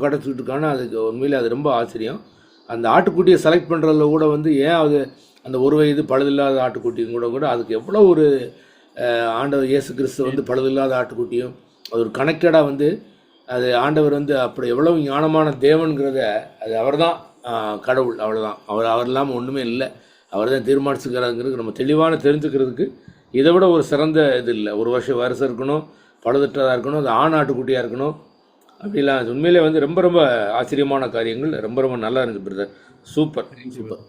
கிடச்சிக்கிட்டு இருக்காங்க. அதுக்கு உண்மையிலே அது ரொம்ப ஆச்சரியம். அந்த ஆட்டுக்குட்டியை செலக்ட் பண்ணுறதுல கூட ஏன் அந்த 1 வயது பழுதில்லாத ஆட்டுக்குட்டியும் கூட அதுக்கு எவ்வளோ ஒரு ஆண்டவர் இயேசு கிறிஸ்து பழுதில்லாத ஆட்டுக்குட்டியும் அது ஒரு கனெக்டடாக அது ஆண்டவர் அப்படி எவ்வளவு ஞானமான தேவன்கிறத அது அவர் தான் கடவுள், அவ்வளோதான். அவர் இல்லாமல் ஒன்றுமே இல்லை. அவர் தான் தீர்மானிச்சுக்கிறாங்கிறது நம்ம தெளிவான தெரிஞ்சுக்கிறதுக்கு இதை விட ஒரு சிறந்த இது இல்லை. 1 வருஷம் வருஷம் இருக்கணும், பழுதற்றதாக இருக்கணும், அது ஆண் ஆட்டுக்குட்டியாக இருக்கணும். அப்படிலாம் உண்மையிலே ரொம்ப ரொம்ப ஆச்சரியமான காரியங்கள். ரொம்ப ரொம்ப நல்லா இருந்துச்சு பிரதர். Super super.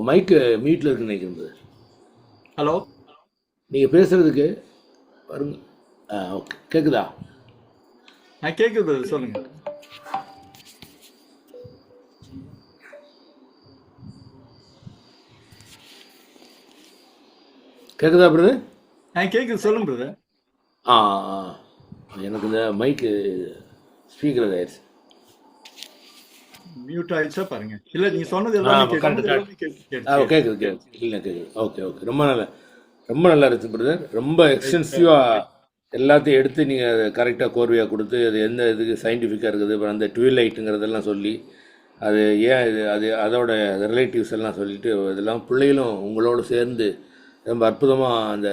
மைக்கு மியூட்டில் இருக்குன்னு நினைக்கிறேன் பிரதர். ஹலோ, நீங்கள் பேசுகிறதுக்கு பாருங்க. ஓகே, கேட்குதா? கேட்குது பிரதர், சொல்லுங்க. கேட்குதா பிரதர்? கேட்குது, சொல்லுங்க பிரதர். எனக்கு இந்த மைக்கு ஸ்பீக்கர் ஆயிடுச்சு, மியூட் ஆயிடுச்சா பாருங்க. இல்லை, நீங்கள் சொன்னது எல்லாமே கேட்குது. இல்லை கேட்குது. ஓகே ஓகே, ரொம்ப நல்லா இருந்துச்சு பிரதர். ரொம்ப எக்ஸ்டென்சிவாக எல்லாத்தையும் எடுத்து நீங்கள் அதை கரெக்டாக கோர்வையாக கொடுத்து அது எந்த இதுக்கு சயின்டிஃபிக்காக இருக்குது, அப்புறம் அந்த ட்விலைட்டுங்கிறதெல்லாம் சொல்லி அது ஏன் அதோட ரிலேட்டிவ்ஸ் எல்லாம் சொல்லிட்டு இதெல்லாம் பிள்ளைகளும் உங்களோட சேர்ந்து ரொம்ப அற்புதமாக அந்த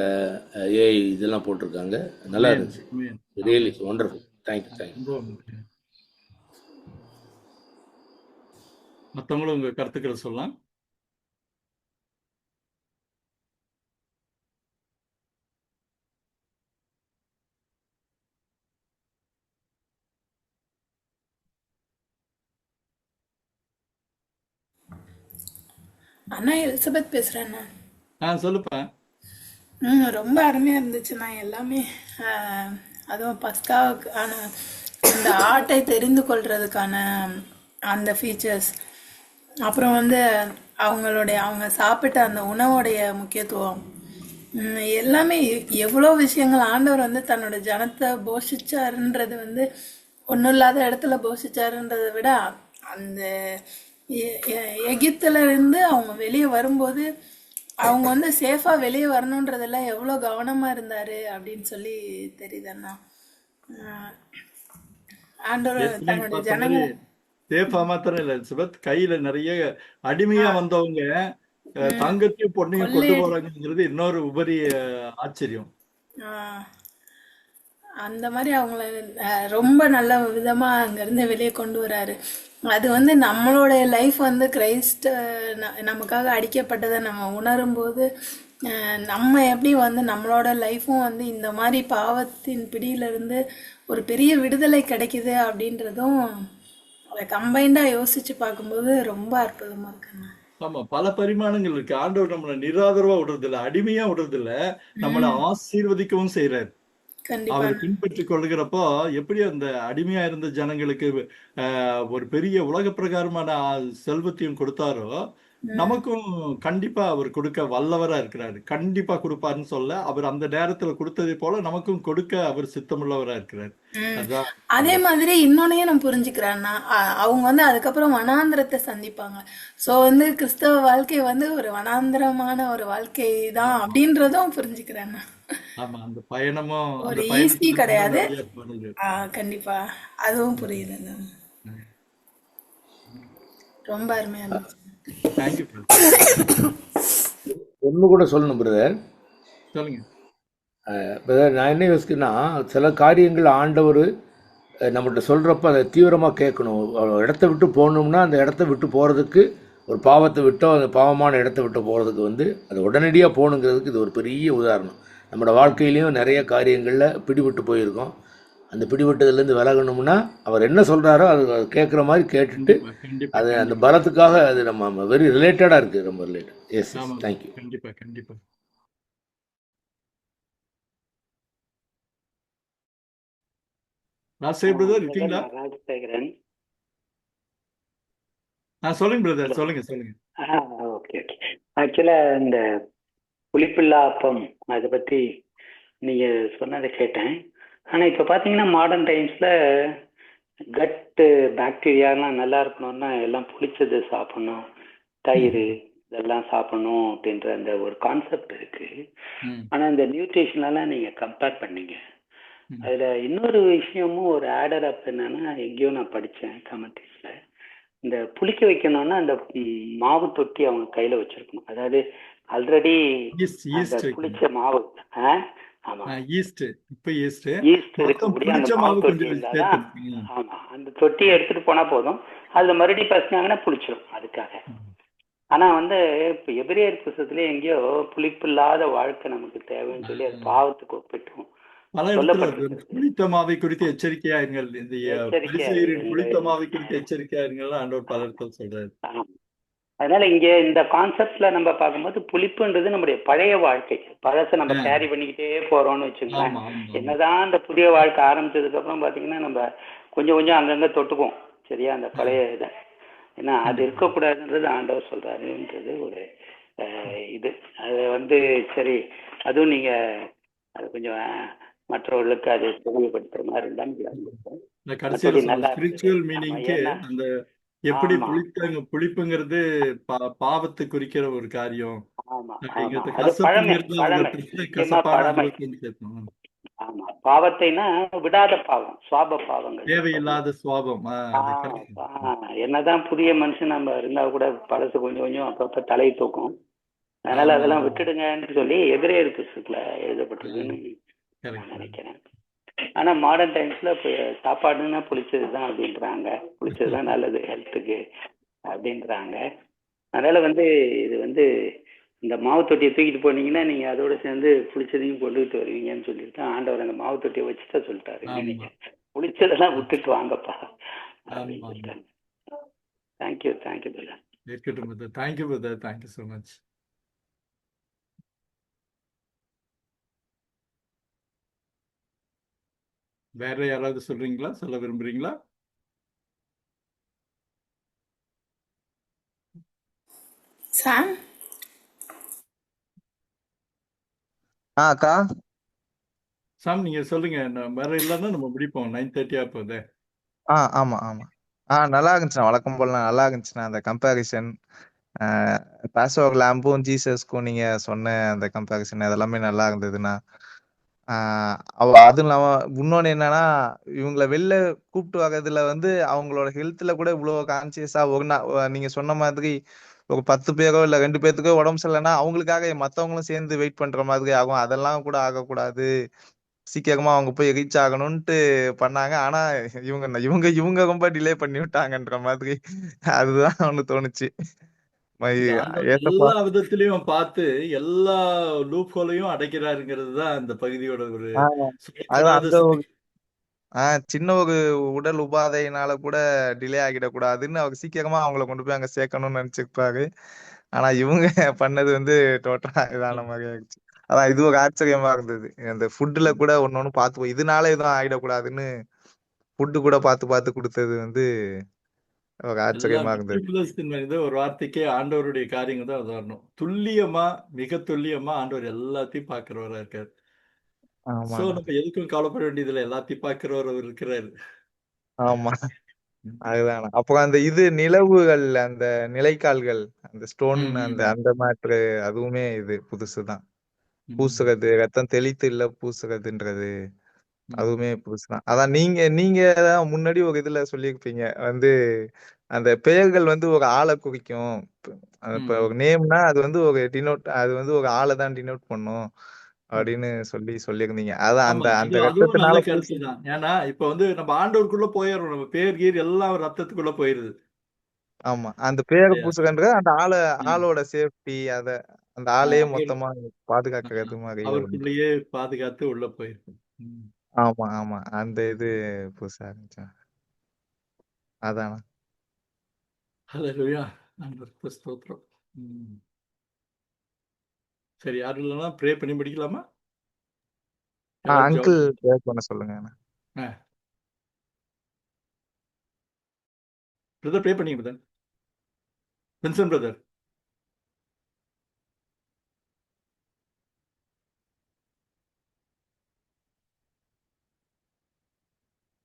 ஏஐ இதெல்லாம் போட்டிருக்காங்க. நல்லா இருந்துச்சு. Really wonderful. தேங்க்யூ. மற்றவங்களும் உங்கள் கருத்துக்களை சொல்லலாம். அண்ணா, எலிசபெத் பேசுகிறேண்ணா. சொல்லுப்பா. ரொம்ப அருமையாக இருந்துச்சுண்ணா எல்லாமே. அதுவும் பஸ்காவுக்கான இந்த ஆட்டை தெரிந்து கொள்றதுக்கான அந்த ஃபீச்சர்ஸ், அப்புறம் அவங்க சாப்பிட்ட அந்த உணவுடைய முக்கியத்துவம், எல்லாமே எவ்வளோ விஷயங்கள் ஆண்டவர் தன்னோட ஜனத்தை போஷிச்சாருன்றது ஒன்றும் இல்லாத இடத்துல போஷிச்சாருன்றதை விட அந்த எகிப்துல இருந்து அவங்க வெளியே வரும்போது அவங்க சேஃபாக வெளியே வரணுன்றதெல்லாம் எவ்வளோ கவனமாக இருந்தார் அப்படின்னு சொல்லி தெரியுதுண்ணா. ஆண்டவர் தன்னோட ஜனங்கள் சேஃபா மாத்திரம் இல்லை எலிசபெத், கையில நிறைய அடிமையா வந்தவங்க தங்கத்தையும் பொண்ணையும் கொண்டு போறாங்கிறது இன்னொரு உபரி ஆச்சரியம். அந்த மாதிரி அவங்கள ரொம்ப நல்ல விதமா அங்கிருந்து வெளியே கொண்டு வராரு. அது நம்மளுடைய லைஃப் கிரைஸ்ட் நமக்காக அடிக்கப்பட்டதை நம்ம உணரும் போது நம்ம எப்படி நம்மளோட லைஃப்பும் இந்த மாதிரி பாவத்தின் பிடியிலிருந்து ஒரு பெரிய விடுதலை கிடைக்குது அப்படின்றதும் அதை கம்பைண்டா யோசிச்சு பார்க்கும்போது ரொம்ப அற்புதமா இருக்குண்ணா. ஆமா, பல பரிமாணங்கள் இருக்கு. ஆண்டவர் நம்மளை நிராதரவா விடுறது இல்லை, அடிமையா விடுறது இல்லை, நம்மளை ஆசீர்வதிக்கவும் செய்யறாரு. அவர் பின்பற்றி கொள்கிறப்போ எப்படி அந்த அடிமையா இருந்த ஜனங்களுக்கு ஒரு பெரிய உலக பிரகாரமான செல்வத்தையும் கொடுத்தாரோ, நமக்கும் கண்டிப்பா அவர் கொடுக்க வல்லவரா இருக்கிறாரு. கண்டிப்பா கொடுப்பாருன்னு சொல்ல, அவர் அந்த நேரத்துல கொடுத்ததை போல நமக்கும் கொடுக்க அவர் சித்தமுள்ளவரா இருக்கிறார். ம். அதுதான் அதே மாதிரி இன்னொன்னையும் நான் புரிஞ்சுக்கிறேன்னா அவங்க வந்து அதுக்கப்புறம் வனாந்திரத்தை சந்திப்பாங்க. ஸோ வந்து கிறிஸ்தவ வாழ்க்கை வந்து ஒரு வனாந்திரமான ஒரு வாழ்க்கை தான் அப்படின்றதும் புரிஞ்சுக்கிறேன் நான். ஆமா, அந்த பயணமும் அந்த ஒரு ஈஸி பயணத்துல இன்னும் கிடையாது. நிறைய பண்ணுது. கண்டிப்பா அதுவும் புரியுது. ரொம்ப அருமையா இருந்துச்சு. தேங்க்யூ. ஒன்று கூட சொல்லணும் பிரதர். சொல்லுங்க. பிரதர், நான் என்ன யோசிக்கிறேன்னா, சில காரியங்கள் ஆண்டவர் நம்மகிட்ட சொல்கிறப்ப அதை தீவிரமாக கேட்கணும். ஒரு இடத்த விட்டு போகணும்னா அந்த இடத்த விட்டு போகிறதுக்கு, ஒரு பாவத்தை விட்டோ அந்த பாவமான இடத்த விட்டு போகிறதுக்கு வந்து அது உடனடியாக போகணுங்கிறதுக்கு இது ஒரு பெரிய உதாரணம். நம்மளோட வாழ்க்கையிலையும் நிறைய காரியங்களில் பிடிபட்டு போயிருக்கோம். அந்த பிடிபட்டதுலேருந்து விலகணும்னா அவர் என்ன சொல்கிறாரோ அது கேட்குற மாதிரி கேட்டுட்டு கண்டிப்பா கண்டிப்பா அது அந்த கண்டிப்பா. பலத்துக்காக அது நம்ம வெரி ரிலேட்டடாக இருக்குது, ரொம்ப ரிலேட்டட். எஸ் எஸ், ஆமா, தேங்க்யூ. கண்டிப்பா கண்டிப்பா. ராஜசேகர் பிரதர் பிரதர், இருக்கீங்களா? நான் ராஜசேகரன். சொல்லுங்க பிரதர், ஹலோ. சொல்லுங்க சொல்லுங்க. Okay okay. ஆக்சுவலா இந்த புளிப்பில்லா அப்பம் அதை பத்தி நீங்க சொன்னதை கேட்டேன். ஆனா இப்ப பாத்தீங்கன்னா மாடர்ன் டைம்ஸ்ல கட்டு பாக்டீரியாலாம் நல்லா இருக்கணும்னா எல்லாம் புளிச்சது சாப்பிடணும், தயிர் இதெல்லாம் சாப்பிடணும் அப்படின்ற அந்த ஒரு கான்செப்ட் இருக்கு. ம், ஆனா இந்த நியூட்ரிஷனெல்லாம் நீங்க கம்பேர் பண்ணீங்க. ம், அதுல இன்னொரு விஷயமும் ஒரு ஆடர் அப் என்னன்னா, எங்கேயோ நான் படிச்சேன் கமெண்ட்ரிஸ்ல, இந்த புளிக்க வைக்கணும்னா அந்த மாவு தொட்டி அவங்க கையில வச்சிருக்கணும். அதாவது ஆல்ரெடி ஈஸ்ட் அந்த ஈஸ்ட் வைக்கணும். புளிச்ச மாவு, ஆமா, ஈஸ்ட், இப்ப ஈஸ்ட் ஈஸ்ட் மொத்தம் இருக்கக்கூடிய அந்த புளிச்ச மாவு மாவு தொட்டி கொஞ்சம் இருந்தாதான், சேர்த்து. ஆமா, அந்த தொட்டியை எடுத்துட்டு போனா போதும். அதுல மறுபடியும் பசினாங்கன்னா புளிச்சிடும் அதுக்காக. ஆனா வந்து இப்ப எபிரேயர் புத்தகத்துல எங்கேயோ புளிப்பு இல்லாத வாழ்க்கை நமக்கு தேவைன்னு சொல்லி அது பாவத்துக்கு ஒப்பிட்டும் பல இடத்துல சொல்லப்பட்டிருக்கிறது. புளித்த மாவை குறித்து எச்சரிக்கையா இருங்கள். இந்த எச்சரிக்கையா பரிசேயரின் இருங்க. புளித்த மாவை குறித்து எச்சரிக்கையா இருங்கள் ஆண்டவர் பல இடத்துல சொல்றாரு. ஆமா. அதனால இங்க இந்த கான்செப்ட்ல நம்ம பார்க்கும்போது புளிப்புன்றது நம்முடைய பழைய வாழ்க்கை, பழசை நம்ம கேரி பண்ணிக்கிட்டே போறோம்னு வச்சுங்களேன். ஆமா ஆமா ஆமா. என்னதான் அந்த புதிய வாழ்க்கை ஆரம்பிச்சதுக்கு அப்புறம் பாத்தீங்கன்னா நம்ம கொஞ்சம் கொஞ்சம் அங்கங்க தொட்டுக்குவோம், சரியா, அந்த பழைய இதை. ஏன்னா அது இருக்கக்கூடாதுன்றது ஆண்டவர் சொல்றாருன்றது ஒரு இது. அது வந்து சரி, அதுவும் நீங்க அது கொஞ்சம் மற்றவர்களுக்கு அது தெளிவுபடுத்துற மாதிரி இருந்தா இந்த கடைசியில மற்றபடி சொன்ன நல்லா ஸ்பிரிச்சுவல் இருந்தது. மீனிங்க்கு ஏன்னா அந்த எப்படி ஆமா புளிப்புங்கிறது பாவத்தை குறிக்கிற ஒரு காரியம். ஆமா ஆமா, அப்படிங்கிறது அது பழமை கசப்புங்கிறது பழமை, அந்த முக்கியமா கசப்பான பழமை. அனுபவத்தை சேர்க்கணும். ஆமா, பாவத்தைனா விடாத பாவம், சுவாப பாவங்கள். தேவையில்லாத சுவாபம். அது correct. என்னதான் புதிய மனுஷன் நம்ம இருந்தா கூட பழசு கொஞ்சம் கொஞ்சம் அப்பப்ப தலை தூக்கும். அதனால ஆமா, அதெல்லாம் ஆமா. விட்டுடுங்கன்னு சொல்லி எபிரேயர் புத்தகத்துல எழுதப்பட்டிருக்குன்னு Correct, நான் correct. நினைக்கிறேன். ஆனா மாடர்ன் டைம்ஸ்ல சாப்பாடுன்னா புளிச்சதுதான் அப்படின்றாங்க, புளிச்சதுதான் நல்லது ஹெல்த்துக்கு அப்படின்றாங்க. அதனால வந்து இது வந்து இந்த மாவு தொட்டியை தூக்கிட்டு போனீங்கன்னா நீங்க அதோட சேர்ந்து புளிச்சதையும் கொண்டுகிட்டு வருவீங்கன்னு சொல்லிட்டு ஆண்டவர் அந்த மாவு தொட்டியை வச்சுதான் சொல்லிட்டாரு. ஆமா. நீங்க புளிச்சதெல்லாம் விட்டுட்டு வாங்கப்பா அப்படின்னு ஆமா, ஆமா. சொல்லிட்டாங்க. Thank you thank you brother. இருக்கட்டும் brother. Thank you brother. Thank you so much. வேற யாராவது சொல்றீங்களா, சொல்ல விரும்புறீங்களா? சாம், அக்கா. சாம் நீங்க சொல்லுங்க. வேற இல்லைன்னா நம்ம முடிப்போம். 9:30 போகுது. ஆமா ஆமா. நல்லா இருந்துச்சுண்ணா, வழக்கம் போல நல்லா இருந்துச்சுண்ணா அந்த கம்பேரிசன். பாஸ்ஓவர் லேம்பும் ஜீசஸ்க்கும் நீங்க சொன்ன அந்த கம்பேரிசன் அதெல்லாமே நல்லா இருந்ததுண்ணா. அதுவும் இல்லாம இன்னொன்னு என்னன்னா, இவங்களை வெளில கூப்பிட்டு வர்றதுல வந்து அவங்களோட ஹெல்த்ல கூட இவ்வளவு கான்சியஸா நீங்க சொன்ன மாதிரி ஒரு 10 பேரோ இல்ல 2 பேர்த்துக்கோ உடம்பு சரியில்லைன்னா அவங்களுக்காக மத்தவங்களும் சேர்ந்து வெயிட் பண்ற மாதிரி ஆகும். அதெல்லாம் கூட ஆகக்கூடாது, சீக்கிரமா அவங்க போய் ரீச் ஆகணும்ட்டு பண்ணாங்க. ஆனா இவங்க இவங்க இவங்க ரொம்ப டிலே பண்ணி விட்டாங்கன்ற மாதிரி அதுதான் ஒண்ணு தோணுச்சு. ஆண்டவர் ஏசப்பா. எல்லா விதத்திலையும் பார்த்து எல்லா லூப் ஹோலையும் அடைக்கிறாருங்கிறது தான் இந்த பகுதியோட ஒரு அதுதான் சொல்லப்படாத அந்த செய்தி. சின்ன ஒரு உடல் உபாதையினால கூட டிலே ஆகிடக்கூடாதுன்னு அவர் சீக்கிரமா அவங்கள கொண்டு போய் அங்க சேர்க்கணும்னு நினைச்சிருப்பாரு. ஆனா இவங்க பண்ணது வந்து டோட்டலா இதான மாதிரி ஆயிடுச்சு. அதான் இது ஒரு ஆச்சரியமா இருந்தது. அந்த ஃபுட்ல கூட ஒன்னொன்னு பார்த்து இதனால எதுவும் ஆயிடக்கூடாதுன்னு ஃபுட்டு கூட பார்த்து பார்த்து கொடுத்தது வந்து ஒரு எல்லாம் ஆச்சரியமா இருந்தது. மெட்டிகுலஸ் ஒரு வார்த்தைக்கே ஆண்டவருடைய காரியங்கள் தான் உதாரணம். துல்லியமா, மிக துல்லியமா ஆண்டவர் எல்லாத்தையும் பார்க்கிறவரா இருக்காரு. சோ ஆமாண்ணா. நம்ம எதுக்கும் கவலைப்பட வேண்டியதில்லை. எல்லாத்தையும் பார்க்கிறவர் அவர் இருக்கிறாரு. ஆமா. அதுதாண்ணா. அப்புறம் அந்த இது நிலவுகள், அந்த நிலைக்கால்கள், அந்த ஸ்டோன், ம், அந்த ம், அந்த மேட்ரு அதுவுமே இது புதுசுதான். ம், பூசுறது, ரத்தம் தெளித்து இல்ல பூசுறதுன்றது ம், அதுவுமே புதுசுதான். அதான் நீங்க நீங்க தான் முன்னாடி ஒரு இதுல சொல்லியிருப்பீங்க வந்து அந்த பெயர்கள் வந்து ஒரு ஆளை குறிக்கும். இப்ப ம். ஒரு நேம்னா அது வந்து ஒரு டினோட், அது வந்து ஒரு ஆளை தான் டினோட் பண்ணும் ம். அப்படின்னு சொல்லியிருந்தீங்க. அதான் ஆமா. அந்த அந்த அதுவும் நல்ல ரத்தத்தினால கருத்து தான். ஏன்னா, இப்ப வந்து நம்ம ஆண்டவருக்குள்ள போயிர்றோம். நம்ம பேர் கீர் எல்லாம் ரத்தத்துக்குள்ள போயிருது. ஆமா. அந்த பேர இல்லையா? பூசுகன்றது அந்த ம். ஆளோட சேஃப்டி, அந்த ஆளையே அப்படியே மொத்தமா அ பாதுகாக்கிறது மாதிரியே ஒன்று. அவருக்குள்ளேயே பாதுகாத்து உள்ள போயிருக்கு. ம். ஆமா, ஆமா. அந்த இது புதுசா இருந்துச்சு. அதானா. ஹல்லேலூயா! ஆண்டவருக்கு ஸ்தோத்திரம். ம். சரி, யாரும் இல்லன்னா ப்ரே பண்ணி முடிக்கலாமா? எல்லாரும் ஜெபம் அங்கிள் பண்ணுங்க. ப்ரேயர் பண்ண சொல்லுங்க. ஆ. பிரதர் ப்ரே பண்ணீங்க பிரதர். Vincent brother.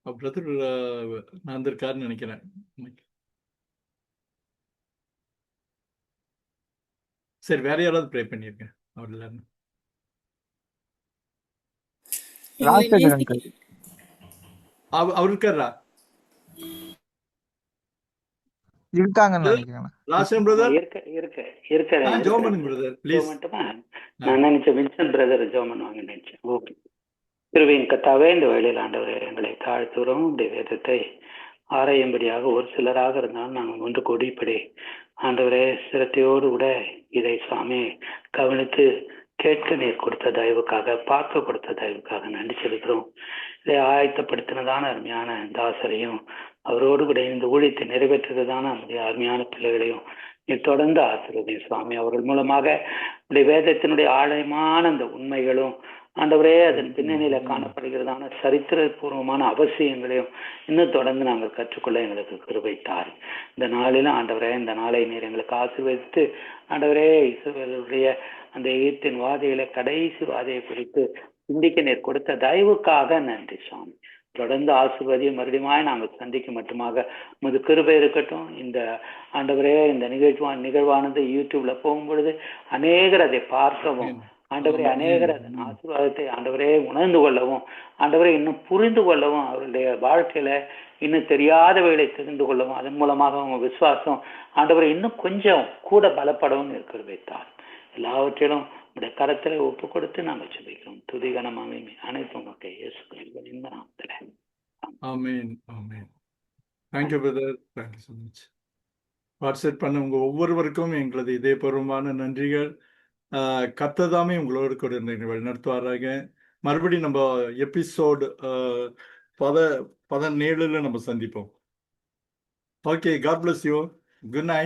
பிரதர் வந்திருக்காருன்னு நினைக்கிறேன். சரி, வேற யாராவது ப்ரே பண்ணிருங்க. அவர் எல்லாரும். எங்களை ராஜசேகர் நேசிக்க அங்கிள் அவர் இருக்காரா? இருக்காங்கன்னு பிரதர், நினைக்கிறேன். ராசன் ஆமா பிரதர். இருக்கிறேன் ஜெபம் இருக்கிறேன் பண்ணுங்க பிரதர், ஜோ ப்ளீஸ். மட்டுமா நான் நினைச்சேன் வின்சென்ட் பிரதர் ஜோ பண்ணுவாங்க நினைச்சேன். ஓகே. திருவின் கத்தாவே இந்த வேளையில் ஆண்டவரே எங்களை தாழ்த்துகிறோம். உடைய வேதத்தை ஆராயும்படியாக ஒரு சிலராக இருந்தாலும் நாங்கள் ஒன்று கூடிப்படி ஆண்டவரே சிரத்தையோடு கூட இதை சுவாமி கவனித்து கேட்க நீர் கொடுத்த தயவுக்காக, பார்க்க கொடுத்த தயவுக்காக நன்றி செலுத்துகிறோம். இதை ஆயத்தப்படுத்தினதான அருமையான தாசரையும் அவரோடு கூட இந்த ஊழியத்தை நிறைவேற்றுறதான நம்முடைய அருமையான பிள்ளைகளையும் நீர் தொடர்ந்து ஆசீர்வதியும் சுவாமி. அவர்கள் மூலமாக உடைய வேதத்தினுடைய ஆழமான அந்த உண்மைகளும் ஆண்டவரே அதன் பின்னணியில காணப்படுகிறதான சரித்திரபூர்வமான அவசியங்களையும் இன்னும் தொடர்ந்து நாங்கள் கற்றுக்கொள்ள எங்களுக்கு கிருபை தார். இந்த நாளிலும் ஆண்டவரே, இந்த நாளை நீர் எங்களுக்கு ஆசீர்வதித்து ஆண்டவரே இஸ்ரவேலுடைய அந்த எகிப்தின் வாதையில கடைசி வாதையை குறித்து சிந்திக்க நீர் கொடுத்த தயவுக்காக நன்றி சுவாமி. தொடர்ந்து ஆசீர்வதியும் மறுபடியும் நாங்கள் சந்திக்க மட்டுமாக உமது கிருபை இருக்கட்டும். இந்த ஆண்டவரே இந்த நிகழ்வானது யூடியூப்ல போகும்பொழுது அநேகர் அதை பார்க்கவும் ஆண்டவரே, அநேகர் அதன் ஆசீர்வாதத்தை ஆண்டவரே உணர்ந்து கொள்ளவும், ஆண்டவரே இன்னும் புரிந்து கொள்ளவும், அவருடைய வாழ்க்கையில இன்னும் தெரியாதவைகளை தெரிந்து கொள்ளவும், அதன் மூலமாக அவங்க விசுவாசம் ஆண்டவரை இன்னும் கொஞ்சம் கூட பலப்படவும் இருக்கிற வைத்தார். எல்லாவற்றிலும் உடைய கரத்துல ஒப்பு கொடுத்து நாங்கள் ஜெபிக்கிறோம். துதிகனம் அமைமை அனைத்தும் உங்களுக்கு இயேசு கிறிஸ்துவின் நாமத்திலே. Amen, amen. Thank you brother. Thank you so much. WhatsApp பண்ண உங்க ஒவ்வொருவருக்கும் எங்களது இதயபூர்வமான நன்றிகள். கர்த்ததாமே உங்களோடு கூட வழிநடத்துவாராக. மறுபடியும் நம்ம எபிசோடு 17ல நம்ம சந்திப்போம். Okay, God bless you. Good night.